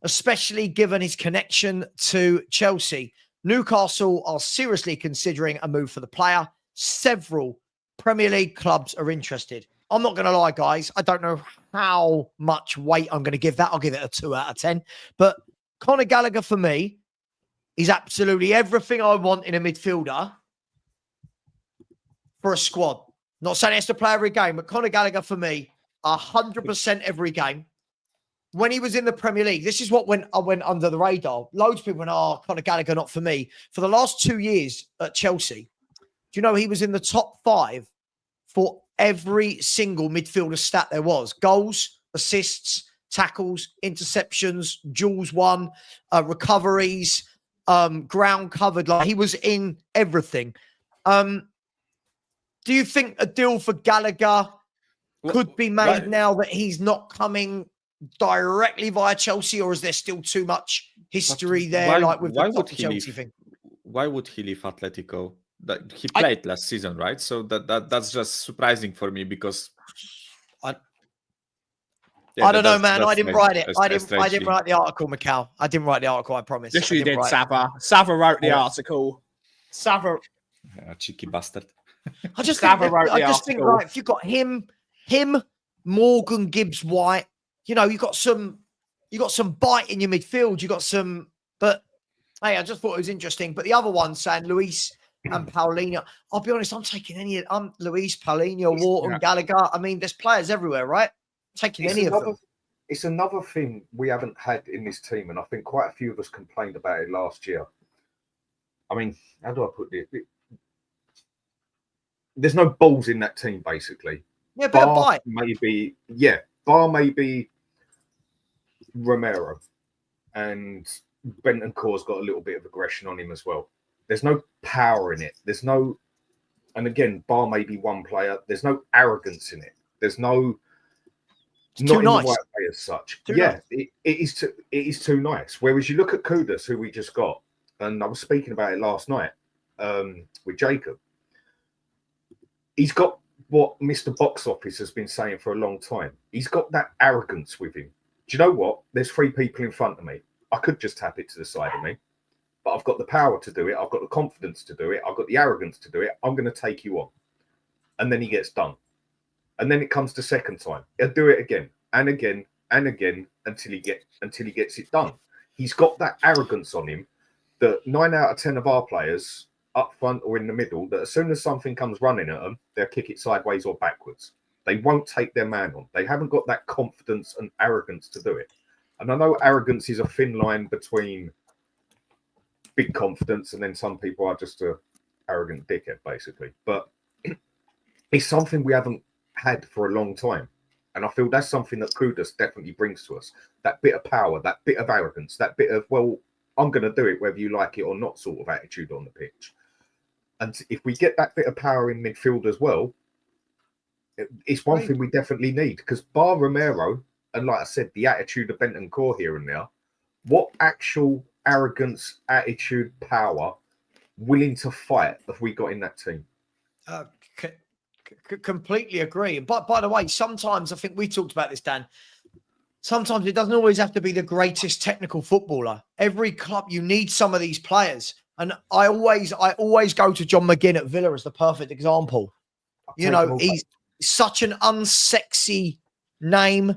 especially given his connection to Chelsea. Newcastle are seriously considering a move for the player. Several Premier League clubs are interested. I'm not going to lie, guys. I don't know how much weight I'm going to give that. I'll give it a 2 out of 10. But Conor Gallagher, for me, is absolutely everything I want in a midfielder for a squad. Not saying he has to play every game, but Conor Gallagher, for me, 100% every game. When he was in the Premier League, this is what I went under the radar. Loads of people went, Conor Gallagher, not for me. For the last 2 years at Chelsea, do you know he was in the top 5 for every single midfielder stat there was? Goals, assists, tackles, interceptions, duels won, recoveries, ground covered. Like, he was in everything. Do you think a deal for Gallagher could be made now that he's not coming directly via Chelsea, or is there still too much history there? Chelsea thing? Why would he leave Atletico? That he played last season, right? So that's just surprising for me because I don't know, man. I didn't write it. I didn't write the article, Macau. I didn't write the article. I promise. Yes, you did, Savva. Savva wrote the article. Savva, cheeky bastard. I just think, right, if you've got him, Morgan, Gibbs, White, you got some bite in your midfield. You got some, but hey, I just thought it was interesting. But the other one saying Luis and Paulinho, I'll be honest, I'm taking any of Luis, Paulinho, Wharton, Gallagher. I mean, there's players everywhere, right? Taking any of them. It's another thing we haven't had in this team, and I think quite a few of us complained about it last year. I mean, how do I put it? There's no balls in that team, basically. Yeah, but bar maybe Romero, and Bentancur's got a little bit of aggression on him as well. There's no power in it. There's no, and again, bar maybe one player. There's no arrogance in it. There's no, not in the right way as such. It is too nice. Whereas you look at Kudus, who we just got, and I was speaking about it last night with Jacob. He's got what Mr. Box Office has been saying for a long time. He's got that arrogance with him. Do you know what? There's 3 people in front of me. I could just tap it to the side of me, but I've got the power to do it. I've got the confidence to do it. I've got the arrogance to do it. I'm going to take you on. And then he gets done. And then it comes to second time. He'll do it again and again and again until he gets it done. He's got that arrogance on him that 9 out of 10 of our players up front or in the middle, that as soon as something comes running at them, they'll kick it sideways or backwards. They won't take their man on. They haven't got that confidence and arrogance to do it. And I know arrogance is a thin line between big confidence and then some people are just a arrogant dickhead, basically. But it's something we haven't had for a long time. And I feel that's something that Kudus definitely brings to us. That bit of power, that bit of arrogance, that bit of, well, I'm going to do it whether you like it or not sort of attitude on the pitch. And if we get that bit of power in midfield as well, it's one thing we definitely need. Because bar Romero, and like I said, the attitude of Bentancur here and there, what actual arrogance, attitude, power, willing to fight have we got in that team? Completely agree. But by the way, sometimes I think we talked about this, Dan. sometimes it doesn't always have to be the greatest technical footballer. Every club, you need some of these players. And I always go to John McGinn at Villa as the perfect example. You know, he's such an unsexy name.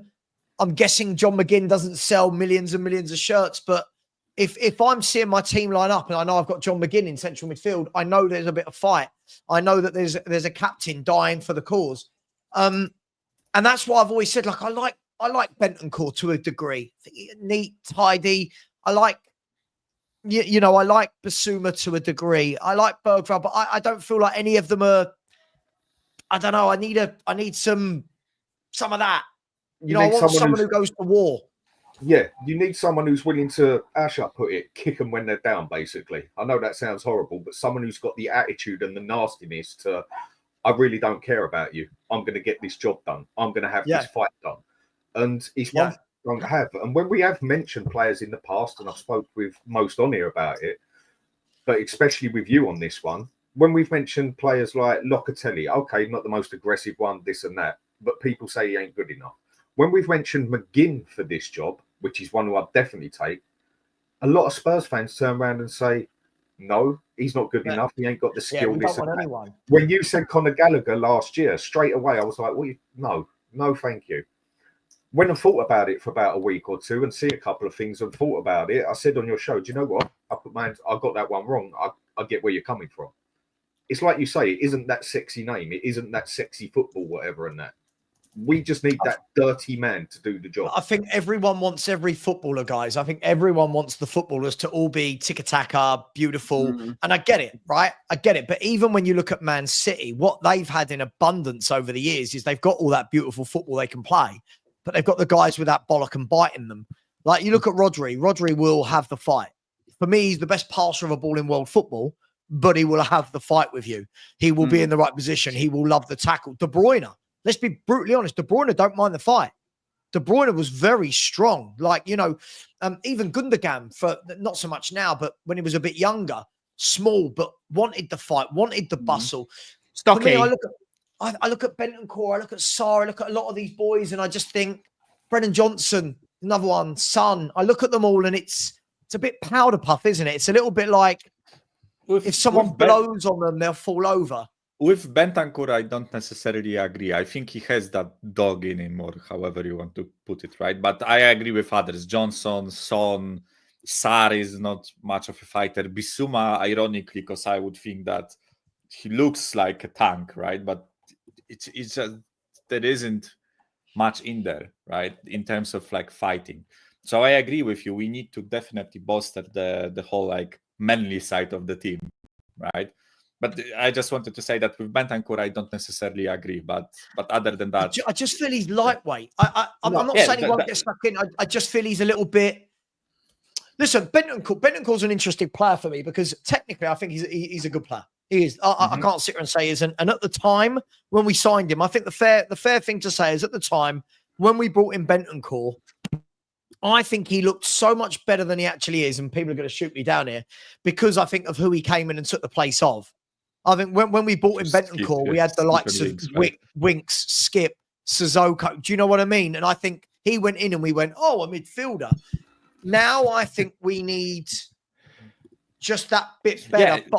I'm guessing John McGinn doesn't sell millions and millions of shirts, but if I'm seeing my team line up and I know I've got John McGinn in central midfield, I know there's a bit of fight. I know that there's a captain dying for the cause. And that's why I've always said, like, I like Bentancur to a degree. Neat, tidy. I like, you know, I like Basuma to a degree. I like Bergvall, but I don't feel like any of them are, I don't know. I need some of that. You know, I want someone who goes to war. Yeah, you need someone who's willing to, how shall I put it, kick them when they're down, basically. I know that sounds horrible, but someone who's got the attitude and the nastiness to, I really don't care about you. I'm going to get this job done. I'm going to have this fight done. And it's one thing I don't have. And when we have mentioned players in the past, and I've spoke with most on here about it, but especially with you on this one, when we've mentioned players like Locatelli, okay, not the most aggressive one, this and that, but people say he ain't good enough. When we've mentioned McGinn for this job, which is one who I'd definitely take, a lot of Spurs fans turn around and say, no, he's not good enough. He ain't got the skill. We don't want anyone. When you said Conor Gallagher last year, straight away, I was like, well, no, thank you. When I thought about it for about a week or two and see a couple of things and thought about it, I said on your show, do you know what? I got that one wrong. I get where you're coming from. It's like you say, it isn't that sexy name. It isn't that sexy football, whatever, and that. We just need that dirty man to do the job. I think everyone wants every footballer, guys. I think everyone wants the footballers to all be tiki-taka, beautiful. And I get it, right? I get it. But even when you look at Man City, what they've had in abundance over the years is they've got all that beautiful football they can play, but they've got the guys with that bollock and bite in them. Like, you look at Rodri. Rodri will have the fight. For me, he's the best passer of a ball in world football, but he will have the fight with you. He will be in the right position. He will love the tackle. De Bruyne. Let's be brutally honest. De Bruyne don't mind the fight. De Bruyne was very strong. Like, you know, even Gundogan, for not so much now, but when he was a bit younger, small, but wanted the fight, wanted the bustle. Stocky. For me, I look at Bentancur, I look at Sarr, I look at a lot of these boys, and I just think Brennan Johnson, another one, Son. I look at them all, and it's a bit powder puff, isn't it? It's a little bit like if someone blows on them, they'll fall over. With Bentancur, I don't necessarily agree. I think he has that dog in him, or however you want to put it, right? But I agree with others. Johnson, Son, Sarr is not much of a fighter. Bissouma, ironically, because I would think that he looks like a tank, right? But it's just, there isn't much in there, right? In terms of like fighting. So I agree with you. We need to definitely bolster the whole like manly side of the team, right? But I just wanted to say that with Bentancur, I don't necessarily agree. But other than that, I just feel he's lightweight. I'm not saying he won't get stuck in. I just feel he's a little bit. Listen, Bentancur's an interesting player for me because technically I think he's a good player. He is. I can't sit here and say he isn't. And at the time when we signed him, I think the fair thing to say is at the time when we brought in Bentancur, I think he looked so much better than he actually is. And people are going to shoot me down here because I think of who he came in and took the place of. I think when we bought in Bentancur, we had the likes of Winks, Skip, Sissoko. Do you know what I mean? And I think he went in and we went, oh, a midfielder. Now I think we need just that bit better. Yeah.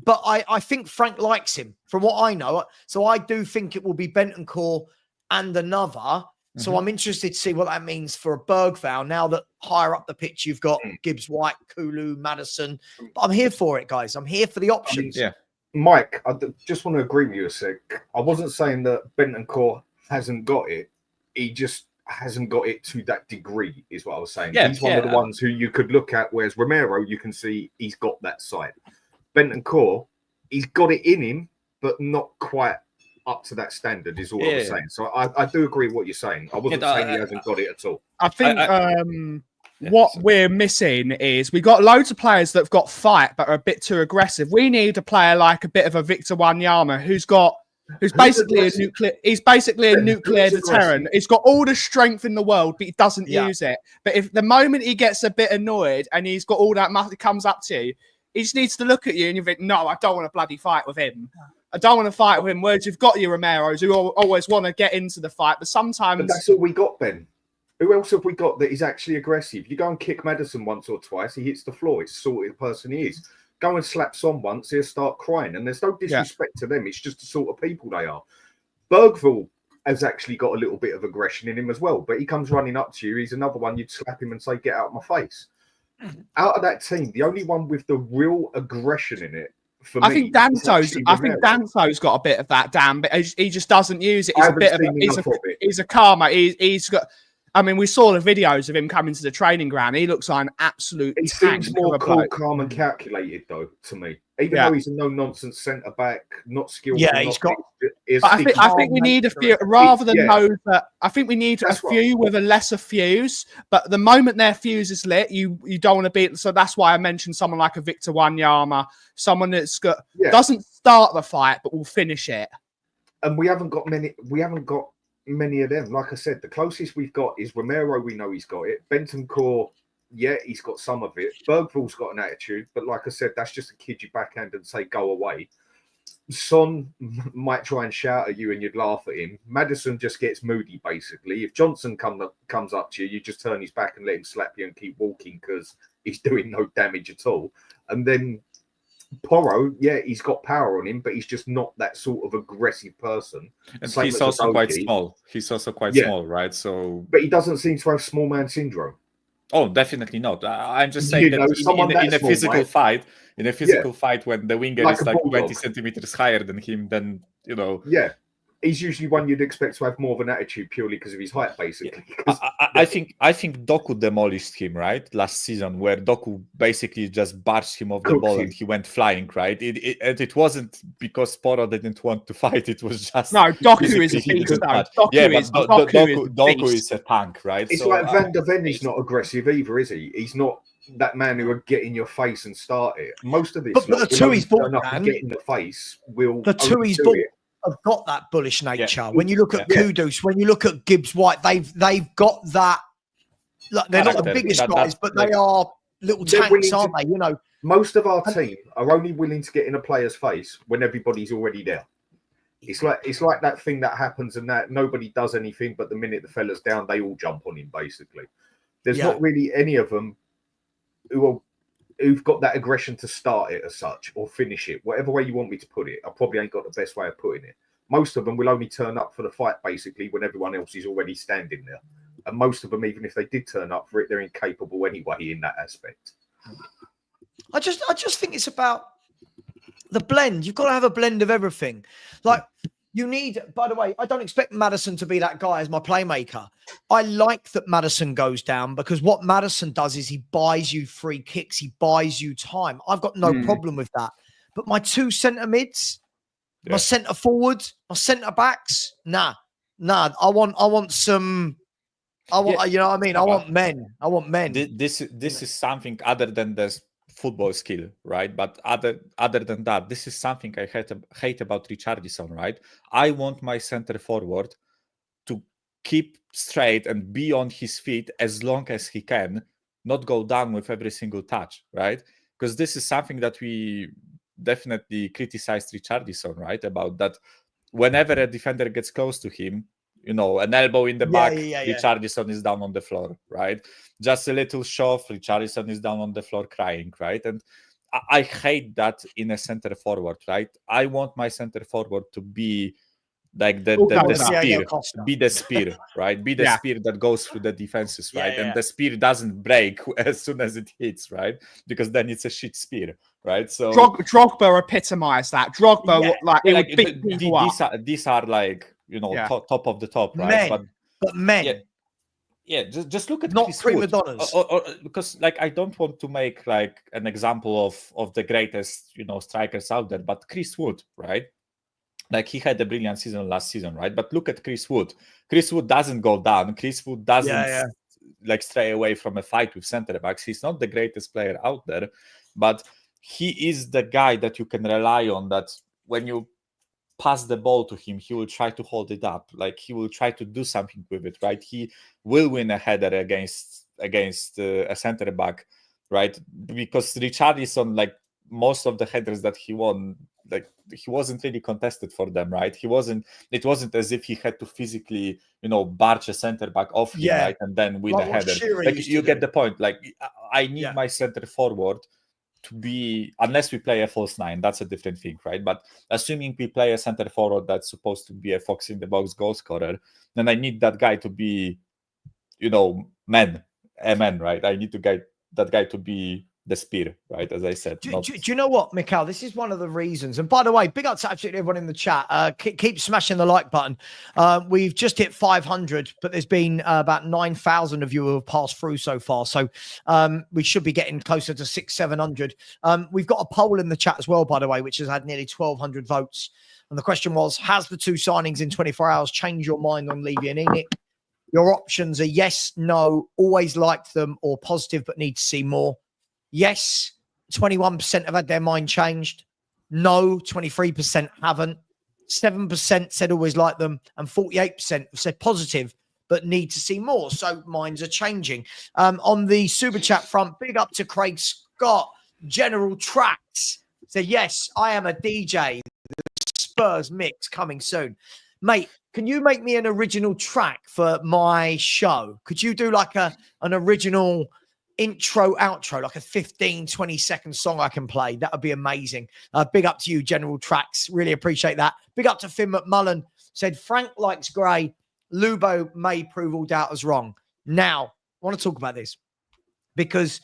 But I think Frank likes him from what I know. So I do think it will be Bentancur and another. So I'm interested to see what that means for a Bergvall now that higher up the pitch you've got Gibbs White, Kulu, Madison. But I'm here for it, guys. I'm here for the options. Yeah. Mike, I just want to agree with you a sec. I wasn't saying that Bentancur hasn't got it. He just hasn't got it to that degree, is what I was saying. Yeah, he's one of the ones who you could look at, whereas Romero, you can see he's got that side. Bentancur, he's got it in him, but not quite up to that standard, is all I was saying. So I do agree with what you're saying. I wasn't saying he hasn't got it at all. I think what we're missing is we got loads of players that have got fight but are a bit too aggressive. We need a player like a bit of a Victor Wanyama who's basically a nuclear deterrent. He's got all the strength in the world, but he doesn't use it. But if the moment he gets a bit annoyed and he's got all that muscle, he comes up to you, he just needs to look at you and you think, no, I don't want to bloody fight with him. I don't want to fight with him. Whereas you've got your Romeros who always want to get into the fight, but sometimes that's all we got, Ben. Who else have we got that is actually aggressive? You go and kick Maddison once or twice, he hits the floor. It's the sort of person he is. Go and slap Son once, he'll start crying. And there's no disrespect to them. It's just the sort of people they are. Bergvall has actually got a little bit of aggression in him as well. But he comes running up to you. He's another one you'd slap him and say, get out of my face. Out of that team, the only one with the real aggression in it, for me, I think Danto's got a bit of that, Dan, but he just doesn't use it. He's a karma. He's got. I mean, we saw the videos of him coming to the training ground. He looks like an absolute. He seems more cool, calm, and calculated, though, to me. Even though he's a no-nonsense centre back, not skilled. Yeah, he's got. I think we need a few rather than those. I think we need a few with a lesser fuse. But the moment their fuse is lit, you don't want to be. So that's why I mentioned someone like a Victor Wanyama, someone that's got doesn't start the fight but will finish it. And we haven't got many. We haven't got many of them. Like I said, the closest we've got is Romero. We know he's got it. Bentancur, he's got some of it. Bergvall's got an attitude, but like I said, that's just a kid you backhand and say go away. Son might try and shout at you and you'd laugh at him. Maddison just gets moody, basically. If Johnson comes up to you, you just turn his back and let him slap you and keep walking because he's doing no damage at all. And then Porro, he's got power on him, but he's just not that sort of aggressive person. And he's also quite small. He's also quite small, right? So, but he doesn't seem to have small man syndrome. Oh, definitely not. I'm just saying that in a physical fight, when the winger is like 20 centimeters higher than him, then he's usually one you'd expect to have more of an attitude purely because of his height, basically. I think Doku demolished him, right? Last season, where Doku basically just barged him off the ball and he went flying, right? It wasn't because Porro didn't want to fight. It was just Doku is a beast. Doku is a tank, right? It's like Van der Ven is not aggressive either, is he? He's not that man who would get in your face and start it. Most of this, but the two he's bought, get in the face will. The two he's bought have got that bullish nature. Yeah. When you look at Kudus, when you look at Gibbs White, they've got that. Like, they're not the biggest guys, but they are little tanks, aren't they? You know, most of our team are only willing to get in a player's face when everybody's already there. It's like that thing that happens and that nobody does anything, but the minute the fella's down, they all jump on him. Basically, there's not really any of them who've got that aggression to start it as such or finish it, whatever way you want me to put it. I probably ain't got the best way of putting it. Most of them will only turn up for the fight basically when everyone else is already standing there. And most of them, even if they did turn up for it, they're incapable anyway in that aspect. I just think it's about the blend. You've got to have a blend of everything. Like you need, by the way, I don't expect Maddison to be that guy as my playmaker. I like that Maddison goes down because what Maddison does is he buys you free kicks. He buys you time. I've got no problem with that. But my two centre mids, my centre forwards, my centre backs, nah. I want some. You know what I mean? I want men. This is something other than this football skill, right? But other than that, this is something I hate about Richarlison, right? I want my center forward to keep straight and be on his feet as long as he can, not go down with every single touch, right? Because this is something that we definitely criticized Richarlison, right? About that whenever a defender gets close to him, you know, an elbow in the back, Richarlison is down on the floor, right? Just a little shove, Richarlison is down on the floor crying, right? And I hate that in a center forward, right? I want my center forward to be like the spear, be the spear, right? Be the spear that goes through the defenses, right? And the spear doesn't break as soon as it hits, right? Because then it's a shit spear, right? So Drogba epitomized that. Drogba, would beat people up. These are like, you know, top of the top, right? But men. Just look at not Chris prima Wood. donnas. Because like I don't want to make like an example of the greatest, you know, strikers out there, but Chris Wood, right? Like he had a brilliant season last season, right? But look at Chris Wood. Chris Wood doesn't go down. Chris Wood doesn't like stray away from a fight with centre backs. He's not the greatest player out there, but he is the guy that you can rely on. That when you pass the ball to him, he will try to hold it up. Like he will try to do something with it, right? He will win a header against a centre back, right? Because Richarlison, like most of the headers that he won like he wasn't really contested for them, right? It wasn't as if he had to physically, barge a center back off him, right, and then win a header. Like, you get the point. Like, I need my center forward to be, unless we play a false nine, that's a different thing, right? But assuming we play a center forward that's supposed to be a fox in the box goal scorer, then I need that guy to be, a man, right? I need that guy to be the spear, right? As I said. Do you know what, Mikhail? This is one of the reasons. And by the way, big up to absolutely everyone in the chat. Keep smashing the like button. We've just hit 500, but there's been about 9,000 of you who have passed through so far. So we should be getting closer to 600-700. We've got a poll in the chat as well, by the way, which has had nearly 1,200 votes. And the question was, has the 2 signings in 24 hours changed your mind on Levy and Enoch? Your options are yes, no, always liked them, or positive but need to see more. Yes, 21% have had their mind changed. No, 23% haven't. 7% said always like them, and 48% have said positive but need to see more. So minds are changing. On the super chat front, big up to Craig Scott. General Tracks said, yes, I am a DJ. The Spurs mix coming soon. Mate, can you make me an original track for my show? Could you do like an original intro, outro, like a 15, 20-second song I can play? That would be amazing. Big up to you, General Tracks. Really appreciate that. Big up to Finn McMullen. Said, Frank likes Gray. Lubo may prove all doubters wrong. Now, I want to talk about this because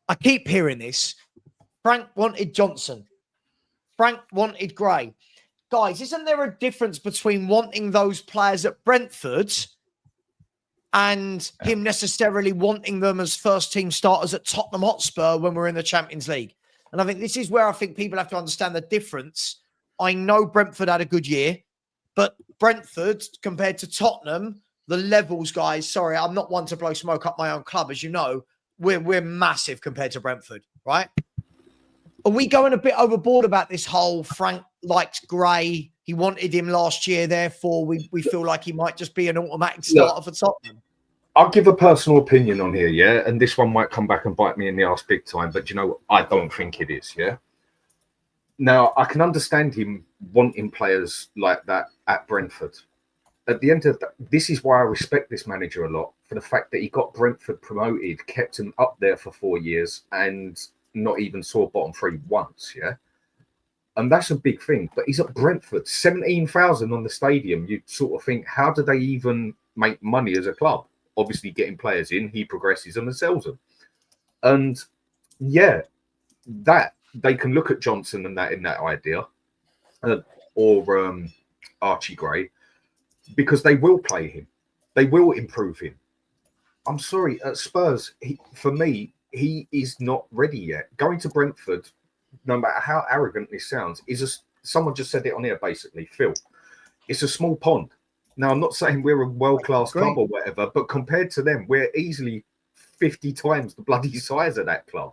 I keep hearing this. Frank wanted Johnson. Frank wanted Gray. Guys, isn't there a difference between wanting those players at Brentford and him necessarily wanting them as first-team starters at Tottenham Hotspur when we're in the Champions League? And I think this is where I think people have to understand the difference. I know Brentford had a good year, but Brentford, compared to Tottenham, the levels, guys, sorry, I'm not one to blow smoke up my own club. As you know, we're massive compared to Brentford, right? Are we going a bit overboard about this whole Frank likes Gray? He wanted him last year, therefore we feel like he might just be an automatic starter for Tottenham. I'll give a personal opinion on here, yeah? And this one might come back and bite me in the ass big time, but I don't think it is, yeah? Now, I can understand him wanting players like that at Brentford. At the end of this is why I respect this manager a lot, for the fact that he got Brentford promoted, kept him up there for 4 years, and not even saw bottom 3 once, yeah? And that's a big thing. But he's at Brentford, 17,000 on the stadium. You sort of think, how do they even make money as a club? Obviously, getting players in, he progresses them and sells them. And yeah, that they can look at Johnson and that in that idea, or Archie Gray, because they will play him. They will improve him. I'm sorry, at Spurs, for me, he is not ready yet. Going to Brentford, no matter how arrogant this sounds, someone just said it on here, basically, Phil. It's a small pond. Now, I'm not saying we're a world-class club or whatever, but compared to them, we're easily 50 times the bloody size of that club.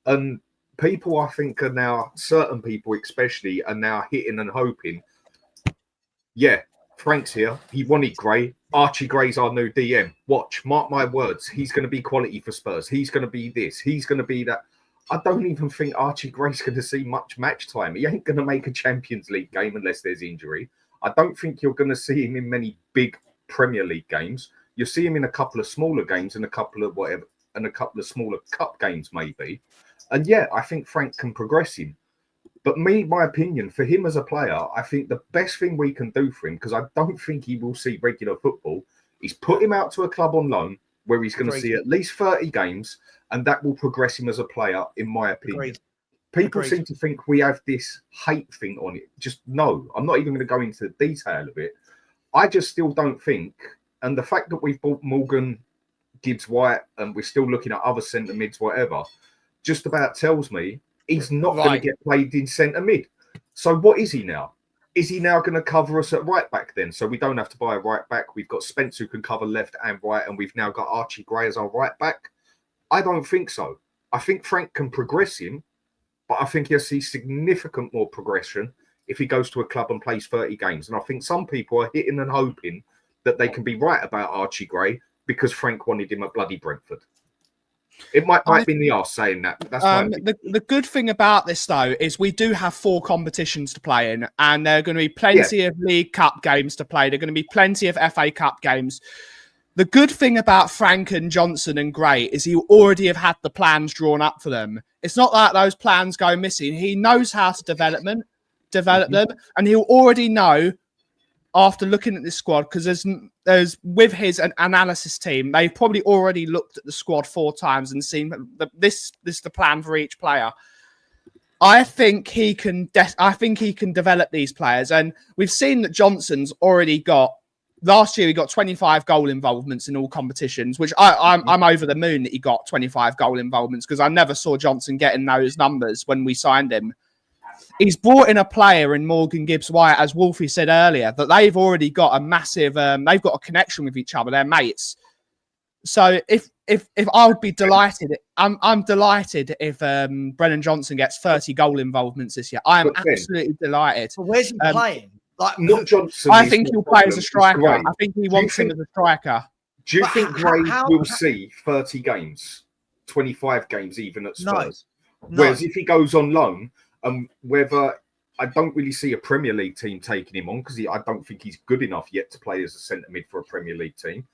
And people, I think, are now, certain people especially, are now hitting and hoping, yeah, Frank's here. He wanted Gray. Archie Gray's our new DM. Watch, mark my words. He's going to be quality for Spurs. He's going to be this. He's going to be that. I don't even think Archie Gray's going to see much match time. He ain't going to make a Champions League game unless there's injury. I don't think you're going to see him in many big Premier League games. You'll see him in a couple of smaller games and a couple of whatever, and a couple of smaller cup games maybe. And yeah, I think Frank can progress him. But my opinion, for him as a player, I think the best thing we can do for him, because I don't think he will see regular football, is put him out to a club on loan where he's going to see at least 30 games, and that will progress him as a player, in my opinion. People seem to think we have this hate thing on it. Just no, I'm not even going to go into the detail of it. I just still don't think, and the fact that we've bought Morgan, Gibbs White, and we're still looking at other centre mids, whatever, just about tells me he's not going to get played in centre mid. So what is he now? Is he now going to cover us at right back then? So we don't have to buy a right back. We've got Spence who can cover left and right, and we've now got Archie Gray as our right back. I don't think so. I think Frank can progress him, but I think he'll see significant more progression if he goes to a club and plays 30 games. And I think some people are hitting and hoping that they can be right about Archie Gray because Frank wanted him at bloody Brentford. It might be in the arse saying that. That's the good thing about this though is we do have 4 competitions to play in, and there are going to be plenty of League Cup games to play. There are going to be plenty of FA Cup games. The good thing about Frank and Johnson and Gray is he already have had the plans drawn up for them. It's not like those plans go missing. He knows how to develop them, and he'll already know after looking at this squad, because there's with his analysis team, they've probably already looked at the squad 4 times and seen this is the plan for each player. I think he can develop these players, and we've seen that Johnson's already got. Last year, he got 25 goal involvements in all competitions, which I'm over the moon that he got 25 goal involvements, because I never saw Johnson getting those numbers when we signed him. He's brought in a player in Morgan Gibbs-White, as Wolfie said earlier, that they've already got a massive, they've got a connection with each other. They're mates. So if I would be delighted, I'm delighted if Brennan Johnson gets 30 goal involvements this year. I am absolutely delighted. But where's he playing? Like, not Johnson. I think he'll play as a striker. I think he wants him as a striker. Do you think Gray will see 30 games, 25 games even at Spurs? No. Whereas if he goes on loan, whether I don't really see a Premier League team taking him on, because I don't think he's good enough yet to play as a centre mid for a Premier League team.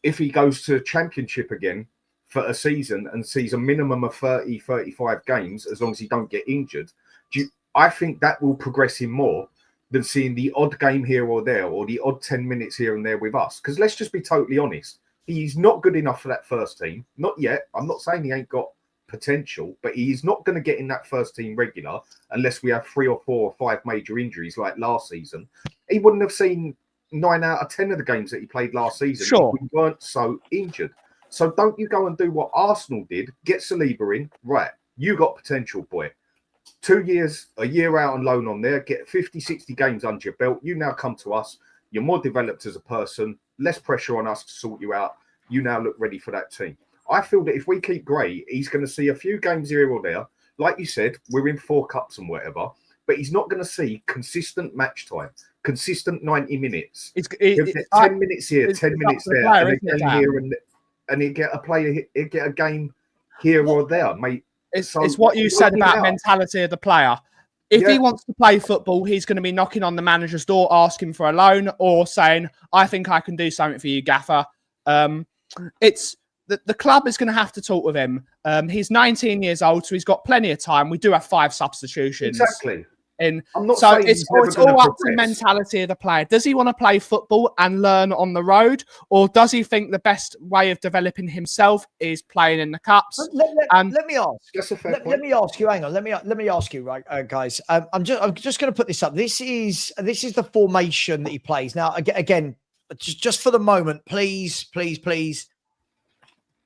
If he goes to Championship again for a season and sees a minimum of 30, 35 games, as long as he don't get injured, I think that will progress him more than seeing the odd game here or there, or the odd 10 minutes here and there with us. Because let's just be totally honest, he's not good enough for that first team. Not yet. I'm not saying he ain't got potential, but he's not going to get in that first team regular unless we have 3 or 4 or 5 major injuries like last season. He wouldn't have seen 9 out of 10 of the games that he played last season if we weren't so injured. So don't you go and do what Arsenal did, get Saliba in, right, you got potential, boy. 2 years, a year out on loan on there, get 50, 60 games under your belt. You now come to us. You're more developed as a person, less pressure on us to sort you out. You now look ready for that team. I feel that if we keep Gray, he's going to see a few games here or there. Like you said, we're in 4 cups and whatever, but he's not going to see consistent match time, consistent 90 minutes. It's 10 minutes here, 10 minutes there, and a game here, and he'd get a player, he'd get a game here or there, mate. It's what you said about mentality of the player. If he wants to play football, he's going to be knocking on the manager's door, asking for a loan, or saying, I think I can do something for you, Gaffer. It's the club is going to have to talk with him. He's 19 years old, so he's got plenty of time. We do have 5 substitutions. Exactly. I'm not saying it's all up to the mentality of the player. Does he want to play football and learn on the road, or does he think the best way of developing himself is playing in the cups? Let me ask. Let me ask you. Hang on. Let me ask you, right, guys. I'm just going to put this up. This is the formation that he plays now. Again, just for the moment, please.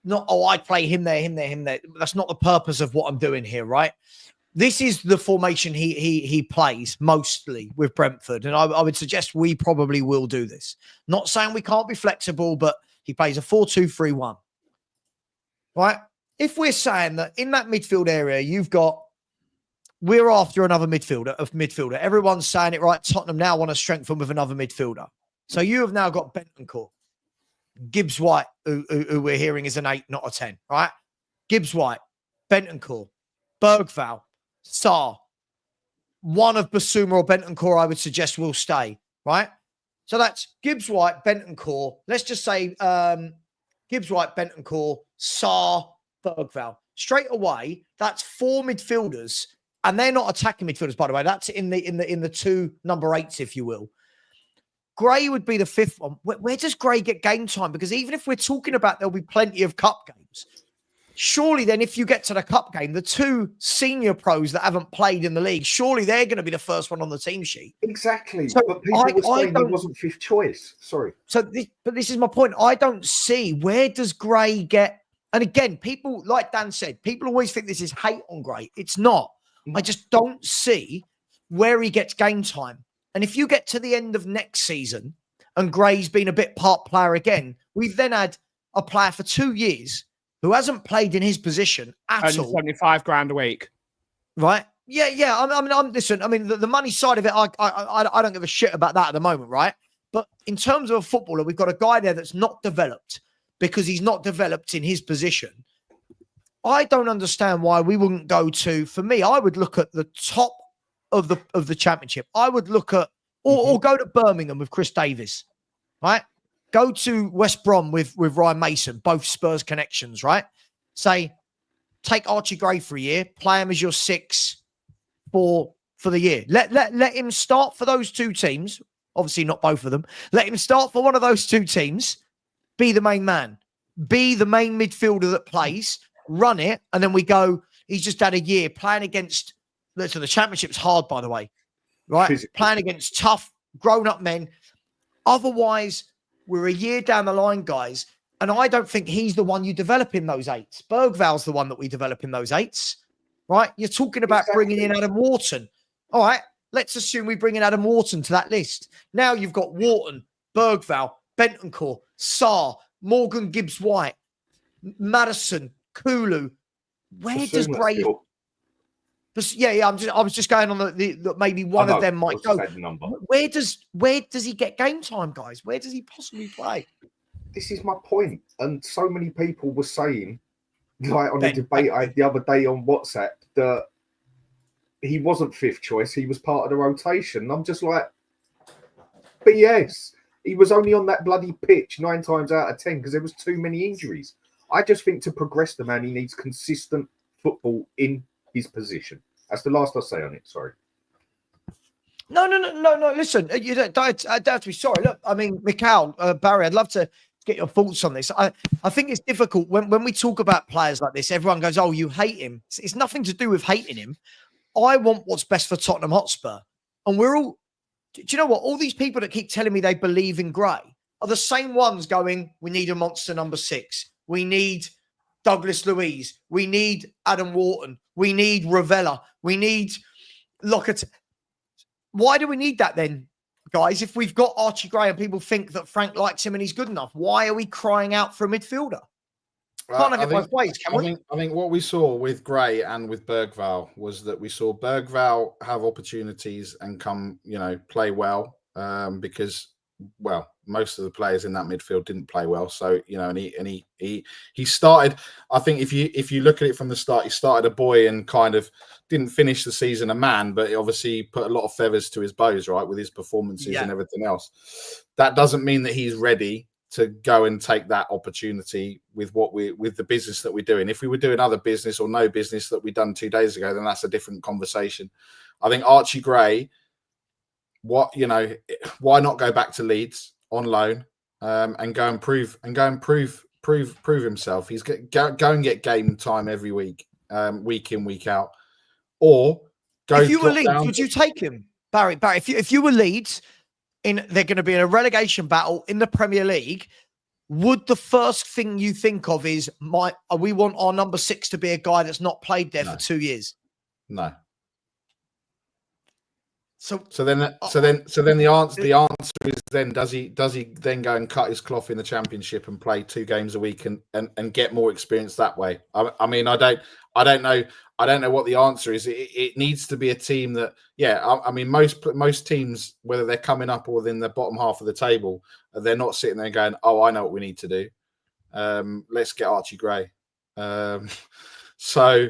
Not I'd play him there. That's not the purpose of what I'm doing here, right? This is the formation he plays mostly with Brentford, and I would suggest we probably will do this. Not saying we can't be flexible, but he plays a 4-2-3-1. Right? If we're saying that in that midfield area, we're after another midfielder. Everyone's saying it, right? Tottenham now want to strengthen with another midfielder. So you have now got Bentancur, Gibbs-White, who we're hearing is an 8, not a 10, right? Gibbs-White, Bentancur, Bergvall, Sarr. One of Basuma or Bentancur, I would suggest, will stay, right? So that's Gibbs-White, Bentancur. Let's just say Gibbs-White, Bentancur, Sarr, Bergvall. Straight away, that's 4 midfielders, and they're not attacking midfielders, by the way. That's in the 2 number 8s, if you will. Gray would be the 5th one. Where does Gray get game time? Because even if we're talking about there'll be plenty of cup games, surely then if you get to the cup game, the 2 senior pros that haven't played in the league, surely they're going to be the first one on the team sheet. Exactly. So but people were saying he wasn't 5th choice. Sorry. But this is my point. I don't see where does Gray get. And again, people, like Dan said, people always think this is hate on Gray. It's not. I just don't see where he gets game time. And if you get to the end of next season and Gray's been a bit part player again, we've then had a player for 2 years who hasn't played in his position at all. 75 grand a week. Right? Yeah. Listen, the money side of it, I don't give a shit about that at the moment, right? But in terms of a footballer, we've got a guy there that's not developed because he's not developed in his position. I don't understand why we wouldn't go to. For me, I would look at the top of the championship. I would look at or go to Birmingham with Chris Davies, right? Go to West Brom with Ryan Mason, both Spurs connections, right? Say, take Archie Gray for a year, play him as your 6 for the year. Let him start for those two teams. Obviously, not both of them. Let him start for one of those two teams. Be the main man. Be the main midfielder that plays. Run it, and then we go. He's just had a year playing against. So the championship's hard, by the way, right? Physically. Playing against tough, grown-up men. Otherwise, we're a year down the line, guys, and I don't think he's the one you develop in those 8s. Bergval's the one that we develop in those 8s, right? You're talking about bringing in Adam Wharton. All right, let's assume we bring in Adam Wharton to that list. Now you've got Wharton, Bergval, Bentancur, Sarr, Morgan Gibbs-White, Madison, Kulu. Where does Gray? Yeah. I was just going on the maybe one of them might go. Where does he get game time, guys? Where does he possibly play? This is my point. And so many people were saying, like on a debate I had the other day on WhatsApp, that he wasn't 5th choice. He was part of the rotation. And I'm just like, BS. He was only on that bloody pitch 9 times out of 10 because there was too many injuries. I just think to progress the man, he needs consistent football in his position. That's the last I'll say on it. Sorry. No. Listen, you don't have to be sorry. Look, I mean, Mikhail, Barry, I'd love to get your thoughts on this. I think it's difficult when we talk about players like this. Everyone goes, "Oh, you hate him." It's nothing to do with hating him. I want what's best for Tottenham Hotspur, and we're all. Do you know what? All these people that keep telling me they believe in Gray are the same ones going, "We need a monster number 6. We need Douglas Luiz. We need Adam Wharton. We need Ravella. We need Lockett." Why do we need that then, guys? If we've got Archie Gray and people think that Frank likes him and he's good enough, why are we crying out for a midfielder? Can't have it both ways, can we? I think what we saw with Gray and with Bergval was that we saw Bergval have opportunities and play well because, well, most of the players in that midfield didn't play well. So, and he started, I think if you look at it from the start, he started a boy and kind of didn't finish the season a man, but obviously put a lot of feathers to his bows, right, with his performances and everything else. That doesn't mean that he's ready to go and take that opportunity with the business that we're doing. If we were doing other business or no business that we done 2 days ago, then that's a different conversation. I think Archie Gray, why not go back to Leeds on loan and go and prove himself? He's go and get game time every week, week in, week out. Or go. If you were Leeds, would you take him, Barry? If you were Leeds, they're going to be in a relegation battle in the Premier League. Would the first thing you think of is we want our number 6 to be a guy that's not played there for 2 years? No. So then the answer is then does he then go and cut his cloth in the Championship and play 2 games a week and get more experience that way? I mean, I don't know what the answer is. It needs to be a team that, I mean, most teams, whether they're coming up or in the bottom half of the table, they're not sitting there going, "Oh, I know what we need to do. Let's get Archie Gray." So.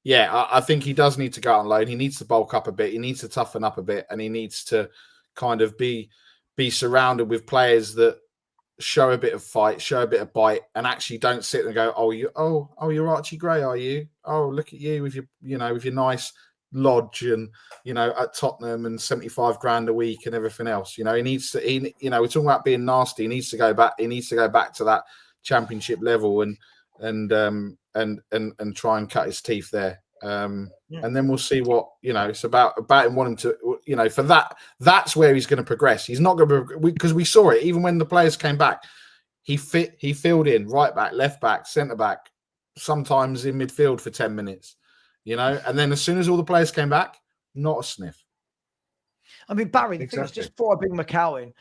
Yeah, I think he does need to go out on loan. He needs to bulk up a bit. He needs to toughen up a bit, and he needs to kind of be surrounded with players that show a bit of fight, show a bit of bite, and actually don't sit and go, you're Archie Gray, are you? Oh, look at you with your nice lodge and at Tottenham and 75 grand a week and everything else. He needs to. We're talking about being nasty. He needs to go back. He needs to go back to that Championship level and try and cut his teeth there. And then we'll see what it's about him wanting to for that's where he's going to progress. He's not going to, because we saw it even when the players came back. He filled in right back, left back, centre back, sometimes in midfield for 10 minutes, and then as soon as all the players came back, not a sniff. I mean, Barry, the thing is, just before I bring Macau in,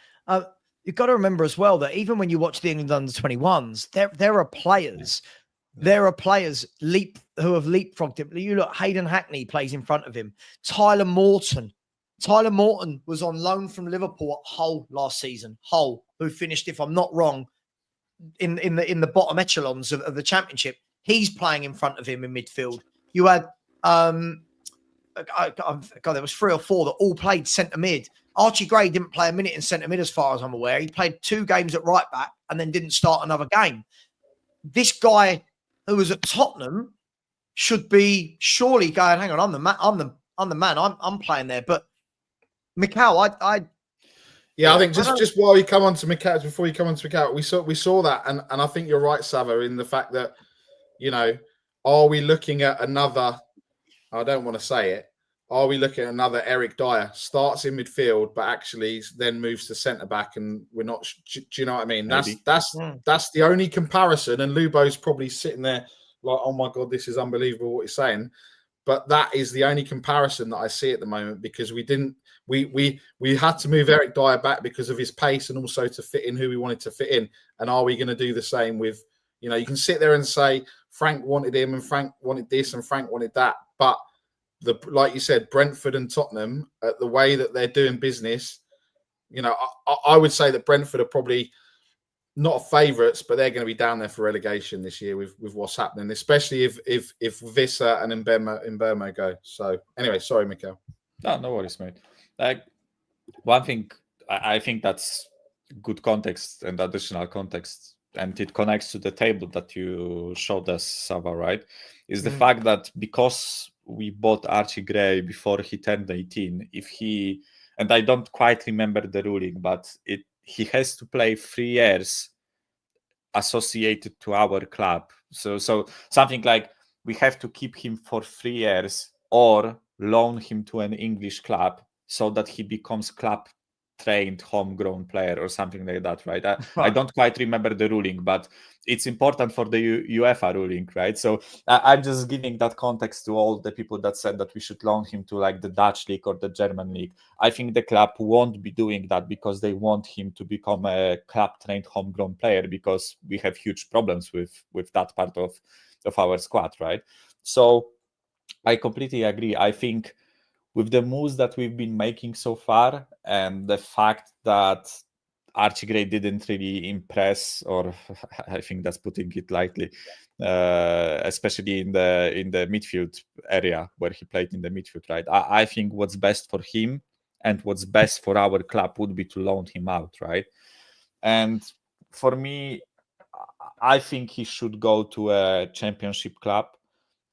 you've got to remember as well that even when you watch the England under-21s, there are players. There are players who have leapfrogged him. You look, Hayden Hackney plays in front of him. Tyler Morton was on loan from Liverpool at Hull last season. Hull, who finished, if I'm not wrong, in the bottom echelons of the Championship. He's playing in front of him in midfield. You had, God, there was 3 or 4 that all played centre mid. Archie Gray didn't play a minute in centre mid as far as I'm aware. He played 2 games at right back and then didn't start another game. This guy who was at Tottenham should be surely going, hang on, I'm the man. I'm playing there. But Mikel, I think just while you come on to Mikel, before you come on to Mikel, we saw that, and I think you're right, Savva, in the fact that, you know, are we looking at another? I don't want to say it. Are we looking at another Eric Dyer starts in midfield, but actually then moves to centre back, and we're not? Do you know what I mean? That's the only comparison, and Lubo's probably sitting there like, oh my God, this is unbelievable what he's saying. But that is the only comparison that I see at the moment, because we had to move Eric Dyer back because of his pace and also to fit in who we wanted to fit in. And are we going to do the same with, you know, you can sit there and say Frank wanted him and Frank wanted this and Frank wanted that. But like you said, Brentford and Tottenham, the way that they're doing business, you know, I would say that Brentford are probably not favourites, but they're going to be down there for relegation this year with what's happening, especially if Vissa and Mbeumo go. So anyway, sorry, Mikel. No worries, mate. Like, one thing, I think that's good context and additional context, and it connects to the table that you showed us, Savva, right? Is the fact that because we bought Archie Gray before he turned 18, and I don't quite remember the ruling, but he has to play 3 years associated to our club. So something like we have to keep him for 3 years or loan him to an English club so that he becomes club trained homegrown player or something like that, right? I don't quite remember the ruling, but it's important for the UEFA ruling, right? So I'm just giving that context to all the people that said that we should loan him to like the Dutch league or the German league. I think the club won't be doing that because they want him to become a club trained homegrown player, because we have huge problems with that part of our squad, right? So I completely agree. I think with the moves that we've been making so far, and the fact that Archie Gray didn't really impress, or I think that's putting it lightly, especially in the midfield area where he played in the midfield, right? I think what's best for him and what's best for our club would be to loan him out, right? And for me, I think he should go to a championship club.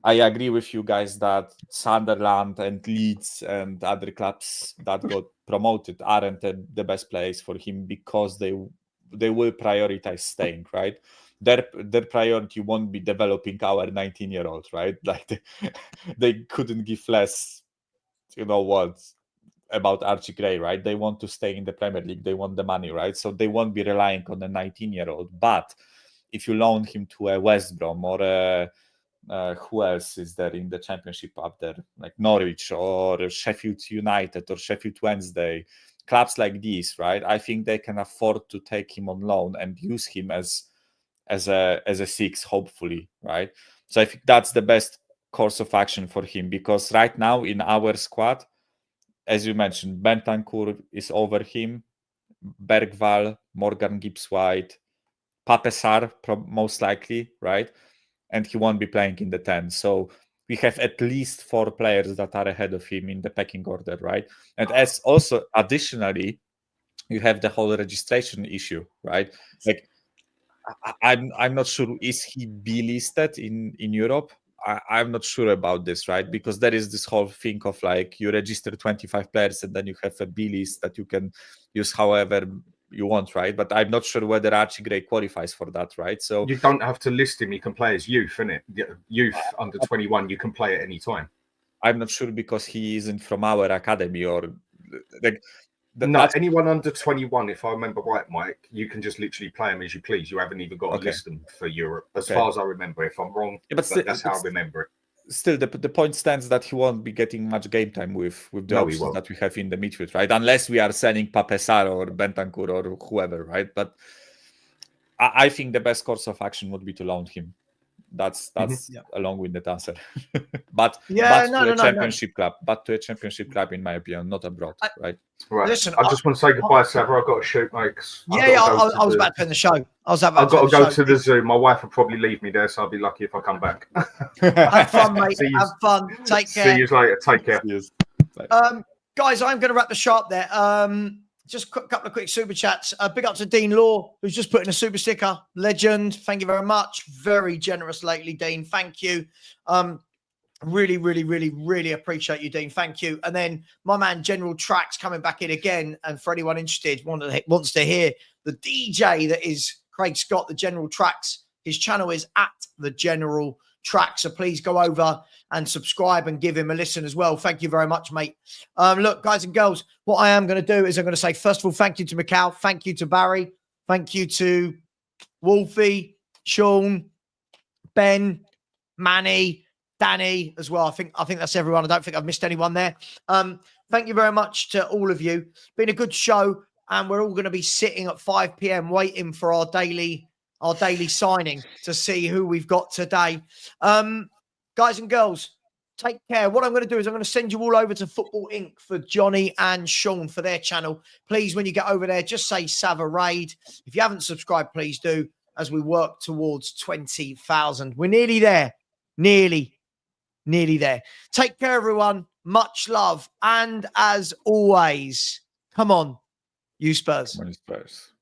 I agree with you guys that Sunderland and Leeds and other clubs that got promoted aren't the best place for him, because they will prioritize staying, right? Their priority won't be developing our 19-year-old, right? Like they couldn't give less, you know what, about Archie Gray, right? They want to stay in the Premier League. They want the money, right? So they won't be relying on a 19-year-old. But if you loan him to a West Brom or who else is there in the Championship up there, like Norwich or Sheffield United or Sheffield Wednesday, clubs like these, right? I think they can afford to take him on loan and use him as a 6, hopefully, right? So I think that's the best course of action for him, because right now in our squad, as you mentioned, Bentancur is over him, Bergvall, Morgan Gibbs-White, Pape Sarr most likely, right? And he won't be playing in the 10. So we have at least 4 players that are ahead of him in the pecking order, right? And as also additionally, you have the whole registration issue, right? Like I'm not sure, is he B listed in Europe? I'm not sure about this, right? Because there is this whole thing of like you register 25 players and then you have a B list that you can use however you want, right? But I'm not sure whether Archie Gray qualifies for that, right? So you don't have to list him. You can play as youth, innit? Youth under 21, you can play at any time. I'm not sure because he isn't from our academy or like. No, anyone under 21, if I remember right, Mike, you can just literally play them as you please. You haven't even got to list them for Europe, as far as I remember. If I'm wrong, but that's how I remember it. Still, the point stands that he won't be getting much game time with the options that we have in the midfield, right? Unless we are selling Pape Sarr or Bentancur or whoever, right? But I think the best course of action would be to loan him. That's Yeah. a long-winded answer. but Yeah, to a championship club. But to a championship club, in my opinion, not abroad, right? Right. Listen, I just want to say goodbye, Savva. I've got to shoot, mate. I was about to end the show. I've got to go to the zoo. My wife will probably leave me there, so I'll be lucky if I come back. Have fun, mate. Have fun. Take care. See you later. Take care. Guys, I'm going to wrap the show up there. Just a couple of quick super chats. Big up to Dean Law, who's just put in a super sticker. Legend. Thank you very much. Very generous lately, Dean. Thank you. Really, really, really, really appreciate you, Dean. Thank you. And then my man General Tracks coming back in again. And for anyone interested, wants to hear the DJ that is Craig Scott, the General Tracks. His channel is at the General Tracks. So please go over and subscribe and give him a listen as well. Thank you very much, mate. Look, guys and girls, what I am going to do is I'm going to say, first of all, thank you to Macau. Thank you to Barry. Thank you to Wolfie, Sean, Ben, Manny, Danny as well. I think that's everyone. I don't think I've missed anyone there. Thank you very much to all of you. Been a good show, and we're all going to be sitting at 5 p.m. waiting for our daily signing to see who we've got today. Guys and girls, take care. What I'm going to do is I'm going to send you all over to Football Inc. for Johnny and Sean for their channel. Please, when you get over there, just say Savva Raid. If you haven't subscribed, please do, as we work towards 20,000. We're nearly there. Nearly there. Take care, everyone. Much love. And as always, come on, you Spurs. Spurs.